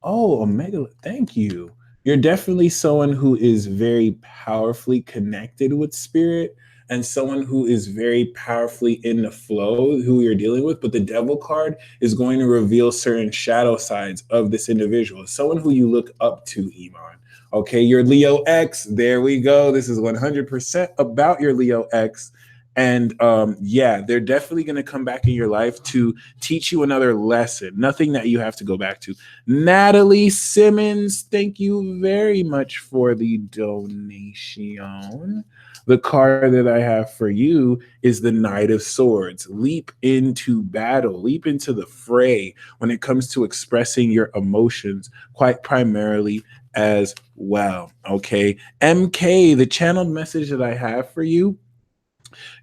Oh, Omega, thank you. You're definitely someone who is very powerfully connected with spirit and someone who is very powerfully in the flow, who you're dealing with. But the Devil card is going to reveal certain shadow sides of this individual, someone who you look up to, Iman. Okay, your Leo X, there we go. This is 100% about your Leo X. And yeah, they're definitely going to come back in your life to teach you another lesson. Nothing that you have to go back to. Natalie Simmons, thank you very much for the donation. The card that I have for you is the Knight of Swords. Leap into battle, leap into the fray when it comes to expressing your emotions, quite primarily as well. Okay. MK, the channeled message that I have for you,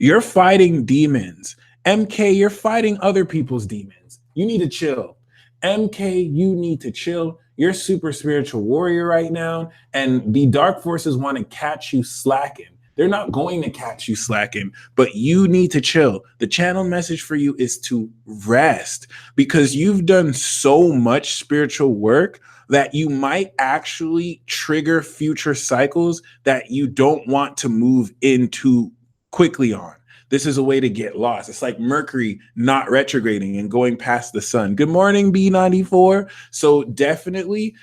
you're fighting demons. MK, you're fighting other people's demons. You need to chill. MK, you need to chill. You're a super spiritual warrior right now, and the dark forces want to catch you slacking. They're not going to catch you slacking, but you need to chill. The channel message for you is to rest because you've done so much spiritual work that you might actually trigger future cycles that you don't want to move into quickly on. This is a way to get lost. It's like Mercury not retrograding and going past the sun. Good morning, B94. So definitely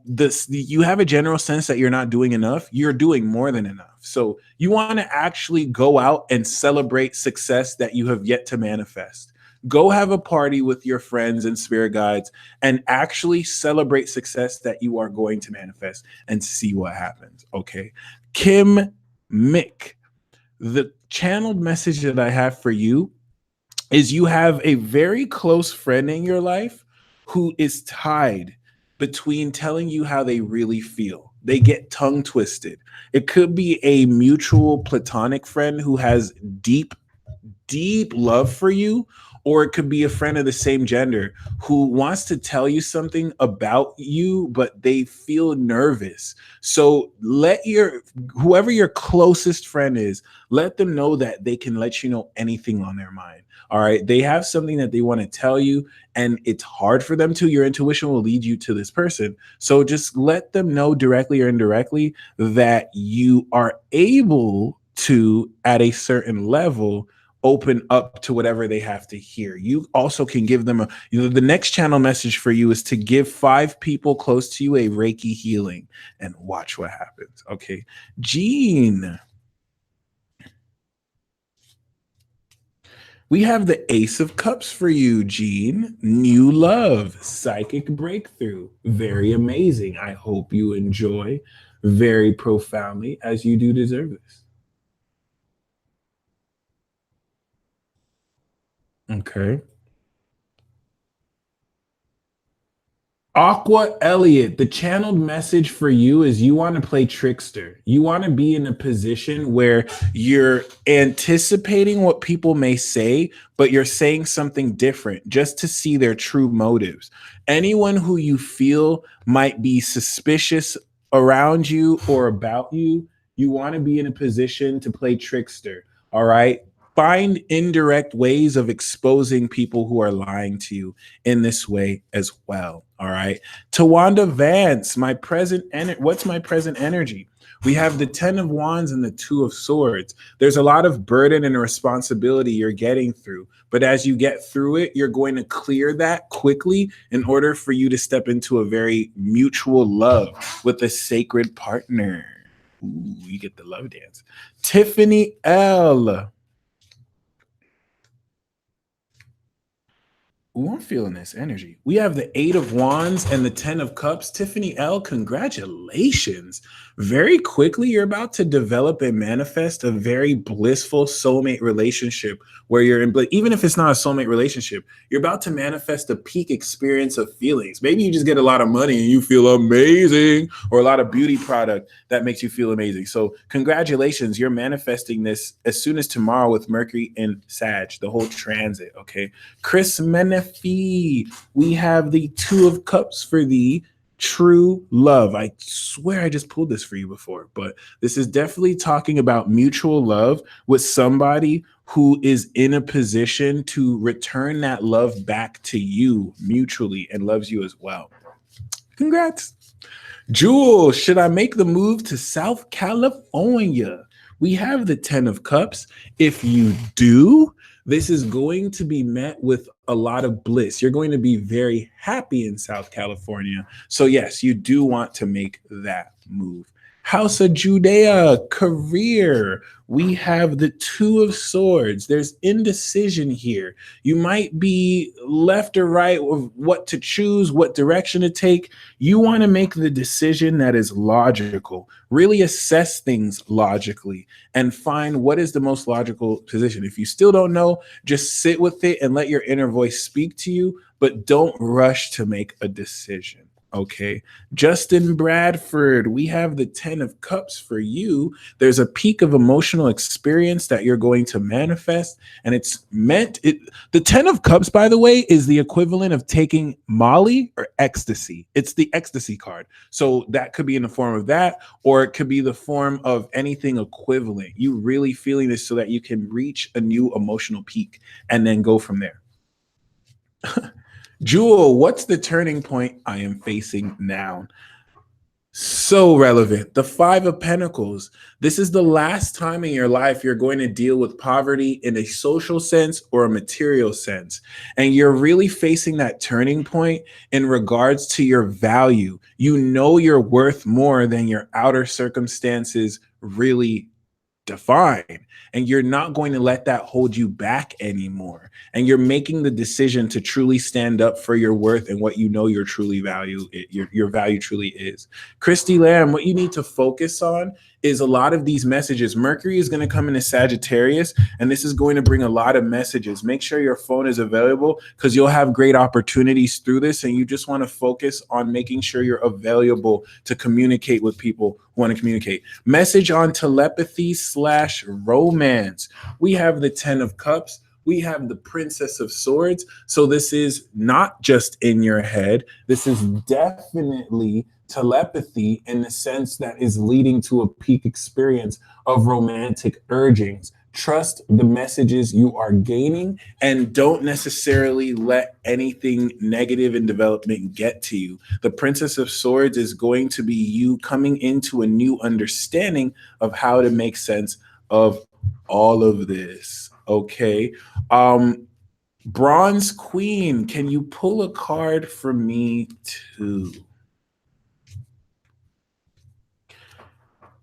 this you have a general sense that you're not doing enough. You're doing more than enough. So you want to actually go out and celebrate success that you have yet to manifest. Go have a party with your friends and spirit guides and actually celebrate success that you are going to manifest and see what happens. Okay. Kim Mick, the channeled message that I have for you is you have a very close friend in your life who is tied between telling you how they really feel. They get tongue twisted. It could be a mutual platonic friend who has deep love for you, or it could be a friend of the same gender who wants to tell you something about you, but they feel nervous. So let whoever your closest friend is, let them know that they can let you know anything on their mind. All right. They have something that they want to tell you, and it's hard for them to. Your intuition will lead you to this person. So just let them know directly or indirectly that you are able to, at a certain level, open up to whatever they have to hear. You also can give them the next channel message for you is to give 5 people close to you a Reiki healing and watch what happens. Okay. Jean, we have the Ace of Cups for you, Jean. New love, psychic breakthrough. Very amazing. I hope you enjoy very profoundly, as you do deserve this. Okay. Aqua Elliot, the channeled message for you is you want to play trickster. You want to be in a position where you're anticipating what people may say, but you're saying something different just to see their true motives. Anyone who you feel might be suspicious around you or about you, you want to be in a position to play trickster. All right. Find indirect ways of exposing people who are lying to you in this way as well. All right. Tawanda Vance, what's my present energy? We have the 10 of Wands and the 2 of Swords. There's a lot of burden and responsibility you're getting through. But as you get through it, you're going to clear that quickly in order for you to step into a very mutual love with a sacred partner. Ooh, you get the love dance. Tiffany L. Ooh, I'm feeling this energy. We have the 8 of Wands and the 10 of Cups. Tiffany L, congratulations. Very quickly, you're about to develop and manifest a very blissful soulmate relationship where you're in, even if it's not a soulmate relationship, you're about to manifest a peak experience of feelings. Maybe you just get a lot of money and you feel amazing, or a lot of beauty product that makes you feel amazing. So congratulations, you're manifesting this as soon as tomorrow with Mercury and Sag, the whole transit, okay? Chris Menefee, we have the 2 of Cups for the true love. I swear I just pulled this for you before, but this is definitely talking about mutual love with somebody who is in a position to return that love back to you mutually and loves you as well. Congrats. Jewel, should I make the move to South California? We have the 10 of Cups. If you do, This is going to be met with a lot of bliss. You're going to be very happy in South California. So, yes, you do want to make that move. House of Judea, career. We have the Two of Swords. There's indecision here. You might be left or right of what to choose, what direction to take. You want to make the decision that is logical. Really assess things logically and find what is the most logical position. If you still don't know, just sit with it and let your inner voice speak to you, but don't rush to make a decision. Okay. Justin Bradford, we have the 10 of Cups for you. There's a peak of emotional experience that you're going to manifest, and it's the 10 of Cups, by the way, is the equivalent of taking Molly or ecstasy. It's the ecstasy card. So that could be in the form of that, or it could be the form of anything equivalent. You really feeling this so that you can reach a new emotional peak and then go from there. Jewel, what's the turning point I am facing now? So relevant. The Five of Pentacles. This is the last time in your life you're going to deal with poverty in a social sense or a material sense. And you're really facing that turning point in regards to your value. You know you're worth more than your outer circumstances really define, and you're not going to let that hold you back anymore, and you're making the decision to truly stand up for your worth and what you know your truly value your value truly is. Christy Lamb, what you need to focus on is a lot of these messages. Mercury is going to come into Sagittarius, and this is going to bring a lot of messages. Make sure your phone is available because you'll have great opportunities through this, and you just want to focus on making sure you're available to communicate with people who want to communicate. Message on telepathy / romance. We have the 10 of Cups. We have the Princess of Swords. So this is not just in your head. This is definitely telepathy in the sense that is leading to a peak experience of romantic urgings. Trust the messages you are gaining and don't necessarily let anything negative in development get to you. The Princess of Swords is going to be you coming into a new understanding of how to make sense of all of this. Okay. Bronze Queen, can you pull a card for me too?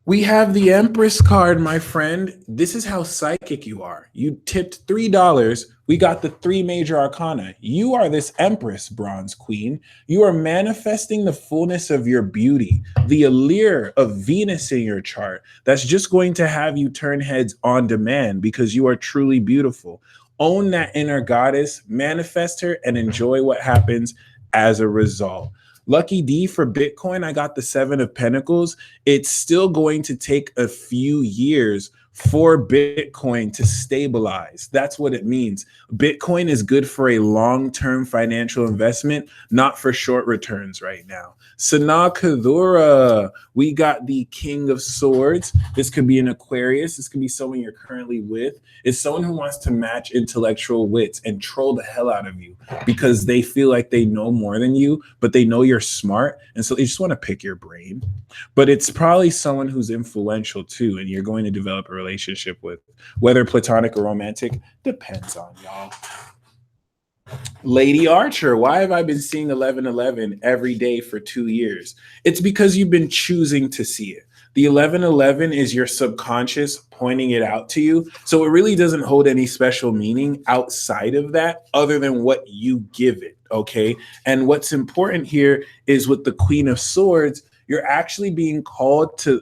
We have the Empress card, my friend. This is how psychic you are. You tipped $3. We got the 3 major arcana. You are this Empress, Bronze Queen. You are manifesting the fullness of your beauty, the allure of Venus in your chart. That's just going to have you turn heads on demand because you are truly beautiful. Own that inner goddess, manifest her, and enjoy what happens as a result. Lucky D for Bitcoin, I got the 7 of Pentacles. It's still going to take a few years for Bitcoin to stabilize. That's what it means. Bitcoin is good for a long-term financial investment, not for short returns right now. Sana Kadura, we got the King of Swords. This could be an Aquarius. This could be someone you're currently with. It's someone who wants to match intellectual wits and troll the hell out of you because they feel like they know more than you, but they know you're smart. And so they just want to pick your brain. But it's probably someone who's influential too, and you're going to develop a relationship with. Whether platonic or romantic, depends on y'all. Lady Archer, why have I been seeing 1111 every day for 2 years? It's because you've been choosing to see it. The 1111 is your subconscious pointing it out to you. So it really doesn't hold any special meaning outside of that other than what you give it, okay? And what's important here is with the Queen of Swords, you're actually being called to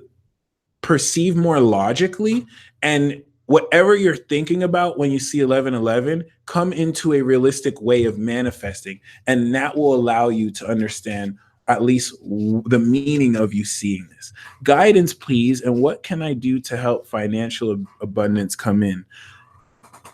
perceive more logically, and whatever you're thinking about when you see 1111, come into a realistic way of manifesting, and that will allow you to understand at least the meaning of you seeing this. Guidance, please, and what can I do to help financial abundance come in?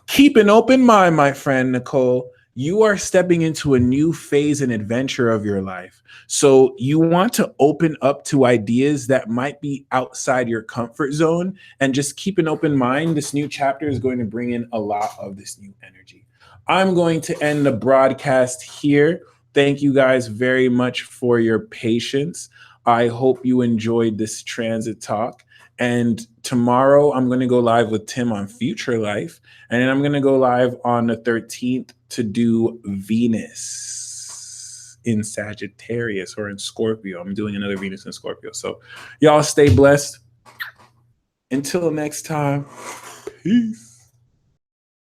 Keep an open mind, my friend Nicole. You are stepping into a new phase and adventure of your life. So you want to open up to ideas that might be outside your comfort zone, and just keep an open mind. This new chapter is going to bring in a lot of this new energy. I'm going to end the broadcast here. Thank you guys very much for your patience. I hope you enjoyed this transit talk. And tomorrow I'm going to go live with Tim on Future Life. And then I'm going to go live on the 13th to do Venus in Sagittarius or in Scorpio. I'm doing another Venus in Scorpio. So y'all stay blessed. Until next time, peace.